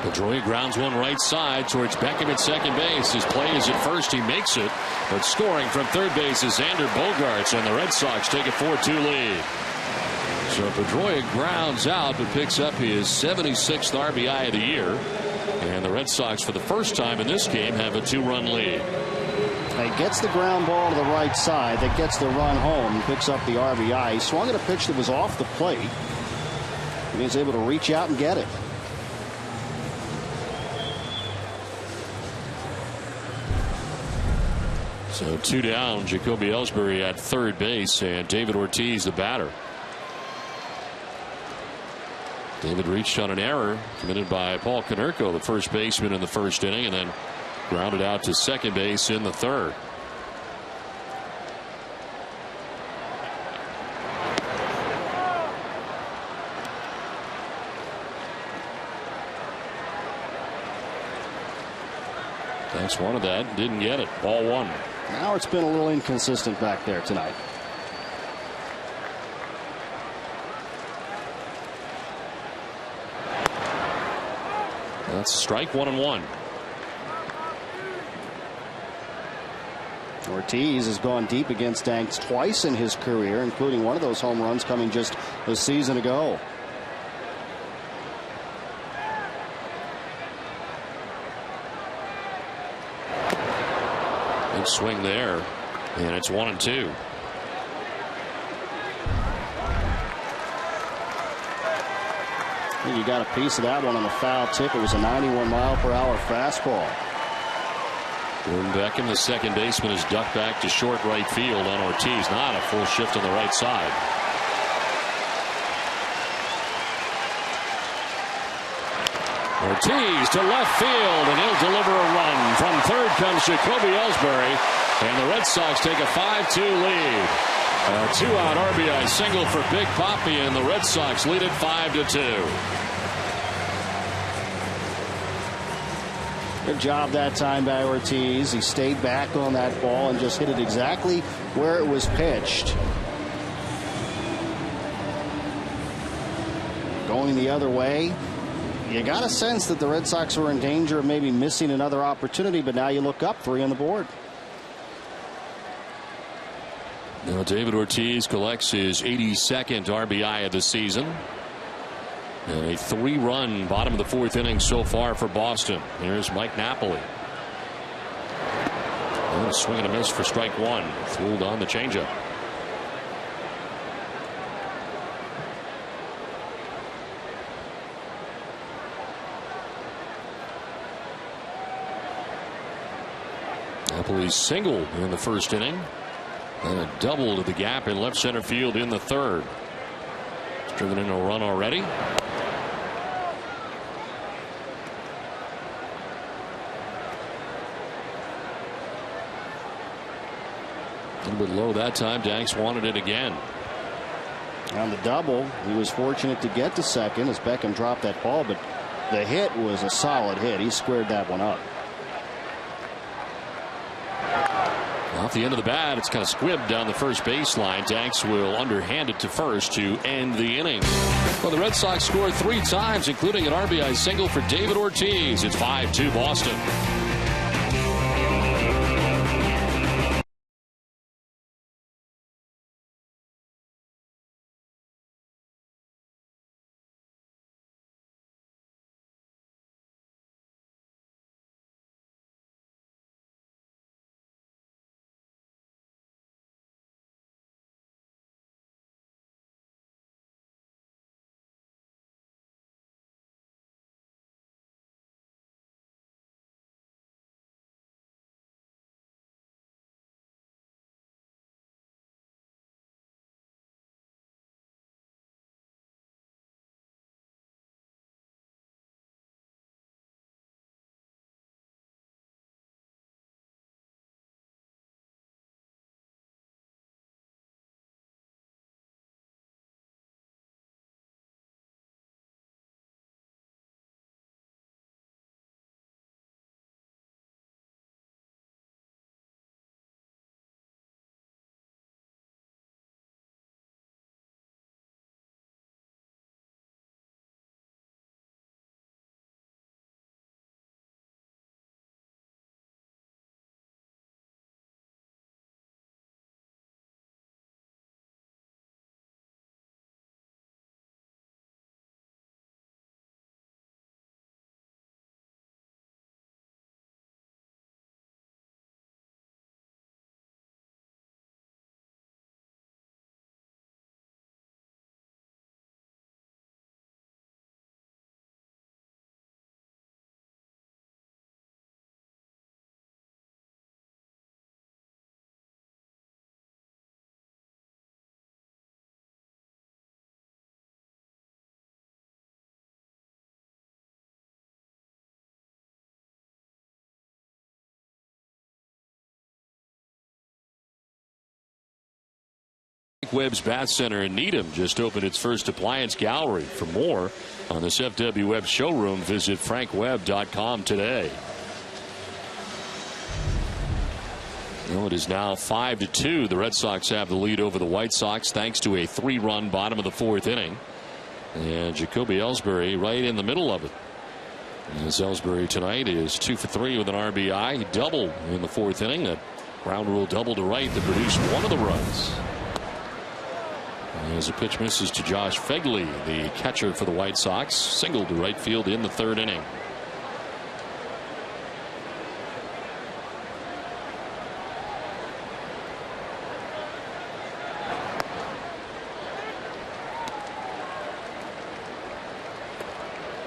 Pedroia grounds one right side towards Beckham at second base. His play is at first. He makes it. But scoring from third base is Xander Bogaerts, and the Red Sox take a 4-2 lead. So Pedroia grounds out but picks up his 76th RBI of the year. And the Red Sox, for the first time in this game, have a 2-run lead. He gets the ground ball to the right side. That gets the run home. He picks up the RBI. He swung at a pitch that was off the plate. And he's able to reach out and get it. So 2 down. Jacoby Ellsbury at third base, and David Ortiz the batter. David reached on an error committed by Paul Konerko, the first baseman in the first inning, and then grounded out to second base in the third. Thanks wanted that, didn't get it. Ball 1. Now it's been a little inconsistent back there tonight. That's strike 1-1. Ortiz has gone deep against Danks twice in his career, including one of those home runs coming just a season ago. Big swing there, and it's 1-2. You got a piece of that one on the foul tip. It was a 91-mile-per-hour fastball. Gordon Beckham, the second baseman, is ducked back to short right field on Ortiz. Not a full shift on the right side. Ortiz to left field, and he'll deliver a run. From third comes Jacoby Ellsbury, and the Red Sox take a 5-2 lead. A 2-out RBI single for Big Papi, and the Red Sox lead it 5-2. Good job that time by Ortiz. He stayed back on that ball and just hit it exactly where it was pitched. Going the other way. You got a sense that the Red Sox were in danger of maybe missing another opportunity, but now you look up, 3 on the board. Now David Ortiz collects his 82nd RBI of the season. And a 3-run bottom of the 4th inning so far for Boston. Here's Mike Napoli. And a swing and a miss for strike 1. Fooled on the changeup. Napoli's single in the first inning. And a double to the gap in left center field in the third. It's driven in a run already. A little bit low that time. Danks wanted it again. On the double, he was fortunate to get to second as Beckham dropped that ball, but the hit was a solid hit. He squared that one up. Off the end of the bat, it's kind of squibbed down the first baseline. Danks will underhand it to first to end the inning. Well, the Red Sox scored 3 times, including an RBI single for David Ortiz. It's 5-2 Boston. Webb's Bath Center in Needham just opened its first appliance gallery. For more on this FW Webb showroom, visit frankwebb.com today. Well, it is now 5-2. The Red Sox have the lead over the White Sox thanks to a 3-run bottom of the 4th inning. And Jacoby Ellsbury right in the middle of it. As Ellsbury tonight is 2 for 3 with an RBI. He doubled in the 4th inning. That ground rule double to right that produced one of the runs. As a pitch misses to Josh Fegley, the catcher for the White Sox, singled to right field in the 3rd inning.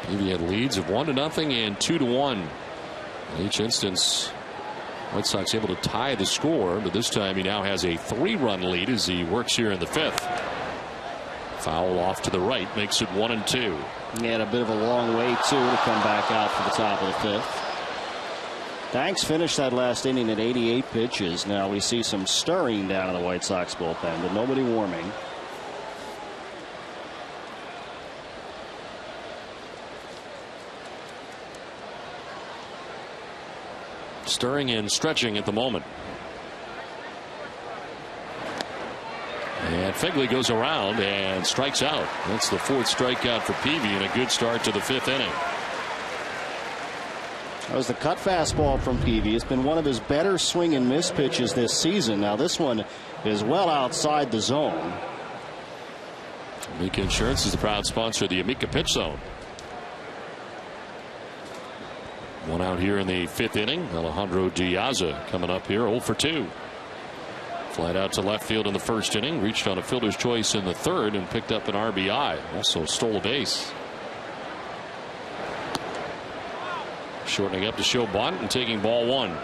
He had leads of 1-0 and 2-1. In each instance, White Sox able to tie the score, but this time he now has a 3-run lead as he works here in the 5th. Foul off to the right makes it 1-2. He had a bit of a long way too to come back out for the top of the 5th. Thanks finished that last inning at 88 pitches. Now we see some stirring down in the White Sox bullpen, but nobody warming. Stirring and stretching at the moment. And Fegley goes around and strikes out. That's the 4th strikeout for Peavy and a good start to the 5th inning. That was the cut fastball from Peavy. It's been one of his better swing and miss pitches this season. Now this one is well outside the zone. Amica Insurance is the proud sponsor of the Amica Pitch Zone. One out here in the 5th inning. Alejandro Diaza coming up here 0 for 2. Flied out to left field in the 1st inning. Reached on a fielder's choice in the 3rd and picked up an RBI. Also stole a base. Shortening up to show bunt and taking ball 1.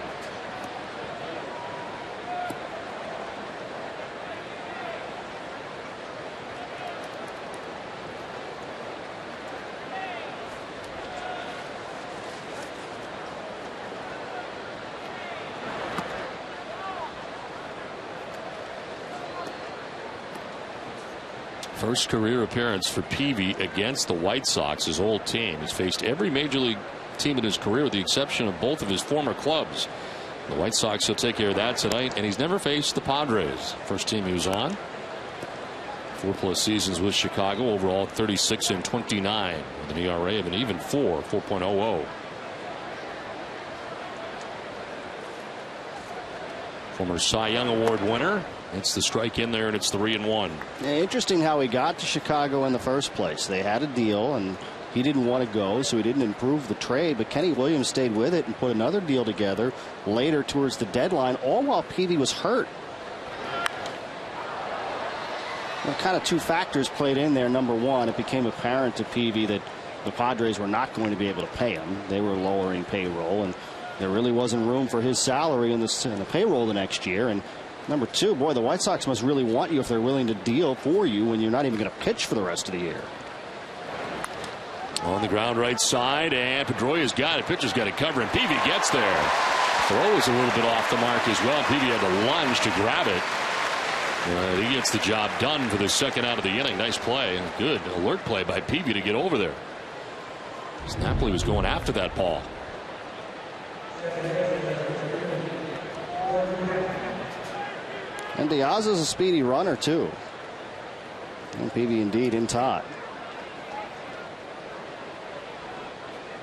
First career appearance for Peavy against the White Sox, his old team. He's faced every major league team in his career with the exception of both of his former clubs. The White Sox will take care of that tonight, and he's never faced the Padres. First team he was on. 4+ seasons with Chicago, overall 36 and 29 with an ERA of an even 4.00. Former Cy Young Award winner. It's the strike in there, and it's 3-1. Interesting how he got to Chicago in the first place. They had a deal, and he didn't want to go, so he didn't improve the trade. But Kenny Williams stayed with it and put another deal together later towards the deadline, all while Peavy was hurt. Well, kind of 2 factors played in there. Number one, it became apparent to Peavy that the Padres were not going to be able to pay him. They were lowering payroll, and there really wasn't room for his salary in the payroll the next year. And number two, boy, the White Sox must really want you if they're willing to deal for you when you're not even going to pitch for the rest of the year. On the ground right side, and Pedroia's got it. Pitcher's got it covered, and Peavy gets there. Throw is a little bit off the mark as well. Peavy had to lunge to grab it. He gets the job done for the 2nd out of the inning. Nice play, and good alert play by Peavy to get over there. Napoli was going after that ball. And Diaz is a speedy runner too. And Peavy indeed in tie.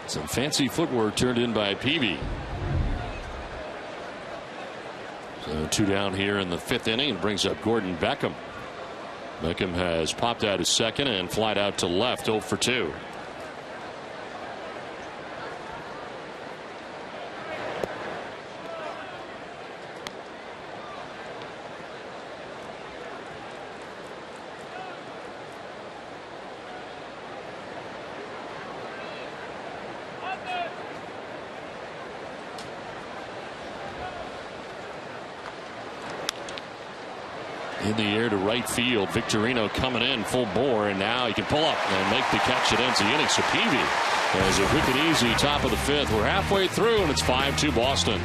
Some fancy footwork turned in by Peavy. So 2 down here in the 5th inning, and brings up Gordon Beckham. Beckham has popped out his 2nd and flied out to left 0 for 2. In the air to right field. Victorino coming in full bore, and now he can pull up and make the catch that ends the inning. So Peavy has a quick and easy top of the 5th. We're halfway through, and it's 5-2 Boston.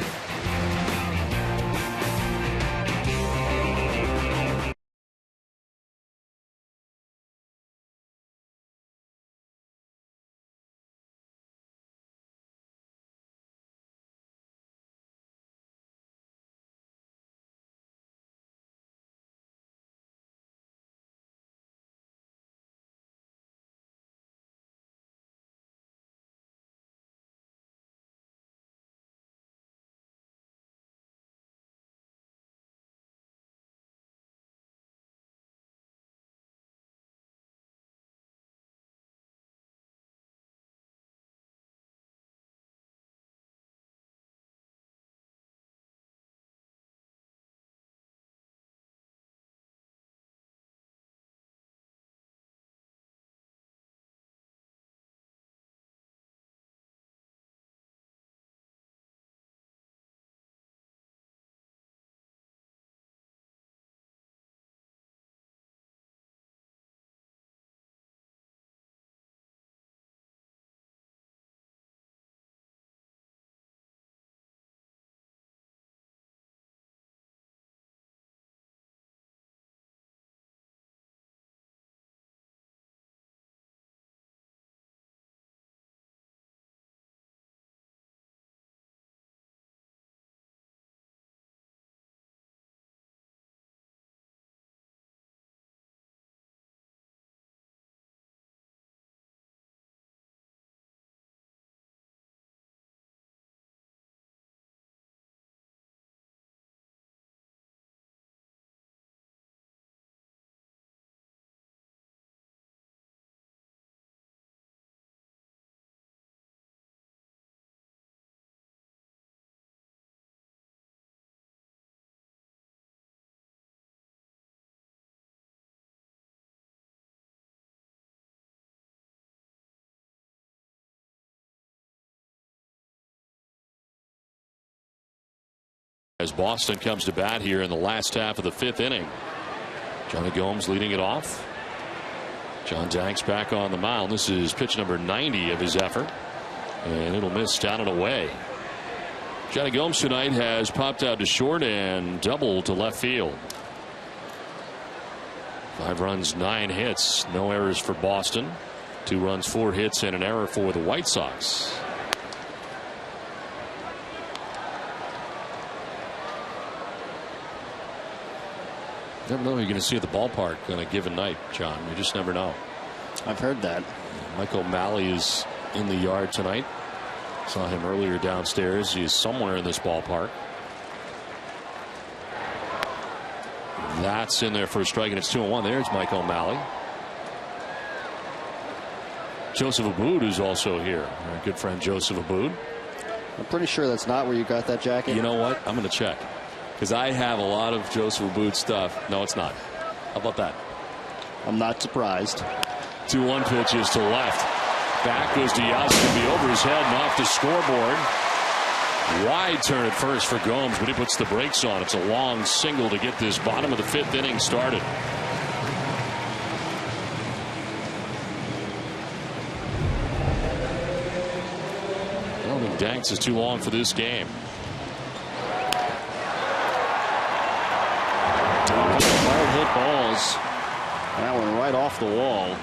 As Boston comes to bat here in the last half of the 5th inning. Johnny Gomes leading it off. John Danks back on the mound. This is pitch number 90 of his effort, and it'll miss down and away. Johnny Gomes tonight has popped out to short and doubled to left field. 5 runs, 9 hits, no errors for Boston. 2 runs, 4 hits, and an error for the White Sox. Never know who you're going to see at the ballpark on a given night, John. You just never know. I've heard that. Michael O'Malley is in the yard tonight. Saw him earlier downstairs. He is somewhere in this ballpark. That's in there for a strike, and it's 2-1. There's Mike O'Malley. Joseph Aboud is also here. Our good friend Joseph Aboud. I'm pretty sure that's not where you got that jacket. You know what? I'm going to check, because I have a lot of Joseph Aboud stuff. No, it's not. How about that? I'm not surprised. 2-1 pitches to left. Back goes to Yastrzemski over his head and off the scoreboard. Wide turn at first for Gomes, but he puts the brakes on. It's a long single to get this bottom of the 5th inning started. I don't think Danks is too long for this game. Hard hit balls. That one right off the wall.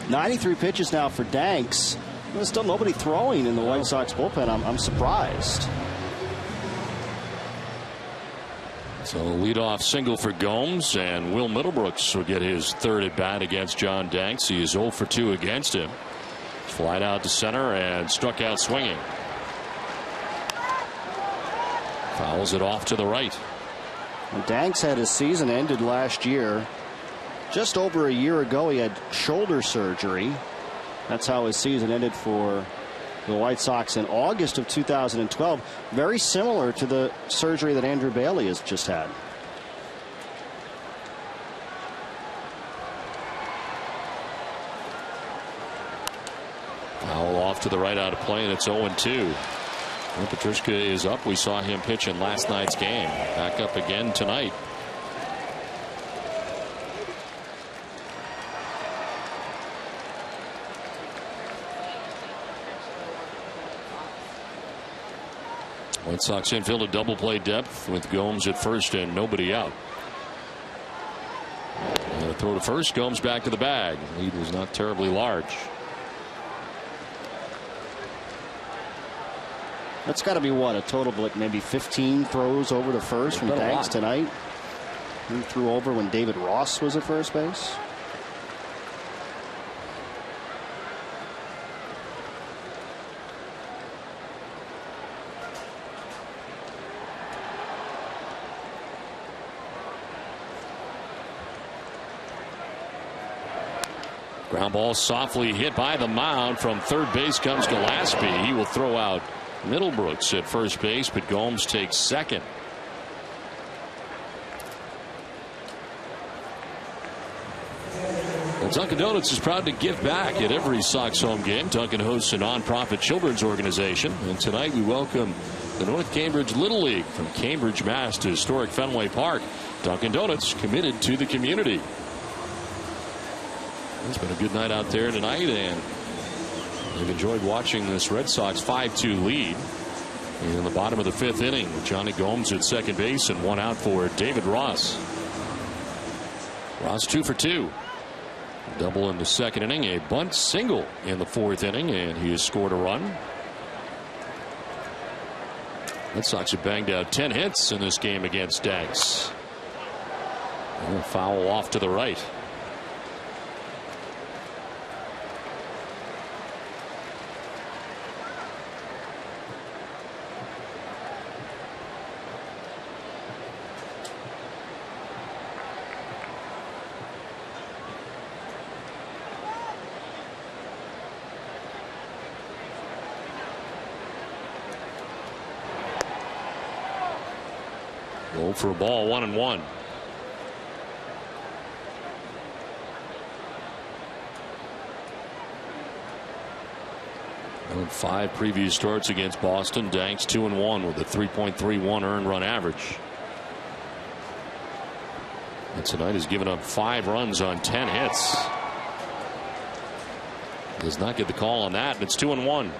93 pitches now for Danks. There's still nobody throwing in the White Sox bullpen. I'm surprised. So leadoff single for Gomes, and Will Middlebrooks will get his 3rd at bat against John Danks. He is 0 for 2 against him. Flied out to center and struck out swinging. Fouls it off to the right. Well, Danks had his season ended last year. Just over a year ago, he had shoulder surgery. That's how his season ended for the White Sox in August of 2012. Very similar to the surgery that Andrew Bailey has just had. Foul off to the right out of play, and it's 0-2. Petrushka is up. We saw him pitch in last night's game. Back up again tonight. White Sox infield a double play depth with Gomes at first and nobody out. Throw to first. Gomes back to the bag. Lead was not terribly large. That's got to be what, a total of like maybe 15 throws over to first from Danks tonight. He threw over when David Ross was at first base. Ground ball softly hit by the mound. From third base comes Gillespie. He will throw out Middlebrooks at first base, but Gomes takes second. Well, Dunkin' Donuts is proud to give back at every Sox home game. Dunkin' hosts a nonprofit children's organization, and tonight we welcome the North Cambridge Little League from Cambridge, Mass. to historic Fenway Park. Dunkin' Donuts committed to the community. It's been a good night out there tonight, and they've enjoyed watching this Red Sox 5-2 lead in the bottom of the 5th inning. Johnny Gomes at second base and 1 out for David Ross. Ross 2 for 2. Double in the 2nd inning, a bunt single in the 4th inning, and he has scored a run. Red Sox have banged out 10 hits in this game against Danks. And a foul off to the right. Go for a ball, 1-1. In 5 previous starts against Boston, Danks 2-1 with a 3.31 earned run average. And tonight has given up 5 runs on 10 hits. Does not get the call on that, and it's 2-1.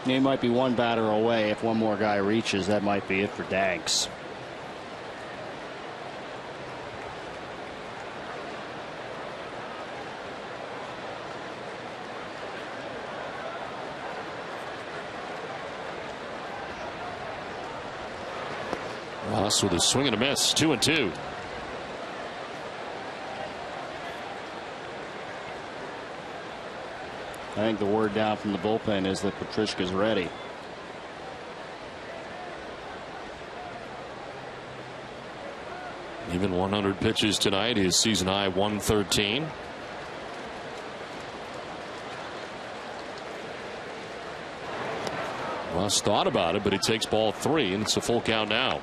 He might be one batter away. If one more guy reaches, that might be it for Danks. Ross with a swing and a miss, 2-2. I think the word down from the bullpen is that Petrishka's ready. Even 100 pitches tonight, his season high 113. Ross thought about it, but he takes ball 3, and it's a full count now.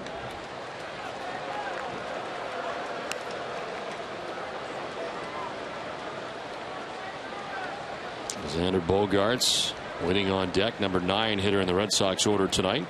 Xander Bogaerts waiting on deck, number 9 hitter in the Red Sox order tonight.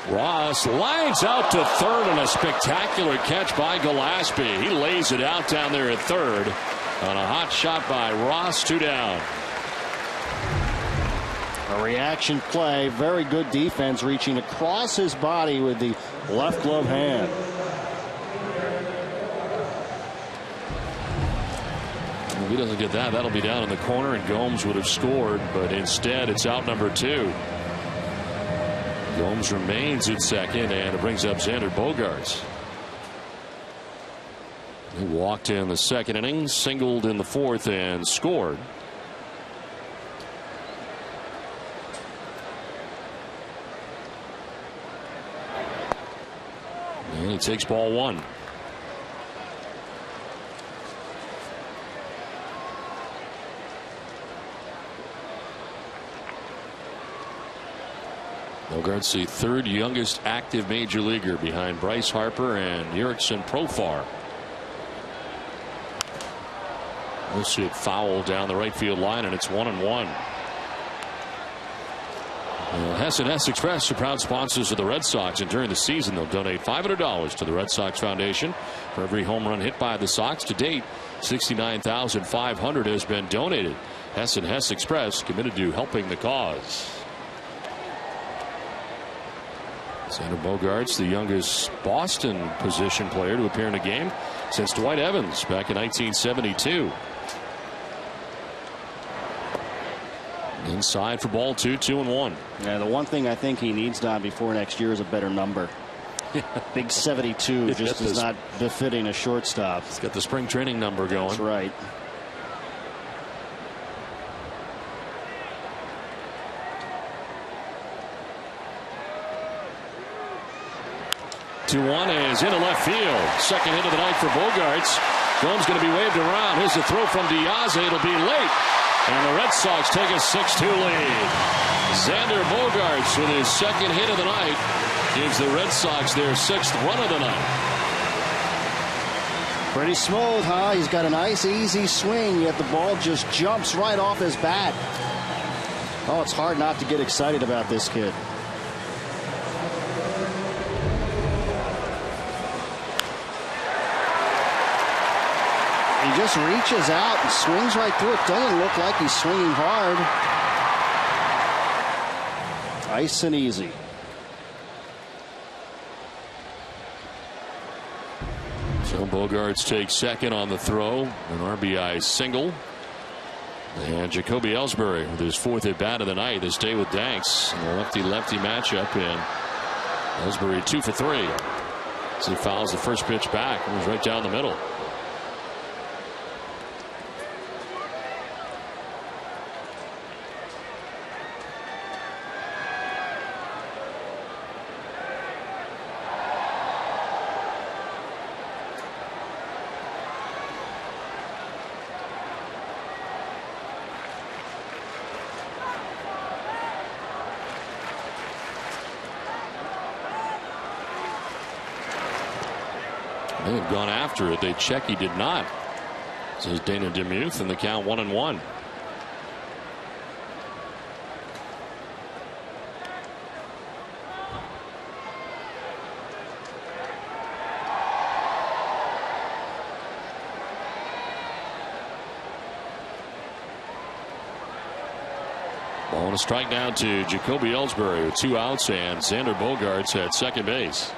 Ross lines out to third on a spectacular catch by Gillespie. He lays it out down there at third on a hot shot by Ross. 2 down. A reaction play, very good defense, reaching across his body with the left glove hand. If he doesn't get that, that'll be down in the corner, and Gomes would have scored, but instead it's out number 2. Gomes remains at second, and it brings up Xander Bogaerts. He walked in the second inning, singled in the 4th, and scored. And he takes ball 1. Bogaerts, the 3rd youngest active major leaguer behind Bryce Harper and Erickson Profar. This hit foul down the right field line, and it's 1-1. Hess and Hess Express are proud sponsors of the Red Sox, and during the season they'll donate $500 to the Red Sox Foundation for every home run hit by the Sox. To date, $69,500 has been donated. Hess and Hess Express committed to helping the cause. Xander Bogaerts, the youngest Boston position player to appear in a game since Dwight Evans back in 1972. Inside for ball 2, 2-1. Yeah, the one thing I think he needs, Don, before next year is a better number. Big 72 just is not befitting a shortstop. He's got the spring training number going. That's right. One is into left field. Second hit of the night for Bogaerts. Gomes going to be waved around. Here's the throw from Diaz. It'll be late. And the Red Sox take a 6-2 lead. Xander Bogaerts with his 2nd hit of the night gives the Red Sox their 6th run of the night. Pretty smooth, huh? He's got a nice, easy swing, yet the ball just jumps right off his bat. Oh, it's hard not to get excited about this kid. He just reaches out and swings right through it. Doesn't look like he's swinging hard. Nice and easy. So Bogaerts takes second on the throw. An RBI single. And Jacoby Ellsbury with his 4th at bat of the night. They stay with Danks in a lefty-lefty matchup. And Ellsbury 2 for 3. As he fouls the first pitch back. It was right down the middle. They have gone after it. They check. He did not. Says Dana Demuth, and the count 1-1. Ball and a strike down to Jacoby Ellsbury with 2 outs, and Xander Bogaerts at second base.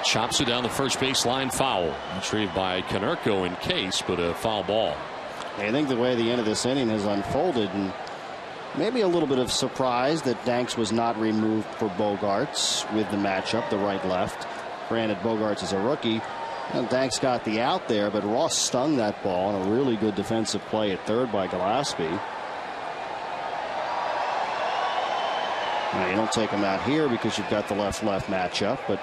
Chops it down the first base line, foul. Retrieved by Konerko in case, but a foul ball. I think the way the end of this inning has unfolded, and maybe a little bit of surprise that Danks was not removed for Bogaerts with the matchup, the right-left. Granted, Bogaerts is a rookie. And Danks got the out there, but Ross stung that ball on a really good defensive play at third by Gillespie. Now, you don't take him out here because you've got the left-left matchup, but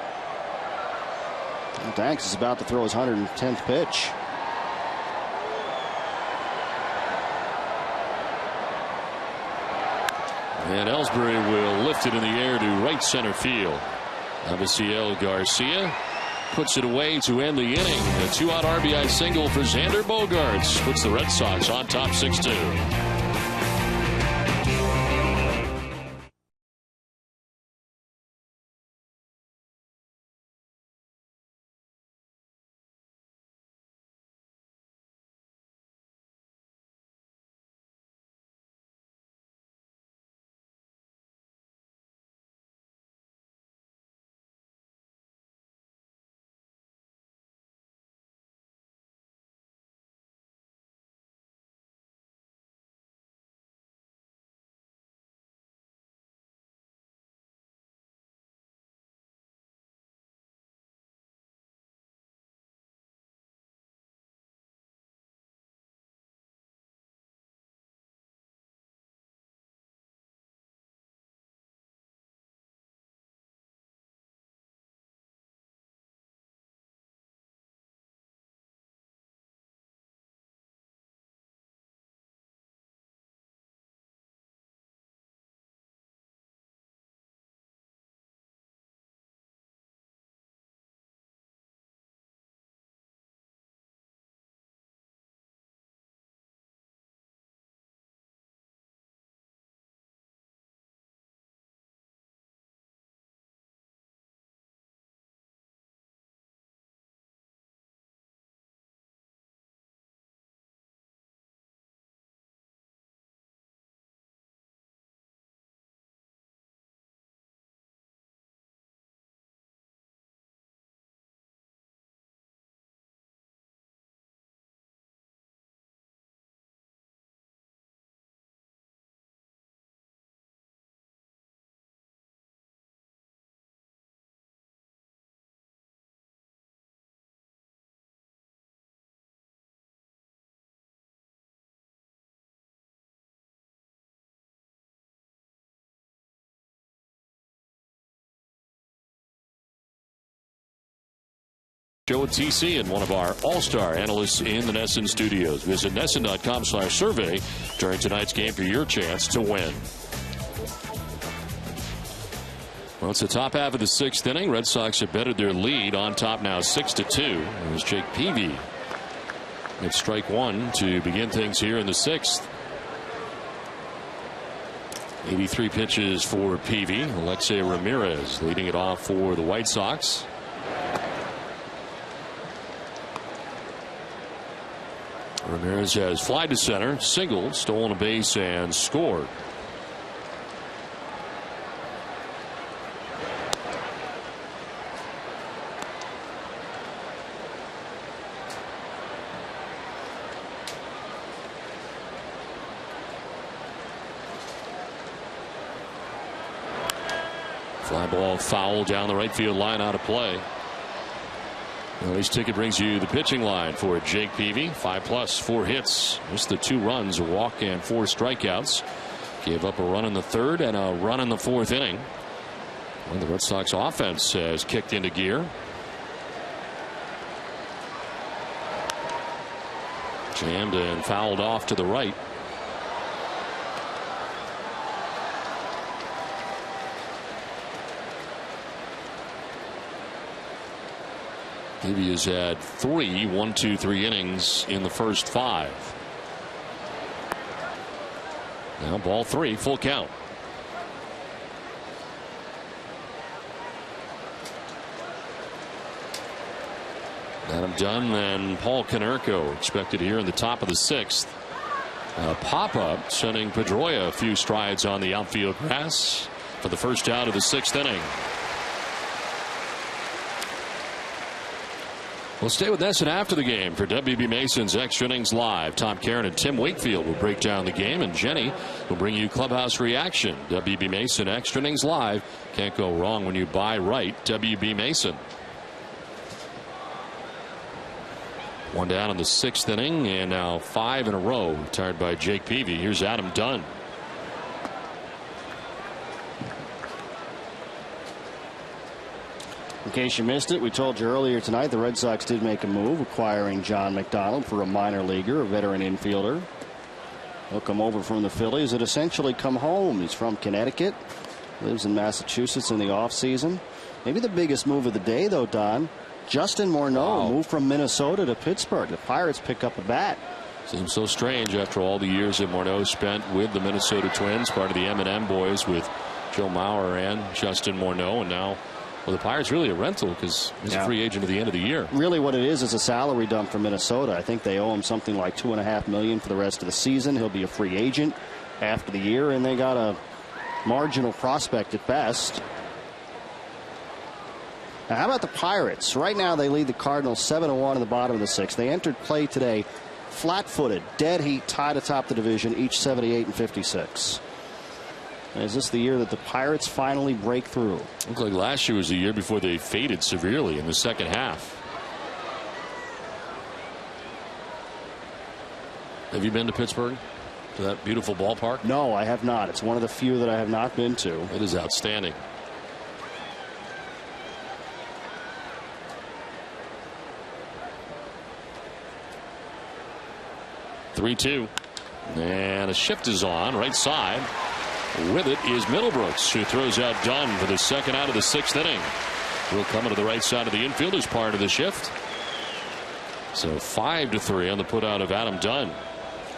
Danks is about to throw his 110th pitch. And Ellsbury will lift it in the air to right center field. Abisail Garcia puts it away to end the inning. A 2-out RBI single for Xander Bogaerts puts the Red Sox on top 6-2. Joe at TC and one of our all-star analysts in the NESN studios. Visit NESN.com/survey during tonight's game for your chance to win. Well, it's the top half of the 6th inning. Red Sox have bettered their lead on top now 6-2. There's Jake Peavy at strike one to begin things here in the 6th. 83 pitches for Peavy. Alexei Ramirez leading it off for the White Sox. Ramirez has fly to center, singled, stolen a base, and scored. Fly ball foul down the right field line, out of play. Well, this ticket brings you the pitching line for Jake Peavy. 5+, 4 hits. Just the 2 runs, a walk and 4 strikeouts. Gave up a run in the 3rd and a run in the 4th inning. Well, the Red Sox offense has kicked into gear. Jammed and fouled off to the right. Peavy has had 3 innings in the first 5. Now ball 3, full count. Adam Dunn and Paul Konerko expected here in the top of the 6th. Pop-up sending Pedroia a few strides on the outfield grass for the first out of the 6th inning. We'll stay with Nesson after the game for WB Mason's Extra Innings Live. Tom Caron and Tim Wakefield will break down the game, and Jenny will bring you clubhouse reaction. WB Mason Extra Innings Live. Can't go wrong when you buy right. WB Mason. One down in the 6th inning, and now 5 in a row retired by Jake Peavy. Here's Adam Dunn. In case you missed it, we told you earlier tonight the Red Sox did make a move acquiring John McDonald for a minor leaguer, a veteran infielder. He'll come over from the Phillies and essentially come home. He's from Connecticut, lives in Massachusetts in the offseason. Maybe the biggest move of the day, though, Don. Justin Morneau moved from Minnesota to Pittsburgh. The Pirates pick up a bat. Seems so strange after all the years that Morneau spent with the Minnesota Twins, part of the M&M boys with Joe Mauer and Justin Morneau, and now, well, the Pirates really a rental because he's a free agent at the end of the year. Really what it is a salary dump for Minnesota. I think they owe him something like $2.5 million for the rest of the season. He'll be a free agent after the year, and they got a marginal prospect at best. Now, how about the Pirates? Right now they lead the Cardinals 7-1 in the bottom of the 6th. They entered play today flat-footed, dead heat, tied atop the division, each 78 and 56. And is this the year that the Pirates finally break through? Looked like last year was the year before they faded severely in the second half. Have you been to Pittsburgh, to that beautiful ballpark? No, I have not. It's one of the few that I have not been to. It is outstanding. Three-two, and a shift is on right side. With it is Middlebrooks, who throws out Dunn for the second out of the 6th inning. Will come into the right side of the infield as part of the shift. So 5-3 on the putout of Adam Dunn.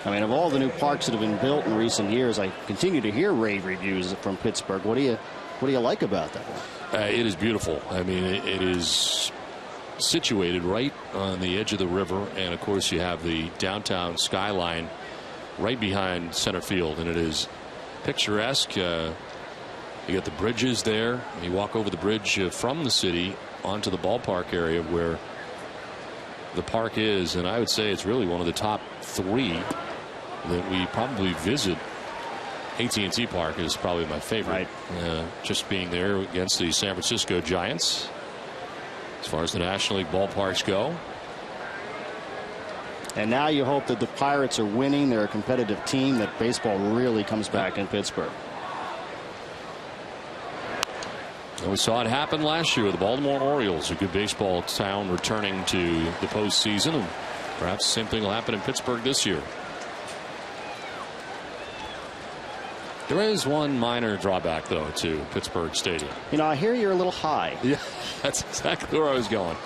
I mean, of all the new parks that have been built in recent years, I continue to hear rave reviews from Pittsburgh. What do you like about that one? It is beautiful. I mean, it is situated right on the edge of the river, and of course you have the downtown skyline right behind center field, and it is picturesque. You got the bridges there. You walk over the bridge from the city onto the ballpark area where the park is, and I would say it's really one of the top 3 that we probably visit. AT&T Park is probably my favorite. Right. Just being there against the San Francisco Giants. As far as the National League ballparks go. And now you hope that the Pirates are winning. They're a competitive team, that baseball really comes back in Pittsburgh. And we saw it happen last year with the Baltimore Orioles, a good baseball town returning to the postseason. And perhaps the same thing will happen in Pittsburgh this year. There is one minor drawback, though, to Pittsburgh Stadium. You know, I hear you're a little high. Yeah, that's exactly where I was going.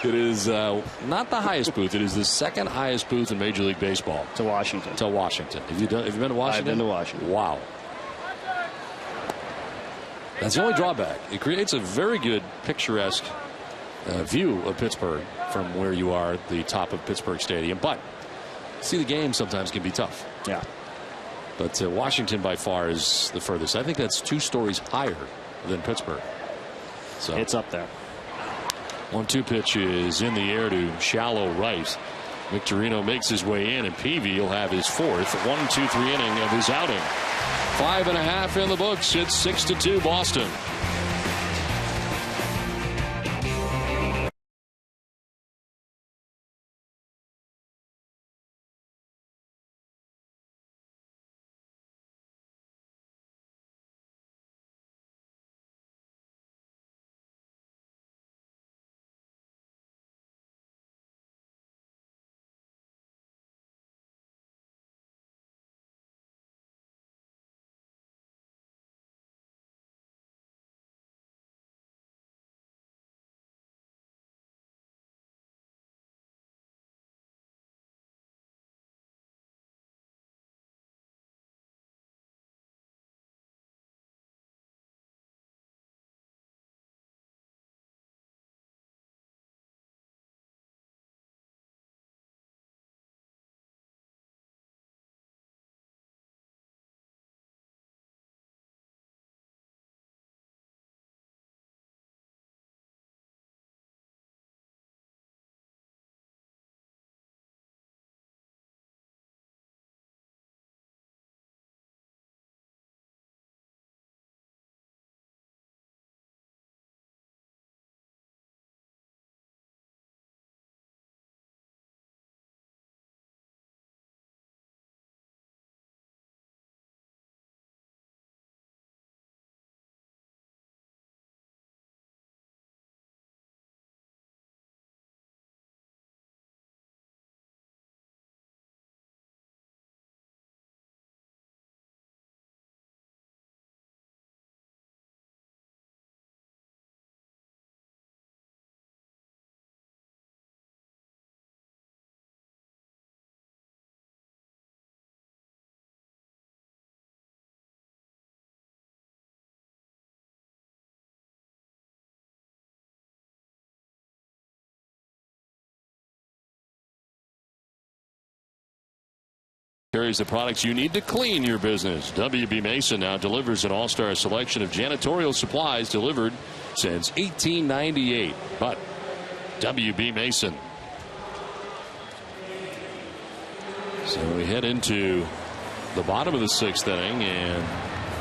It is not the highest booth. It is the second highest booth in Major League Baseball. To Washington. To Washington. Have you been to Washington? I've been to Washington. Wow. That's the only drawback. It creates a very good picturesque view of Pittsburgh from where you are at the top of Pittsburgh Stadium. But see the game sometimes can be tough. Yeah. But Washington by far is the furthest. I think that's 2 stories higher than Pittsburgh. So it's up there. 1-2 pitch is in the air to shallow right. Victorino makes his way in, and Peavy will have his 4th 1-2-3 inning of his outing. 5.5 in the books. It's 6-2 Boston. carries the products you need to clean your business. WB Mason now delivers an all-star selection of janitorial supplies delivered since 1898. But WB Mason. So we head into the bottom of the 6th inning, and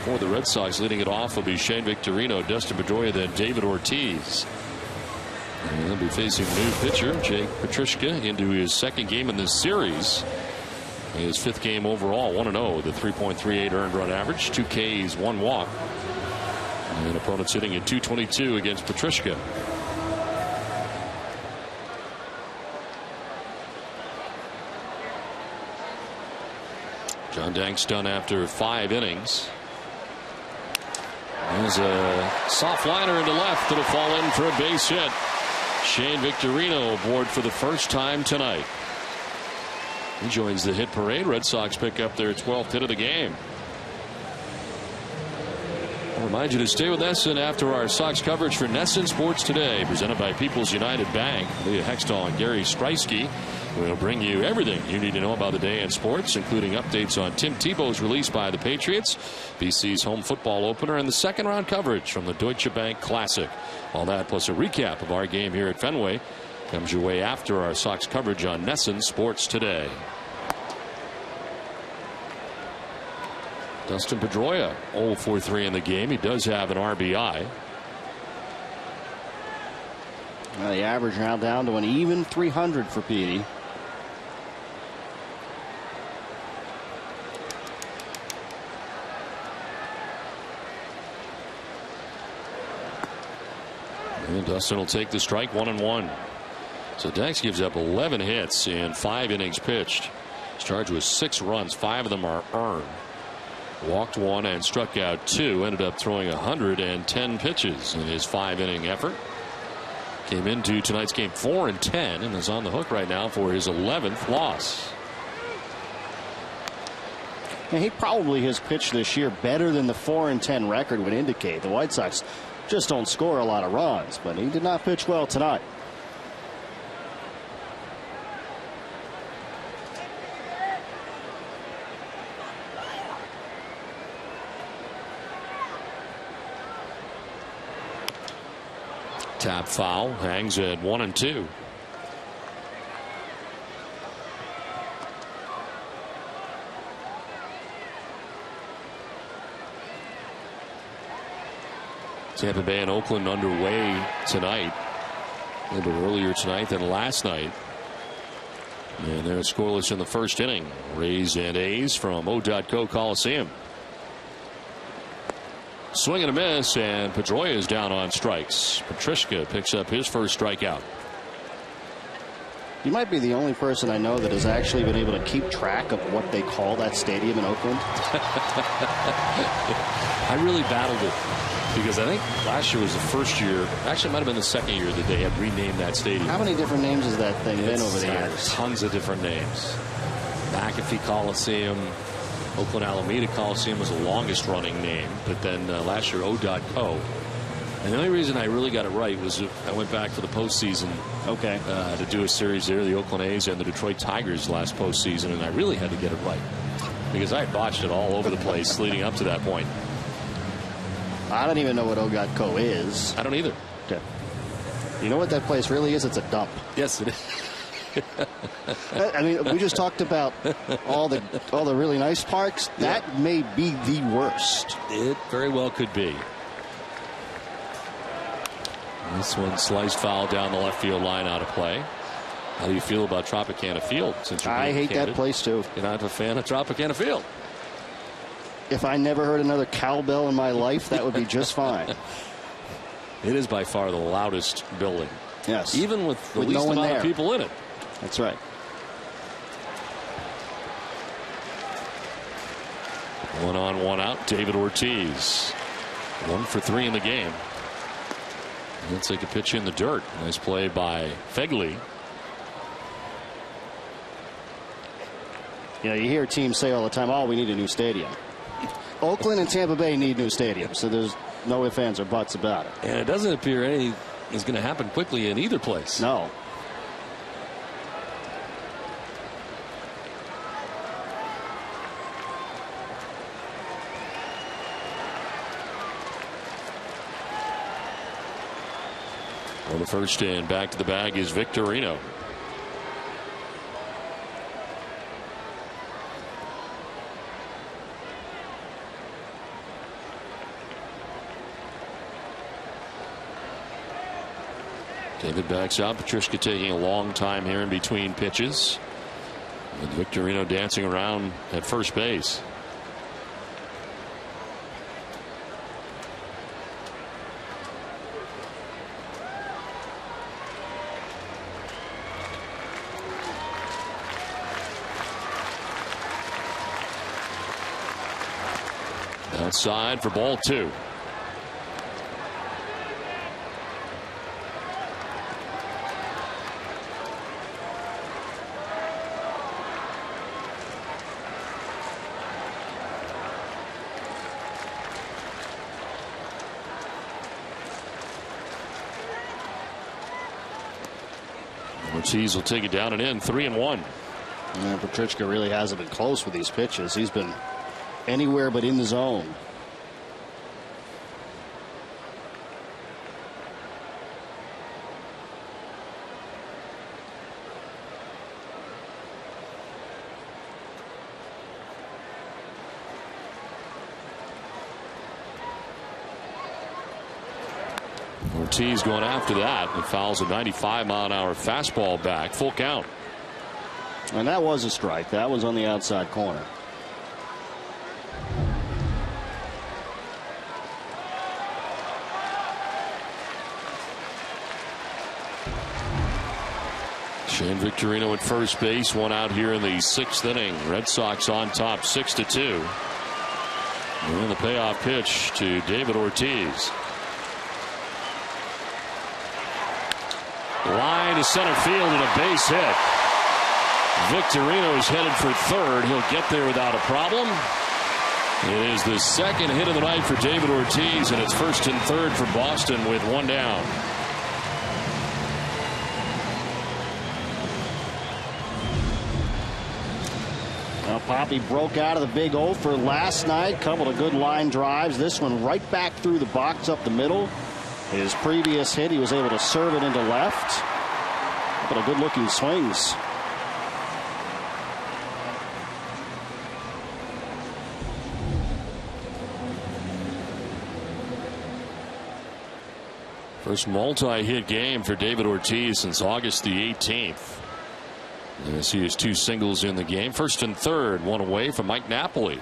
for the Red Sox, leading it off will be Shane Victorino, Dustin Pedroia, then David Ortiz. And they'll be facing a new pitcher, Jake Petrushka, into his 2nd game in this series. His 5th game overall, 1-0 with a 3.38 earned run average, 2 Ks, 1 walk. And opponents hitting at .222 against Petrushka. John Dank's done after 5 innings. There's a soft liner into left that'll fall in for a base hit. Shane Victorino aboard for the first time tonight. He joins the hit parade. Red Sox pick up their 12th hit of the game. I'll remind you to stay with NESN after our Sox coverage for NESN Sports Today, presented by People's United Bank. Leah Hextall and Gary Streisky will bring you everything you need to know about the day in sports, including updates on Tim Tebow's release by the Patriots, BC's home football opener, and the 2nd round coverage from the Deutsche Bank Classic. All that plus a recap of our game here at Fenway comes your way after our Sox coverage on NESN Sports Today. Dustin Pedroia 0 for 3 in the game. He does have an RBI. The average now down to an even 300 for Petey. And Dustin will take the strike, 1-1. So Dax gives up 11 hits in 5 innings pitched. He's charged with 6 runs. 5 of them are earned. Walked 1 and struck out 2. Ended up throwing 110 pitches in his 5-inning effort. Came into tonight's game 4-10 and is on the hook right now for his 11th loss. And he probably has pitched this year better than the 4-10 record would indicate. The White Sox just don't score a lot of runs, but he did not pitch well tonight. Tap foul, hangs at 1-2. Tampa Bay and Oakland underway tonight. A little bit earlier tonight than last night. And they're scoreless in the 1st inning. Rays and A's from O.co Coliseum. Swing and a miss, and Pedroia is down on strikes. Petrushka picks up his first strikeout. You might be the only person I know that has actually been able to keep track of what they call that stadium in Oakland. I really battled it because I think last year was the first year. Actually, it might have been the 2nd year that they had renamed that stadium. How many different names has that thing been over the years? Tons of different names. McAfee Coliseum. Oakland Alameda Coliseum was the longest running name, but then last year O.co. And the only reason I really got it right was I went back for the postseason. Okay. To do a series there, the Oakland A's and the Detroit Tigers last postseason, and I really had to get it right because I had botched it all over the place leading up to that point. I don't even know what O.co is. I don't either. Okay. You know what that place really is? It's a dump. Yes, it is. I mean, we just talked about all the really nice parks. That may be the worst. It very well could be. This one sliced foul down the left field line, out of play. How do you feel about Tropicana Field? Since you're I hate that place too. You're not a fan of Tropicana Field. If I never heard another cowbell in my life, that would be just fine. It is by far the loudest building. Yes. Even with the least no amount of people in it. That's right. One on, one out. David Ortiz. 1 for 3 in the game. He'll take a pitch in the dirt. Nice play by Fegley. You know, you hear teams say all the time, oh, we need a new stadium. Oakland and Tampa Bay need new stadiums, so there's no ifs, ands, or buts about it. And it doesn't appear anything is going to happen quickly in either place. No. Well, the first and back to the bag is Victorino. David backs out. Petrushka taking a long time here in between pitches. And Victorino dancing around at first base. Outside for ball 2. Ortiz will take it down and in. 3-1. And Petrushka really hasn't been close with these pitches. He's been anywhere but in the zone. Ortiz going after that. He fouls a 95-mile-an-hour fastball back. Full count. And that was a strike. That was on the outside corner. Shane Victorino at first base. One out here in the 6th inning. Red Sox on top 6-2. And the payoff pitch to David Ortiz. Line to center field and a base hit. Victorino is headed for third. He'll get there without a problem. It is the second hit of the night for David Ortiz, and it's first and third for Boston with one down. Now Poppy broke out of the big O for last night. Couple of good line drives. This one right back through the box up the middle. His previous hit, he was able to serve it into left. But a good looking swings. First multi-hit game for David Ortiz since August the 18th. You see his 2 singles in the game. First and third, one away from Mike Napoli.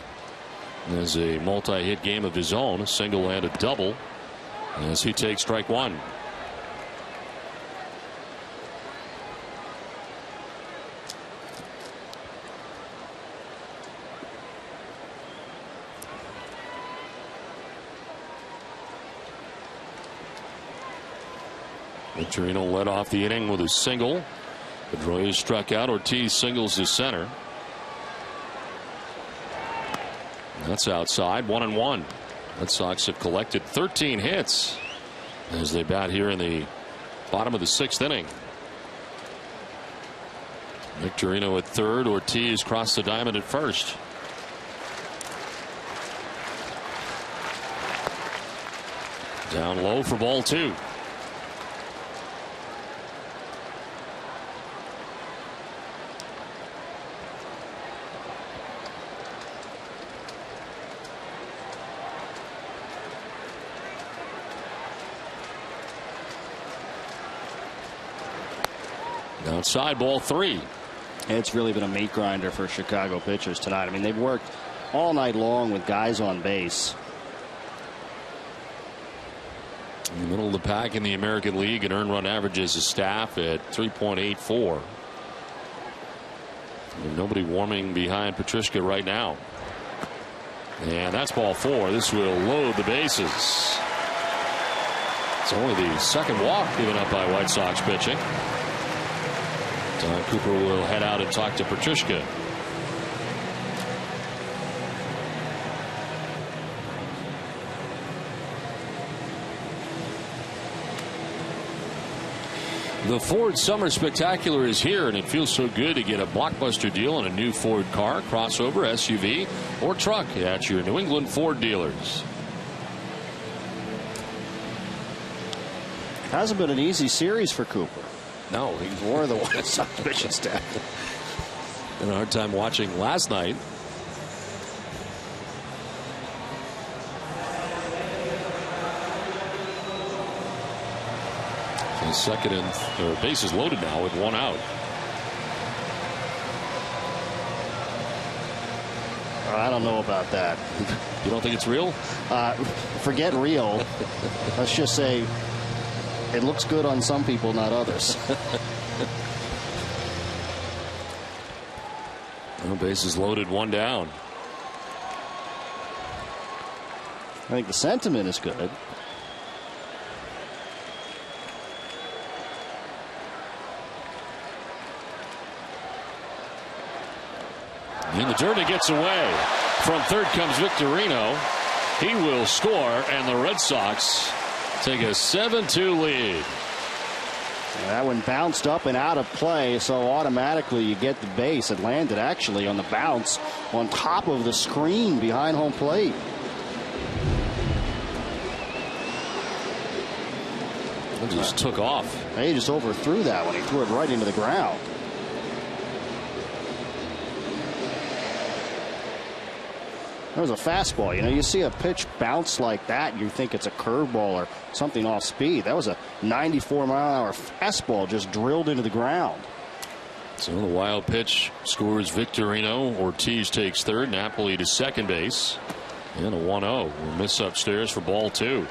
There's a multi-hit game of his own, a single and a double, as he takes strike 1. Victorino led off the inning with a single. Pedroia struck out. Ortiz singles to center. That's outside. 1-1. Red Sox have collected 13 hits as they bat here in the bottom of the 6th inning. Victorino at third. Ortiz crossed the diamond at first. Down low for ball 2. Outside, ball 3. It's really been a meat grinder for Chicago pitchers tonight. I mean, they've worked all night long with guys on base. In the middle of the pack in the American League in earned run averages as a staff at 3.84. Nobody warming behind Petrushka right now. And that's ball 4. This will load the bases. It's only the second walk given up by White Sox pitching. Don Cooper will head out and talk to Petrushka. The Ford Summer Spectacular is here, and it feels so good to get a blockbuster deal on a new Ford car, crossover, SUV, or truck at your New England Ford dealers. Hasn't been an easy series for Cooper. No, he's Or the White Sox pitching staff. had a hard time watching last night. So second and bases loaded now with one out. I don't know about that. You don't think it's real? Forget real. Let's just say it looks good on some people, not others. Well, bases loaded, one down. I think the sentiment is good. In the dirt, he gets away. From third comes Victorino. He will score, and the Red Sox take a 7-2 lead. That one bounced up and out of play, so automatically you get the base. It landed actually on the bounce on top of the screen behind home plate. It just took off. He just overthrew that one. He threw it right into the ground. That was a fastball. You know, you see a pitch bounce like that, you think it's a curveball or something off speed. That was a 94-mile-an-hour fastball just drilled into the ground. So the wild pitch scores Victorino. Ortiz takes third. Napoli to second base. And a 1-0. We'll miss upstairs for ball two.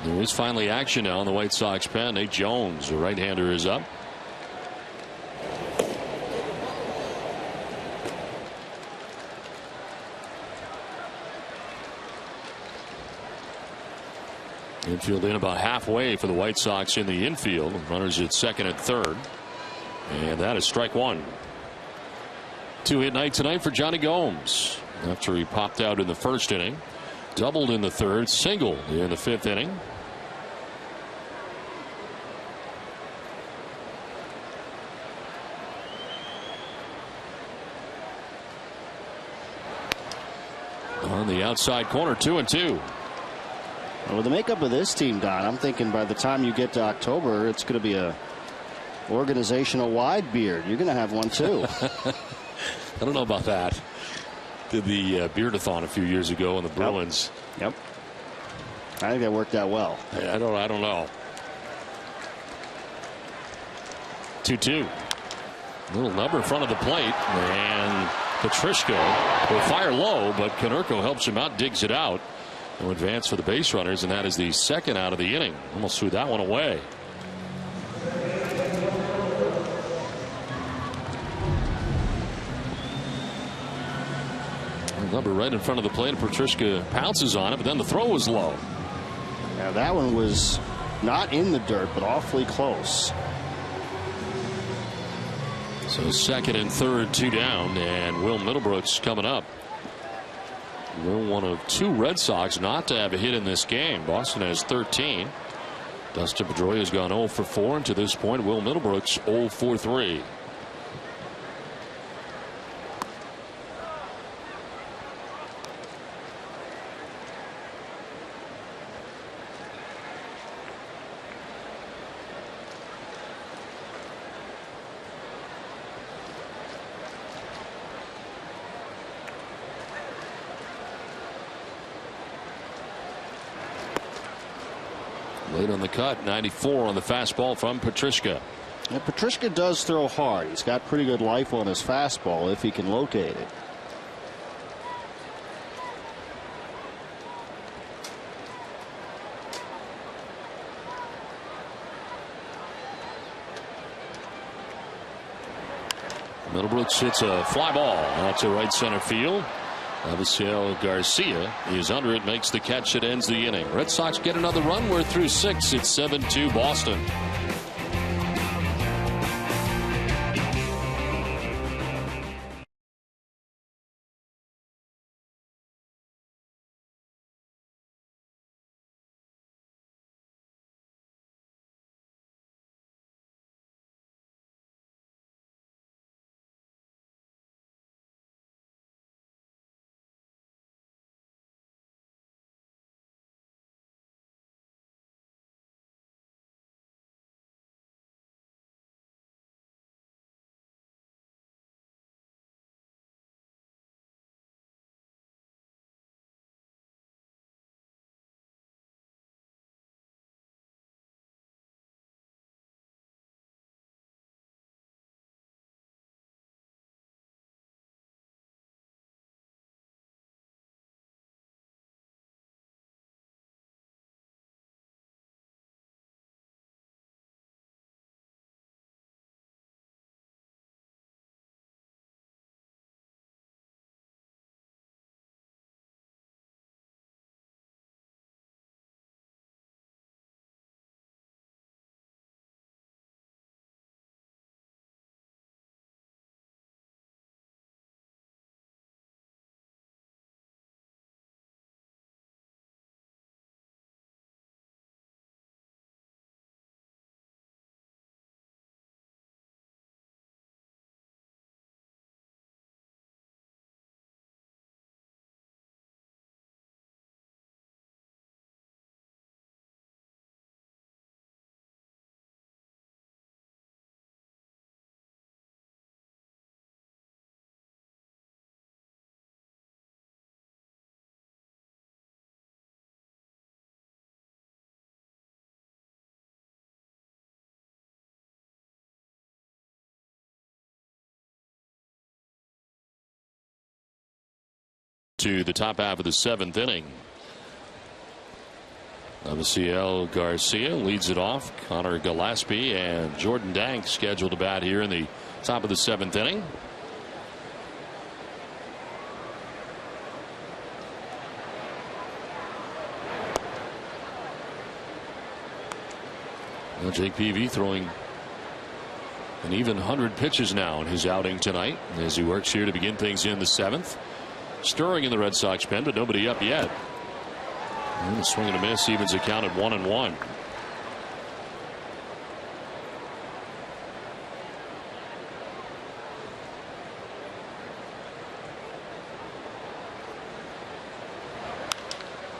There is finally action now in the White Sox pen. Nate Jones, the right-hander, is up. Infield in about halfway for the White Sox in the infield. Runners at second and third. And that is strike one. Two-hit night tonight for Johnny Gomes. After he popped out in the first inning. Doubled in the third. Singled in the fifth inning. On the outside corner, 2-2. Well, with the makeup of this team, Don, I'm thinking by the time you get to October, it's going to be a organizational wide beard. You're going to have one too. I don't know about that. Did the beardathon a few years ago in the Bruins. Yep. I think that worked out well. I don't know. 2-2. Little number in front of the plate, and Petrishko will fire low, but Konerko helps him out, digs it out. No advance for the base runners, and that is the second out of the inning. Almost threw that one away. Number right in front of the plate. Petrishka pounces on it, but then the throw was low. Now that one was not in the dirt, but awfully close. So second and third, two down, and Will Middlebrooks coming up. Will, one of two Red Sox not to have a hit in this game. Boston has 13. Dustin Pedroia has gone 0 for 4, and to this point, Will Middlebrooks 0 for 3. Late on the cut, 94 on the fastball from Petrishka. And Petrishka does throw hard. He's got pretty good life on his fastball if he can locate it. Middlebrooks hits a fly ball out to right center field. Avisail Garcia is under it, makes the catch that ends the inning. Red Sox get another run. We're through 6. It's 7-2 Boston. to the top half of the 7th inning. Avisail Garcia leads it off. Connor Gillespie and Jordan Dank scheduled to bat here in the top of the 7th inning. Well, Jake Peavy throwing an even 100 pitches now in his outing tonight as he works here to begin things in the 7th. Stirring in the Red Sox pen, but nobody up yet. And a swing and a miss evens the count at 1-1.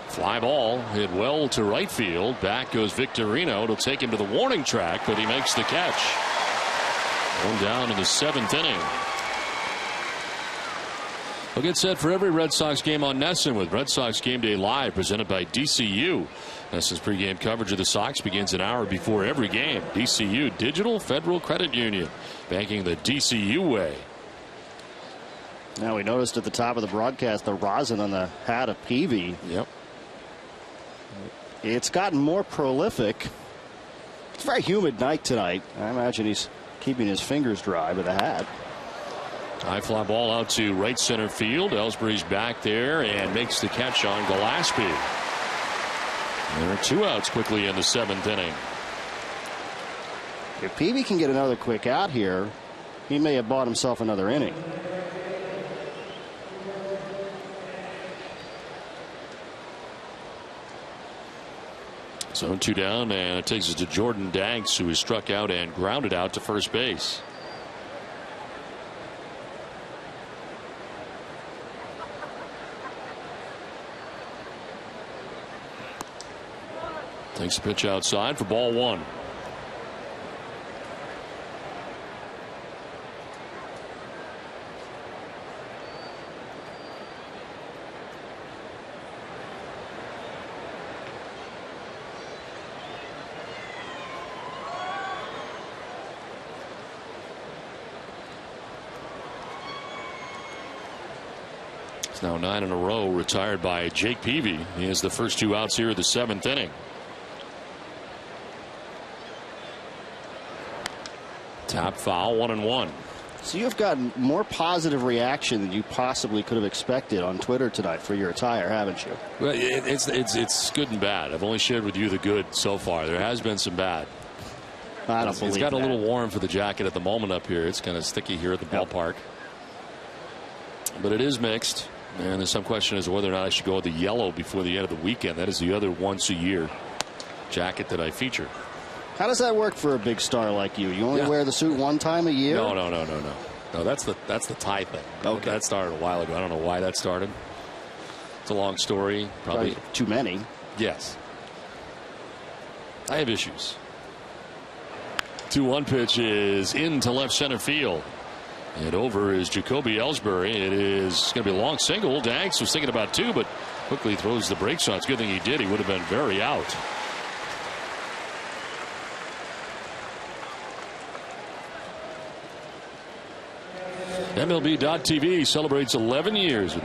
Fly ball hit well to right field. Back goes Victorino. It'll take him to the warning track, but he makes the catch. One down in the 7th inning. We'll get set for every Red Sox game on NESN with Red Sox Game Day Live presented by DCU. NESN's pregame coverage of the Sox begins an hour before every game. DCU, Digital Federal Credit Union, banking the DCU way. Now we noticed at the top of the broadcast the rosin on the hat of Peavy. Yep. It's gotten more prolific. It's a very humid night tonight. I imagine he's keeping his fingers dry with a hat. High fly ball out to right center field. Ellsbury's back there and makes the catch on Gillespie. There are 2 outs quickly in the 7th inning. If Peavy can get another quick out here, he may have bought himself another inning. So 2 down, and it takes us to Jordan Danks, who is struck out and grounded out to first base. Takes a pitch outside for ball 1. Now 9 in a row retired by Jake Peavy. He has the first 2 outs here of the 7th inning. Tap foul, 1-1. So you've gotten more positive reaction than you possibly could have expected on Twitter tonight for your attire, haven't you? Well, it's good and bad. I've only shared with you the good so far. There has been some bad. I don't believe it's got that. a little warm for the jacket at the moment up here. It's kind of sticky here at the ballpark. But it is mixed. And there's some question as to whether or not I should go with the yellow before the end of the weekend. That is the other once-a-year jacket that I feature. How does that work for a big star like you? You only wear the suit one time a year? No. No, that's the tie thing. Okay. That started a while ago. I don't know why that started. It's a long story. Probably too many. Yes. I have issues. 2-1 pitch is into left center field. And over is Jacoby Ellsbury. It is going to be a long single. Danks was thinking about 2, but quickly throws the brakes on. It's a good thing he did. He would have been very out. MLB.TV celebrates 11 years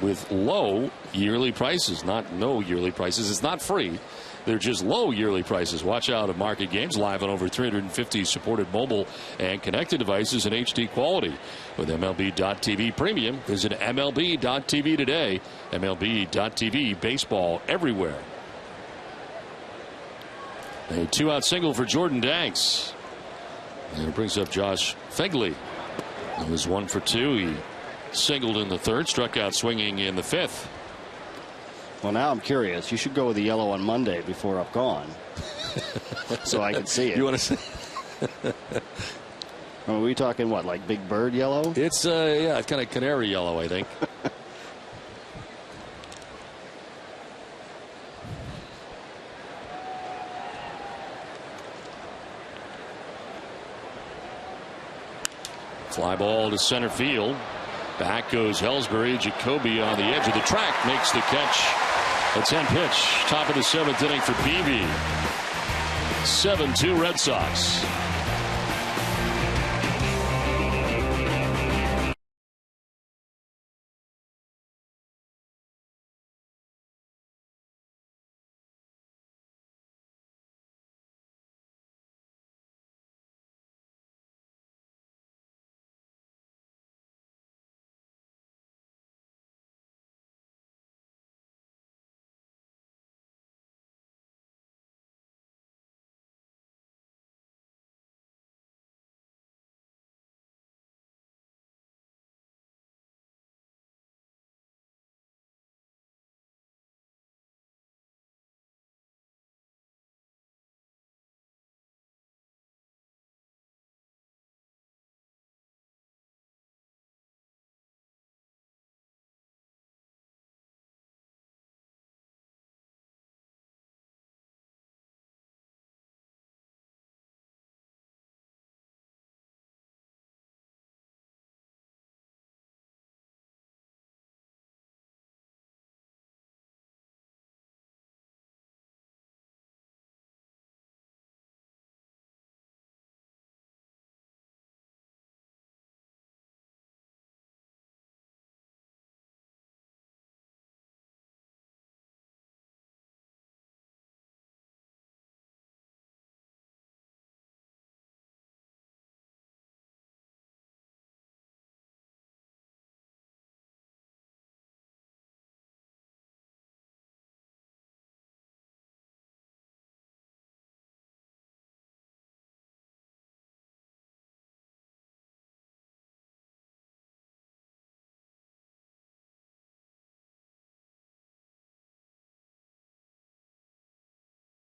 with low yearly prices. Not no yearly prices. It's not free. They're just low yearly prices. Watch out at Market Games, live on over 350 supported mobile and connected devices in HD quality. With MLB.TV Premium, visit MLB.TV today. MLB.TV, baseball everywhere. A 2-out single for Jordan Danks. And it brings up Josh Fegley. It was 1 for 2. He singled in the 3rd, struck out swinging in the 5th. Well, now I'm curious. You should go with the yellow on Monday before I'm gone, so I can see it. You want to see? Are we talking what, like Big Bird yellow? It's it's kind of canary yellow, I think. Fly ball to center field. Back goes Ellsbury. Jacoby on the edge of the track makes the catch. A 10 pitch, top of the 7th inning for Peavy. 7-2 Red Sox.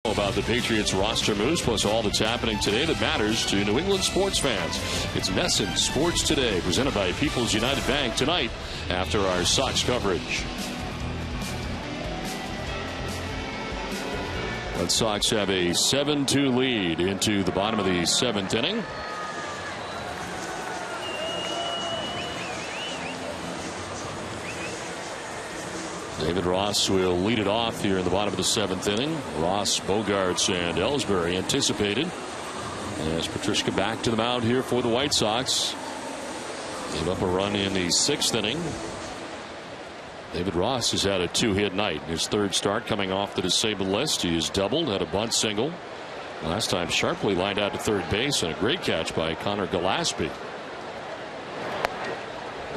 About the Patriots roster moves, plus all that's happening today that matters to New England sports fans. It's NESN Sports Today, presented by People's United Bank, tonight after our Sox coverage. Red Sox have a 7-2 lead into the bottom of the 7th inning. David Ross will lead it off here in the bottom of the 7th inning. Ross, Bogarts, and Ellsbury anticipated. As Patricia back to the mound here for the White Sox. Gave up a run in the 6th inning. David Ross has had a 2-hit night. His 3rd start coming off the disabled list. He has doubled, had a bunt single. Last time sharply lined out to 3rd base, and a great catch by Connor Gillespie.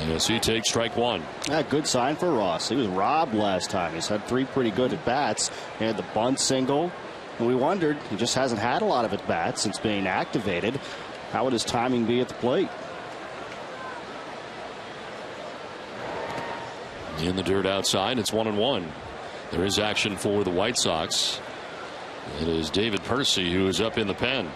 Yes, he takes strike 1. Yeah, good sign for Ross. He was robbed last time. He's had 3 pretty good at bats. He had the bunt single, and we wondered, he just hasn't had a lot of at bats since being activated. How would his timing be at the plate? In the dirt outside, it's 1-1. There is action for the White Sox. It is David Percy who is up in the pen.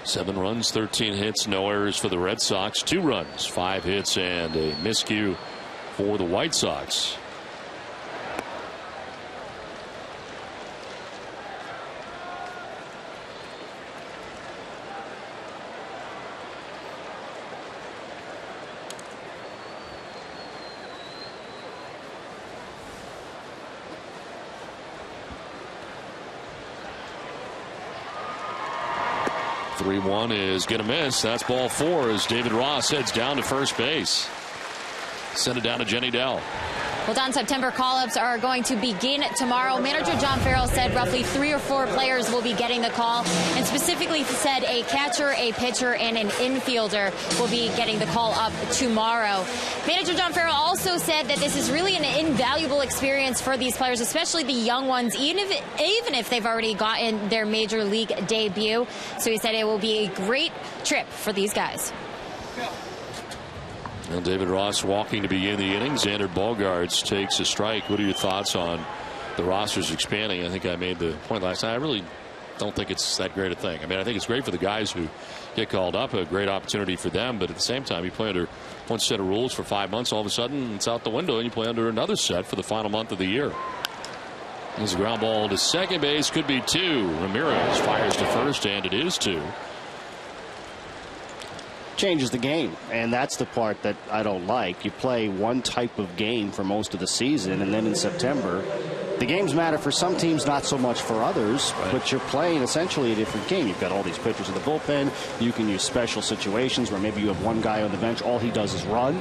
Seven runs, 13 hits, no errors for the Red Sox. 2 runs, 5 hits, and a miscue for the White Sox. One is going to miss. That's ball 4 as David Ross heads down to first base. Send it down to Jenny Dell. Well, Don, September call-ups are going to begin tomorrow. Manager John Farrell said roughly 3 or 4 players will be getting the call, and specifically said a catcher, a pitcher, and an infielder will be getting the call up tomorrow. Manager John Farrell also said that this is really an invaluable experience for these players, especially the young ones, even if they've already gotten their major league debut. So he said it will be a great trip for these guys. Well, David Ross walking to begin the inning. Xander Bogaerts takes a strike. What are your thoughts on the rosters expanding? I think I made the point last night. I really don't think it's that great a thing. I mean, I think it's great for the guys who get called up, a great opportunity for them. But at the same time, you play under one set of rules for 5 months. All of a sudden, it's out the window, and you play under another set for the final month of the year. There's a ground ball to second base. Could be 2. Ramirez fires to first, and it is 2. Changes the game, and that's the part that I don't like. You play one type of game for most of the season, and then in September the games matter for some teams, not so much for others. Right. But you're playing essentially a different game. You've got all these pitchers in the bullpen. You can use special situations where maybe you have one guy on the bench, all he does is run,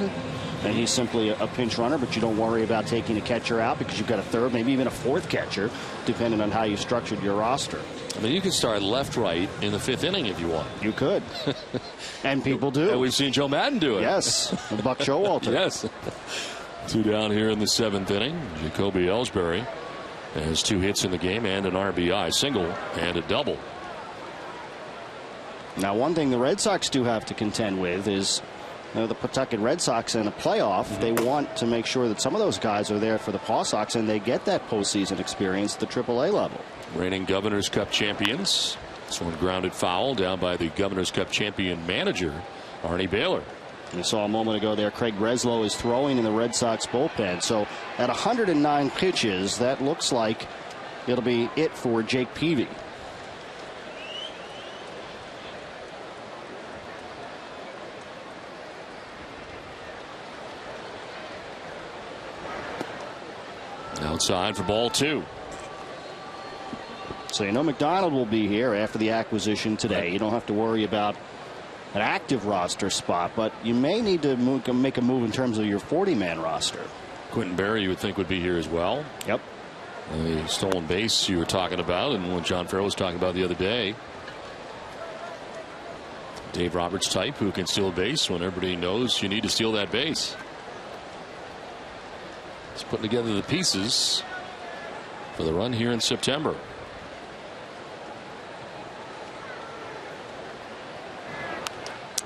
and he's simply a pinch runner, but you don't worry about taking a catcher out because you've got a 3rd, maybe even a 4th catcher, depending on how you structured your roster. I mean, you can start left-right in the 5th inning if you want. You could. And people do. And we've seen Joe Madden do it. Yes. And Buck Showalter. Yes. 2 down here in the 7th inning. Jacoby Ellsbury has 2 hits in the game and an RBI single and a double. Now, one thing the Red Sox do have to contend with is the Pawtucket Red Sox in a playoff. They want to make sure that some of those guys are there for the Paw Sox and they get that postseason experience at the AAA level. Reigning Governor's Cup champions. This one grounded foul down by the Governor's Cup champion manager, Arnie Baylor. We saw a moment ago there Craig Breslow is throwing in the Red Sox bullpen. So at 109 pitches, that looks like it'll be it for Jake Peavy. Outside for ball 2. So you know McDonald will be here after the acquisition today. You don't have to worry about an active roster spot, but you may need to make a move in terms of your 40-man roster. Quentin Berry, you would think, would be here as well. Yep. The stolen base you were talking about, and what John Farrell was talking about the other day. Dave Roberts type who can steal a base when everybody knows you need to steal that base. He's putting together the pieces for the run here in September.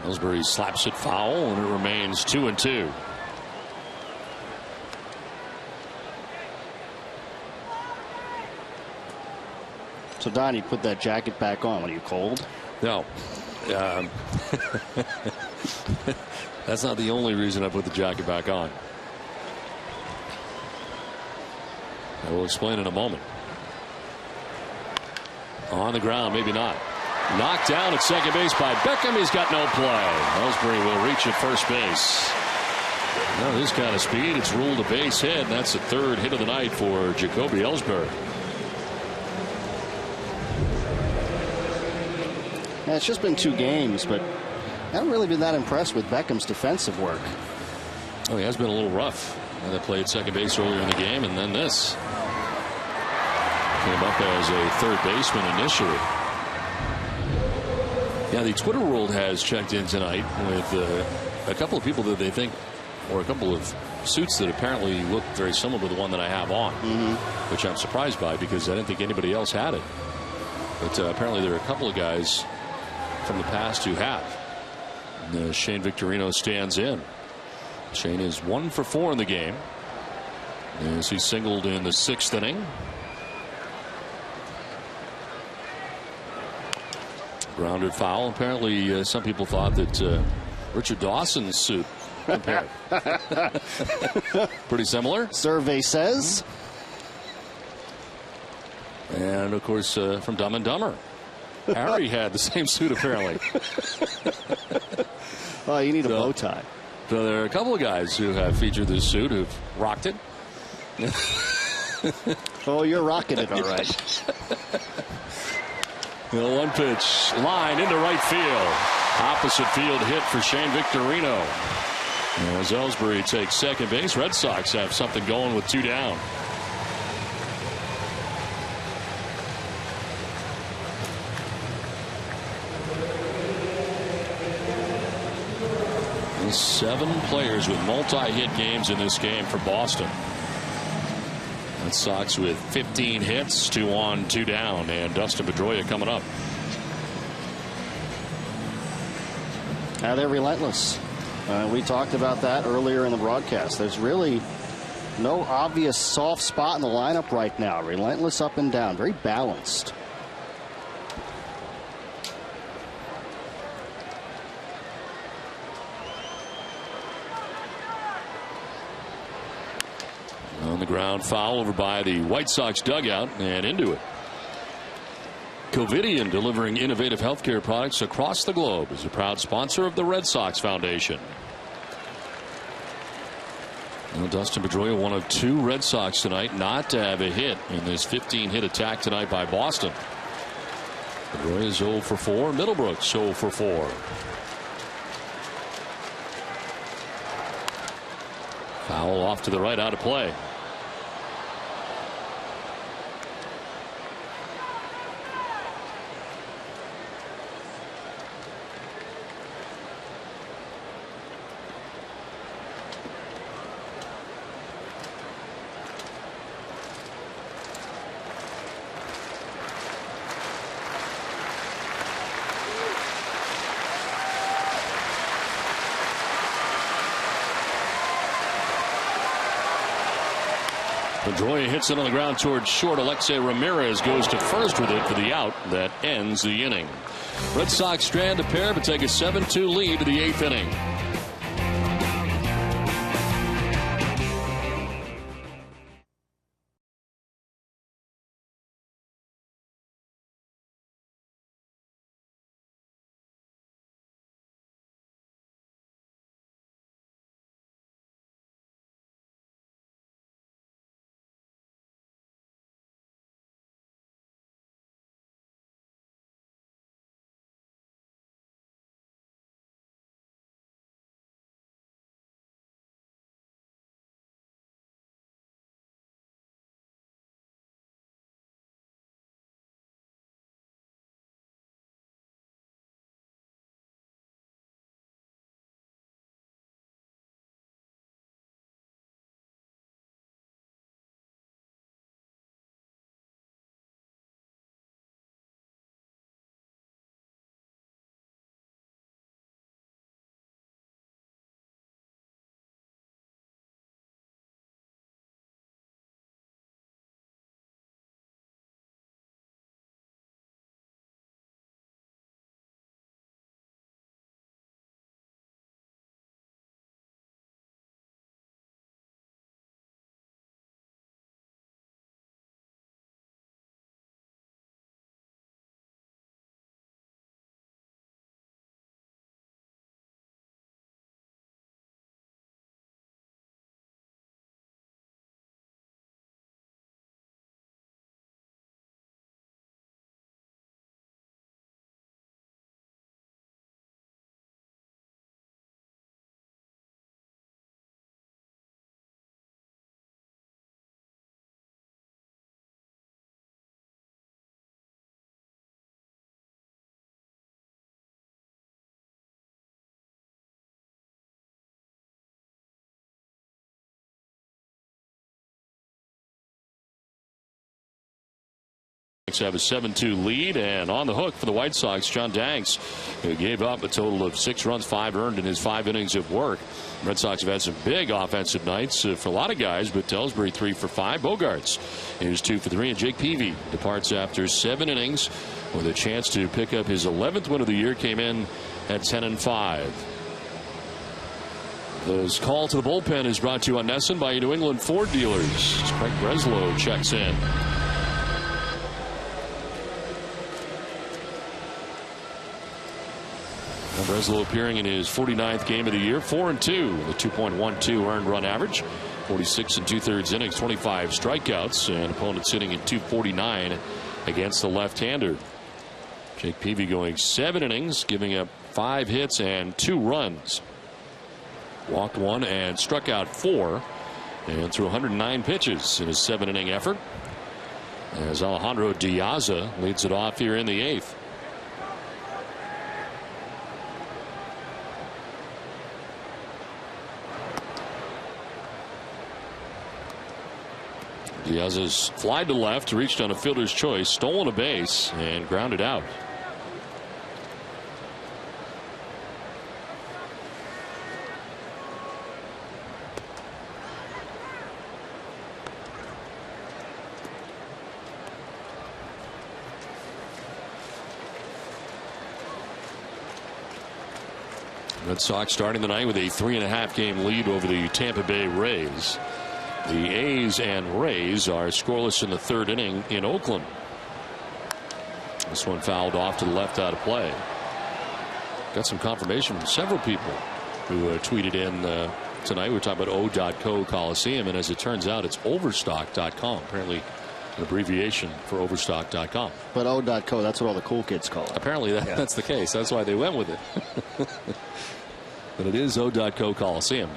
Ellsbury slaps it foul, and it remains 2-2. So, Don, you put that jacket back on. Are you cold? No. That's not the only reason I put the jacket back on. I will explain in a moment. On the ground, maybe not. Knocked down at second base by Beckham. He's got no play. Ellsbury will reach at first base. Now, this kind of speed, it's ruled a base hit, and that's the third hit of the night for Jacoby Ellsbury. Yeah, it's just been 2 games, but I haven't really been that impressed with Beckham's defensive work. Oh, he has been a little rough. They played second base earlier in the game, and then this. Came up as a third baseman initially. Yeah, the Twitter world has checked in tonight with a couple of people that they think, or a couple of suits that apparently look very similar to the one that I have on, which I'm surprised by because I didn't think anybody else had it. But apparently there are a couple of guys from the past who have. And, Shane Victorino stands in. Shane is 1 for 4 in the game as he singled in the 6th inning. Grounded foul. Apparently some people thought that Richard Dawson's suit compared. Pretty similar. Survey says. And of course from Dumb and Dumber, Harry had the same suit apparently. Oh, you need a bow tie. So there are a couple of guys who have featured this suit who've rocked it. Oh, you're rocking it all right. The 1-pitch line into right field. Opposite field hit for Shane Victorino. As Ellsbury takes second base, Red Sox have something going with 2 down. There's 7 players with multi-hit games in this game for Boston. Red Sox with 15 hits, 2 on, 2 down, and Dustin Pedroia coming up. Now they're relentless. We talked about that earlier in the broadcast. There's really no obvious soft spot in the lineup right now. Relentless up and down, very balanced. On the ground, foul over by the White Sox dugout and into it. Covidien, delivering innovative healthcare products across the globe, is a proud sponsor of the Red Sox Foundation. Well, Dustin Pedroia, one of 2 Red Sox tonight not to have a hit in this 15-hit attack tonight by Boston. Pedroia is 0 for 4. Middlebrooks 0 for 4. Foul off to the right, out of play. Pedroia hits it on the ground towards short. Alexei Ramirez goes to first with it for the out. That ends the inning. Red Sox strand a pair but take a 7-2 lead to the 8th inning. Have a 7-2 lead, and on the hook for the White Sox, John Danks, who gave up a total of 6 runs, 5 earned in his 5 innings of work. Red Sox have had some big offensive nights for a lot of guys, but Ellsbury 3 for 5. Bogarts is 2 for 3, and Jake Peavy departs after 7 innings with a chance to pick up his 11th win of the year. Came in at 10-5. This call to the bullpen is brought to you on Nesson by your New England Ford dealers. Craig Breslow checks in. Breslow appearing in his 49th game of the year, 4-2 with a 2.12 earned run average, 46 2/3 innings, 25 strikeouts, and opponents sitting at 249 against the left-hander. Jake Peavy going 7 innings, giving up 5 hits and 2 runs. Walked 1 and struck out 4, and threw 109 pitches in his 7-inning effort, as Alejandro Diaza leads it off here in the 8th. Diaz's fly to left, reached on a fielder's choice, stolen a base, and grounded out. Red Sox starting the night with a 3.5 game lead over the Tampa Bay Rays. The A's and Rays are scoreless in the 3rd inning in Oakland. This one fouled off to the left out of play. Got some confirmation from several people who tweeted in tonight. We were talking about O.co Coliseum, and as it turns out, it's overstock.com. Apparently an abbreviation for overstock.com. But O.co, that's what all the cool kids call it. Apparently that's the case. That's why they went with it. But it is O.co Coliseum.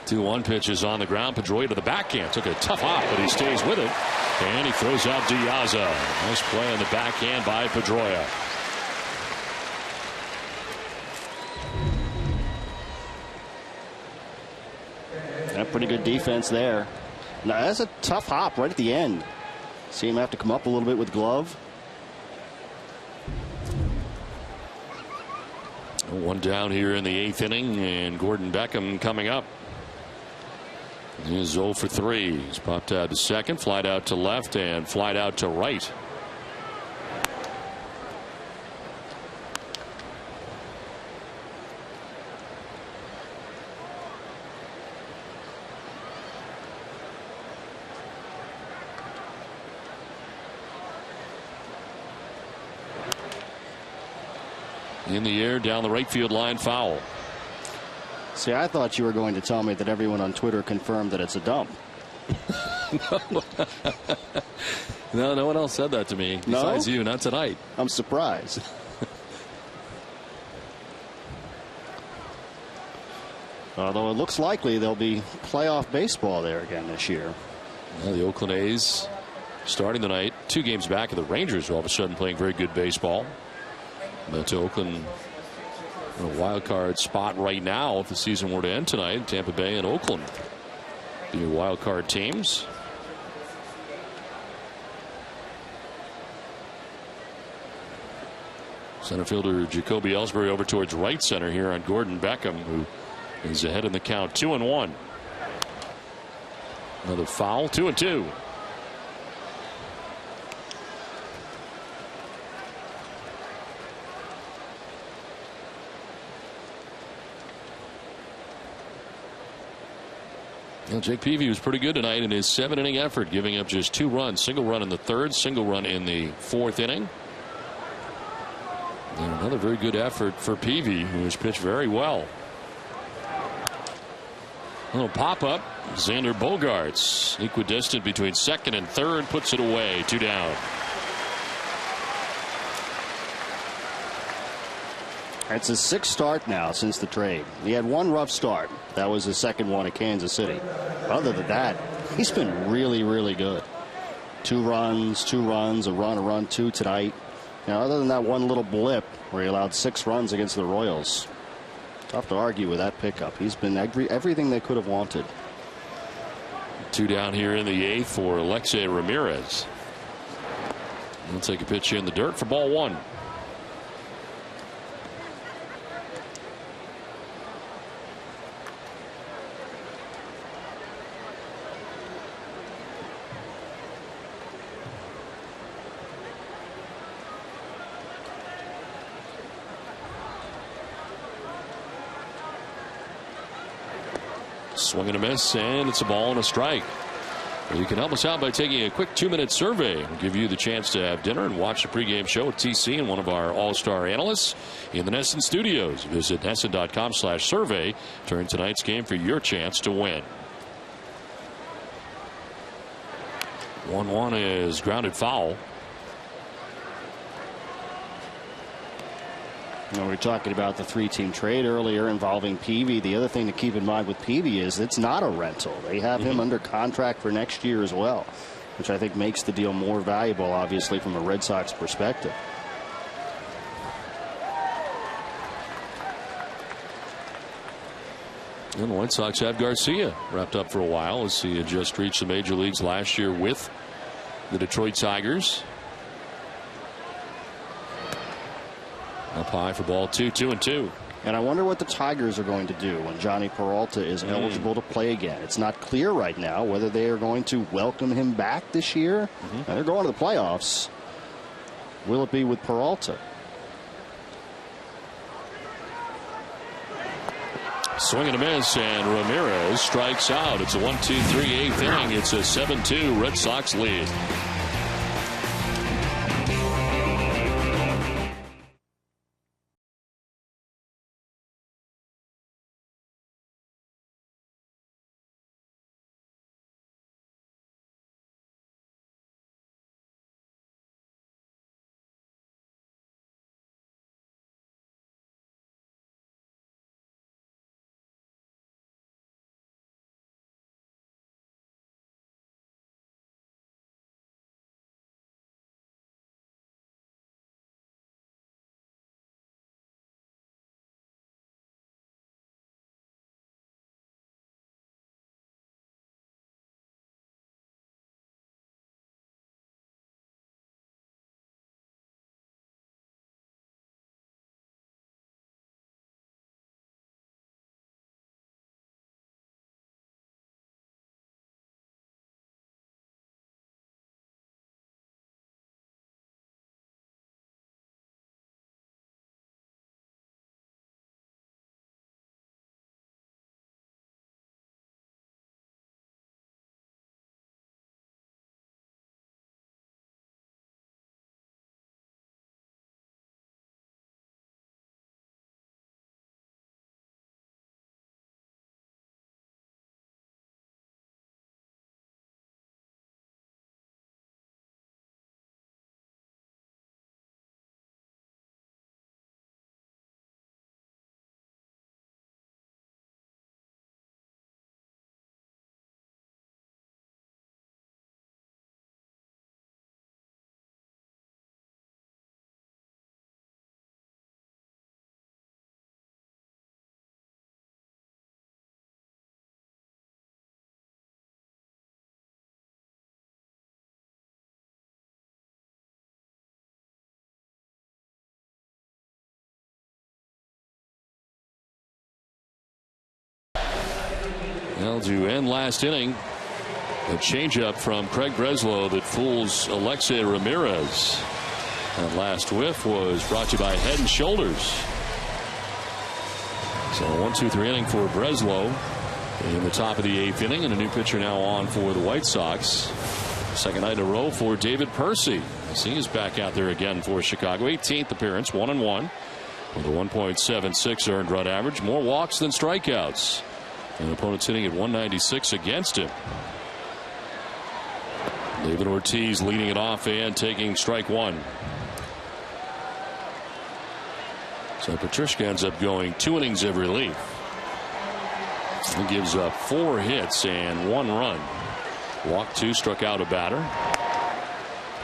2-1 pitch is on the ground. Pedroia to the backhand. Took a tough hop, but he stays with it. And he throws out Diaza. Nice play on the backhand by Pedroia. Pretty good defense there. Now that's a tough hop right at the end. See him have to come up a little bit with glove. 1 down here in the 8th inning, and Gordon Beckham coming up. He's 0 for 3. He's popped out to second, flied out to left, and flied out to right. In the air, down the right field line, foul. See, I thought you were going to tell me that everyone on Twitter confirmed that it's a dump. No, no one else said that to me besides you. Not tonight. I'm surprised. Although it looks likely there'll be playoff baseball there again this year. The Oakland A's starting the night 2 games back of the Rangers, all of a sudden playing very good baseball. But Oakland in a wild card spot right now if the season were to end tonight. Tampa Bay and Oakland being wild card teams. Center fielder Jacoby Ellsbury over towards right center here on Gordon Beckham, who is ahead in the count. 2-1. Another foul. 2-2. Jake Peavy was pretty good tonight in his 7-inning effort, giving up just 2 runs. Single run in the 3rd, single run in the 4th inning. And another very good effort for Peavy, who has pitched very well. A little pop up. Xander Bogaerts, equidistant between 2nd and 3rd, puts it away. 2 down. It's his 6th start now since the trade. He had 1 rough start. That was his 2nd one at Kansas City. Other than that, he's been really, really good. 2 runs, a run, 2 tonight. Now, other than that one little blip where he allowed 6 runs against the Royals, tough to argue with that pickup. He's been everything they could have wanted. Two down here in the 8th for Alexei Ramirez. He'll take a pitch in the dirt for ball 1. Swing and a miss, and it's a ball and a strike. You can help us out by taking a quick 2-minute survey. We'll give you the chance to have dinner and watch the pregame show with TC and one of our all-star analysts in the NESN studios. Visit NESN.com/survey during tonight's game for your chance to win. 1-1 is grounded foul. We were talking about the 3-team trade earlier involving Peavy. The other thing to keep in mind with Peavy is it's not a rental. They have him under contract for next year as well, which I think makes the deal more valuable, obviously, from a Red Sox perspective. And the White Sox have Garcia wrapped up for a while as he had just reached the major leagues last year with the Detroit Tigers. Up high for ball 2, 2-2. And I wonder what the Tigers are going to do when Johnny Peralta is eligible to play again. It's not clear right now whether they are going to welcome him back this year. Now they're going to the playoffs. Will it be with Peralta? Swing and a miss, and Ramirez strikes out. It's a 1-2-3 8th inning. It's a 7-2 Red Sox lead. Well, to end last inning, a changeup from Craig Breslow that fools Alexei Ramirez. That last whiff was brought to you by Head and Shoulders. So 1-2-3 inning for Breslow in the top of the 8th inning, and a new pitcher now on for the White Sox. Second night in a row for David Percy. He is back out there again for Chicago. 18th appearance, 1-1 with a 1.76 earned run average. More walks than strikeouts. And opponents hitting at 196 against him. David Ortiz leading it off and taking strike 1. So Petrushka ends up going 2 innings of relief. He gives up 4 hits and 1 run. Walked 2, struck out a batter.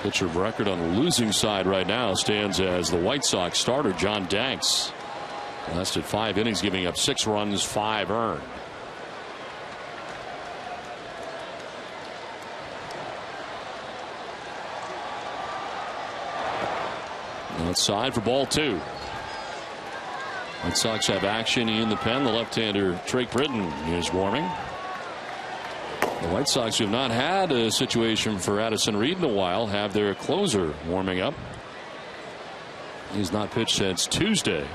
Pitcher of record on the losing side right now stands as the White Sox starter, John Danks. Lasted 5 innings, giving up 6 runs, 5 earned. Outside for ball 2. Red Sox have action in the pen. The left-hander Drake Britton is warming. The White Sox, who have not had a situation for Addison Reed in a while, have their closer warming up. He's not pitched since Tuesday.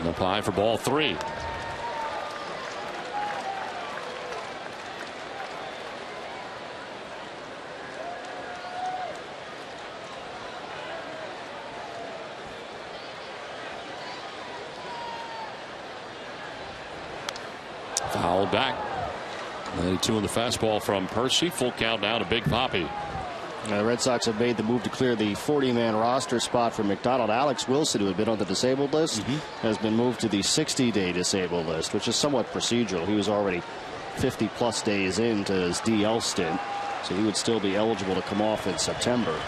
And up high for ball 3. Foul back. 92 on the fastball from Percy. Full count now to Big Papi. The Red Sox have made the move to clear the 40-man roster spot for McDonald. Alex Wilson, who had been on the disabled list, has been moved to the 60-day disabled list, which is somewhat procedural. He was already 50-plus days into his DL stint, so he would still be eligible to come off in September.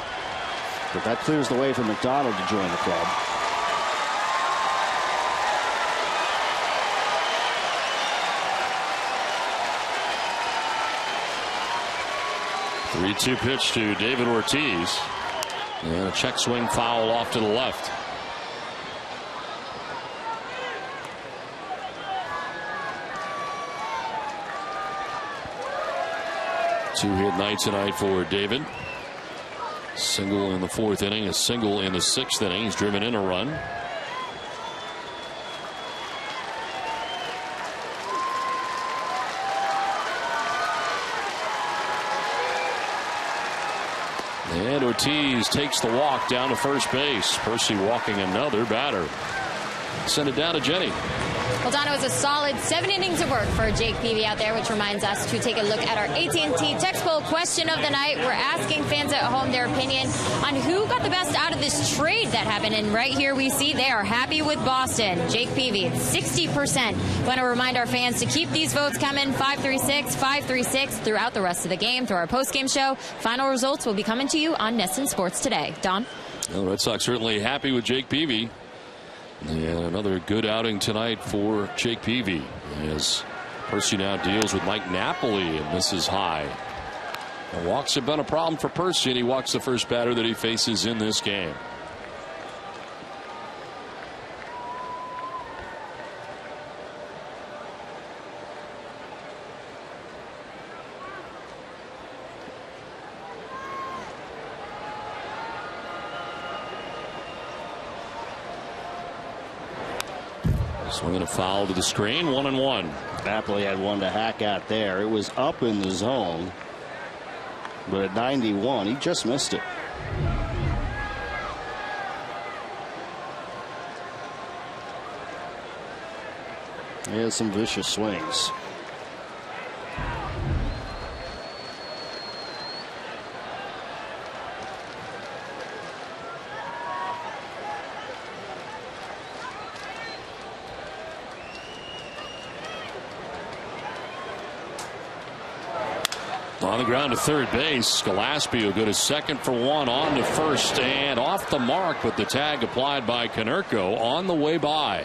But that clears the way for McDonald to join the club. Three-two pitch to David Ortiz. And a check swing foul off to the left. Two-hit night tonight for David. Single in the 4th inning, a single in the 6th inning. He's driven in a run. And Ortiz takes the walk down to first base. Percy walking another batter. Send it down to Jenny. Well, Don, it was a solid 7 innings of work for Jake Peavy out there, which reminds us to take a look at our AT&T text poll question of the night. We're asking fans at home their opinion on who got the best out of this trade that happened. And right here we see they are happy with Boston. Jake Peavy, 60%. Want to remind our fans to keep these votes coming, 536, 536 throughout the rest of the game through our postgame show. Final results will be coming to you on NESN Sports today. Don? Well, the Red Sox certainly happy with Jake Peavy. And another good outing tonight for Jake Peavy as Percy now deals with Mike Napoli and misses high. And walks have been a problem for Percy, and he walks the first batter that he faces in this game. Swinging a foul to the screen, 1-1. Napoli had one to hack at there. It was up in the zone, but at 91, he just missed it. He has some vicious swings. On the ground to third base. Gillespie will go to second for one, on to first and off the mark, but the tag applied by Konerko on the way by.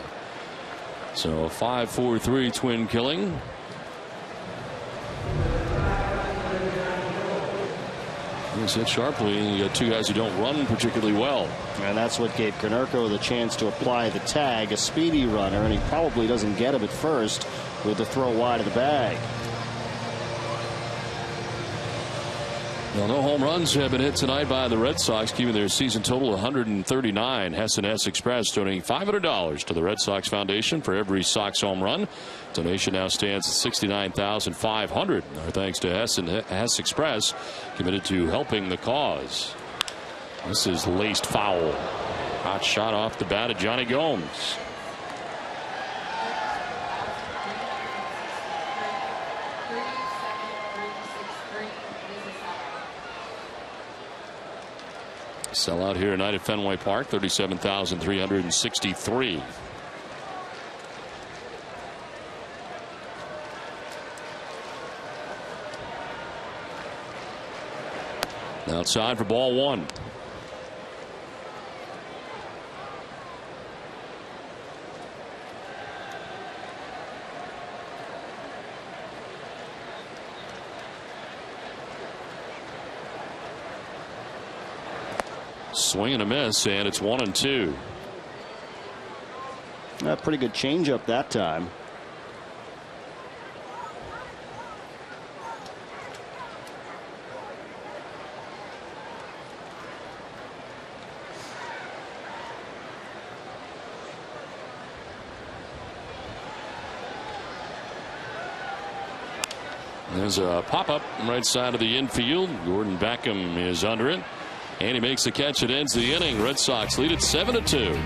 So a 5-4-3 twin killing. He's hit sharply, and you got two guys who don't run particularly well. And that's what gave Konerko the chance to apply the tag, a speedy runner, and he probably doesn't get him at first with the throw wide of the bag. Well, no home runs have been hit tonight by the Red Sox, keeping their season total 139. Hess and Hess Express donating $500 to the Red Sox Foundation for every Sox home run. Donation now stands at $69,500. Our thanks to Hess and Hess Express, committed to helping the cause. This is laced foul. Hot shot off the bat of Johnny Gomes. Sell out here tonight at Fenway Park, 37,363. Outside for ball one. Swing and a miss, and it's 1-2. A pretty good changeup that time. There's a pop-up right side of the infield. Gordon Beckham is under it, and he makes the catch. It ends the inning. Red Sox lead it 7-2.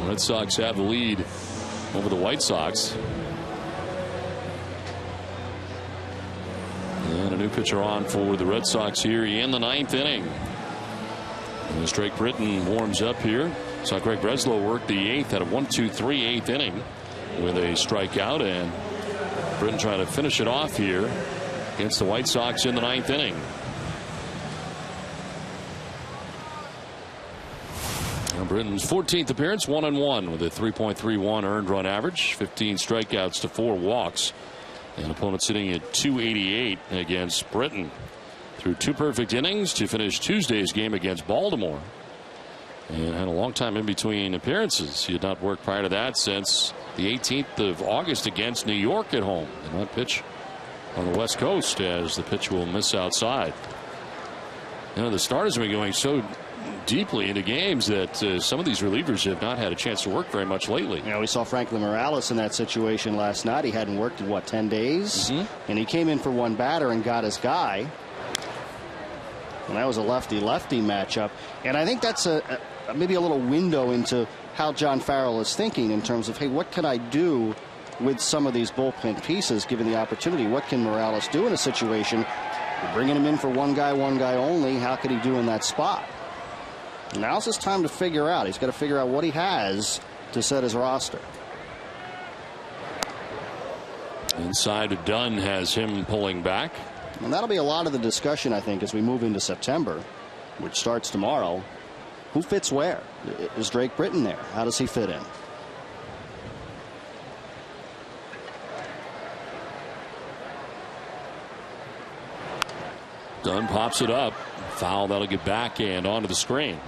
Red Sox have the lead over the White Sox. And a new pitcher on for the Red Sox here in the 9th inning. As Drake Britton warms up here. Saw Greg Breslow work the 8th, had a 1-2-3 8th inning with a strikeout, and Britton trying to finish it off here against the White Sox in the 9th inning. Britton's 14th appearance, 1-1 with a 3.31 earned run average, 15 strikeouts to 4 walks. And opponent sitting at 288 against Britton. Through 2 perfect innings to finish Tuesday's game against Baltimore. And had a long time in between appearances. He had not worked prior to that since the 18th of August against New York at home. And that pitch on the West Coast, as the pitch will miss outside. You know, the starters have been going so deeply into games that some of these relievers have not had a chance to work very much lately. You know, we saw Franklin Morales in that situation last night. He hadn't worked in, what, 10 days? And he came in for one batter and got his guy. And that was a lefty-lefty matchup. And I think that's maybe a little window into how John Farrell is thinking in terms of, hey, what can I do with some of these bullpen pieces given the opportunity? What can Morales do in a situation? You're bringing him in for one guy only. How could he do in that spot? Now's his time to figure out. He's got to figure out what he has to set his roster. Inside, Dunn has him pulling back. And that'll be a lot of the discussion, I think, as we move into September, which starts tomorrow. Who fits where? Is Drake Britton there? How does he fit in? Dunn pops it up. Foul, that'll get back and onto the screen.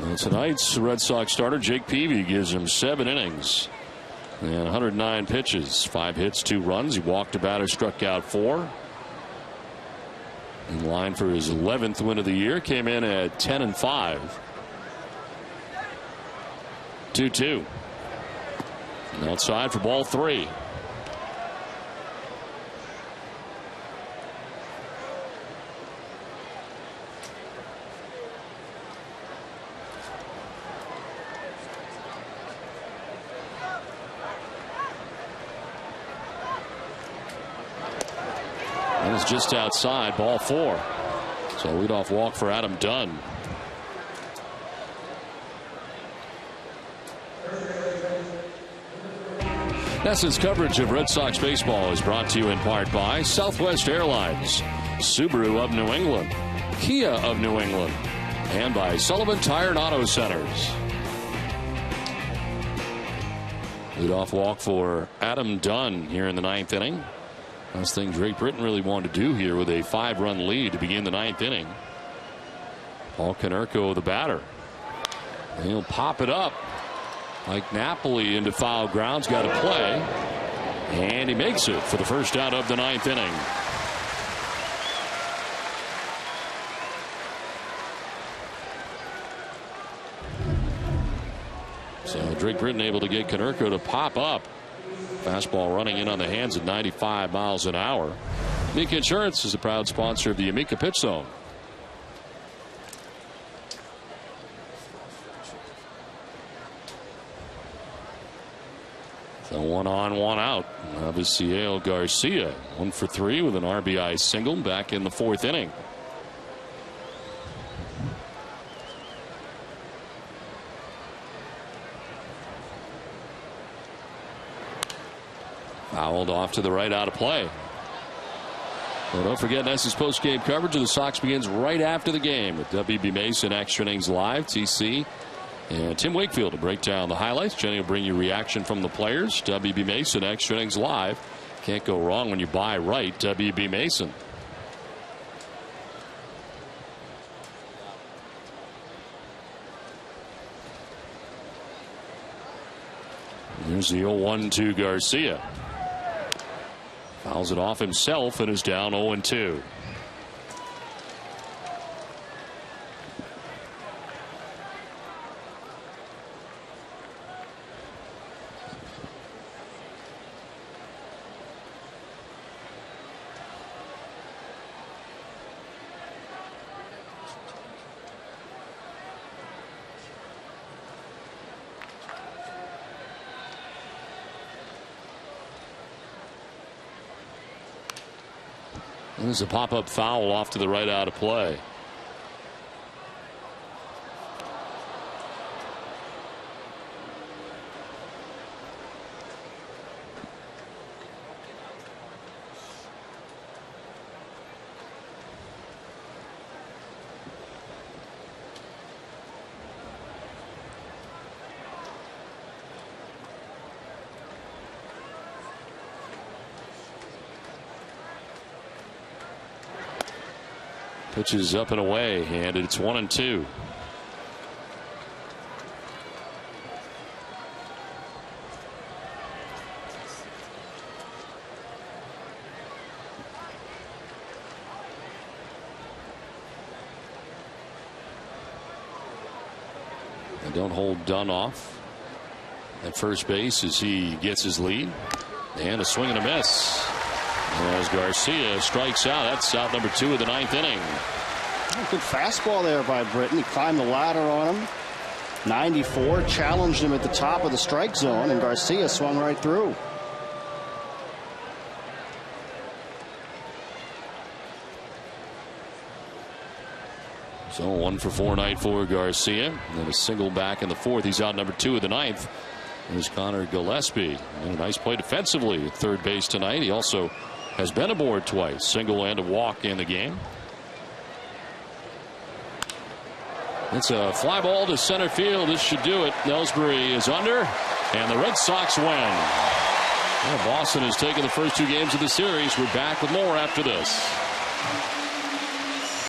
Well, tonight's Red Sox starter, Jake Peavy, gives him 7 innings and 109 pitches, 5 hits, 2 runs. He walked a batter, struck out 4. In line for his 11th win of the year, came in at 10-5. 2-2. And outside for ball 3. That is just outside, ball 4. So leadoff walk for Adam Dunn. NESN's coverage of Red Sox baseball is brought to you in part by Southwest Airlines, Subaru of New England, Kia of New England, and by Sullivan Tire and Auto Centers. Leadoff walk for Adam Dunn here in the 9th inning. Last thing Drake Britton really wanted to do here with a 5-run lead to begin the 9th inning. Paul Konerko, the batter. And he'll pop it up. Mike Napoli into foul ground's got to play. And he makes it for the first out of the 9th inning. So Drake Britton able to get Konerko to pop up. Fastball running in on the hands at 95 miles an hour. Amica Insurance is a proud sponsor of the Amica Pitch Zone. So 1 on, 1 out. Avisail Garcia 1 for 3 with an RBI single back in the 4th inning. Fouled off to the right, out of play. Well, don't forget, NESN's post-game coverage of the Sox begins right after the game with WB Mason Extra Innings Live, TC, and Tim Wakefield to break down the highlights. Jenny will bring you reaction from the players. WB Mason Extra Innings Live. Can't go wrong when you buy right. WB Mason. Here's the 0-1 Garcia. Fouls it off himself and is down 0-2. There's a pop-up foul off to the right, out of play. Pitches up and away, and it's 1-2. And don't hold Dunn off at first base as he gets his lead, and a swing and a miss. As Garcia strikes out, that's out number 2 of the 9th inning. Good fastball there by Britton. He climbed the ladder on him. 94, challenged him at the top of the strike zone, and Garcia swung right through. So 1 for 4 night for Garcia. And then a single back in the 4th. He's out number 2 of the 9th. There's Connor Gillespie. And a nice play defensively at third base tonight. He also has been aboard twice, single and a walk in the game. It's a fly ball to center field. This should do it. Ellsbury is under, and the Red Sox win. Well, Boston has taken the first 2 games of the series. We're back with more after this.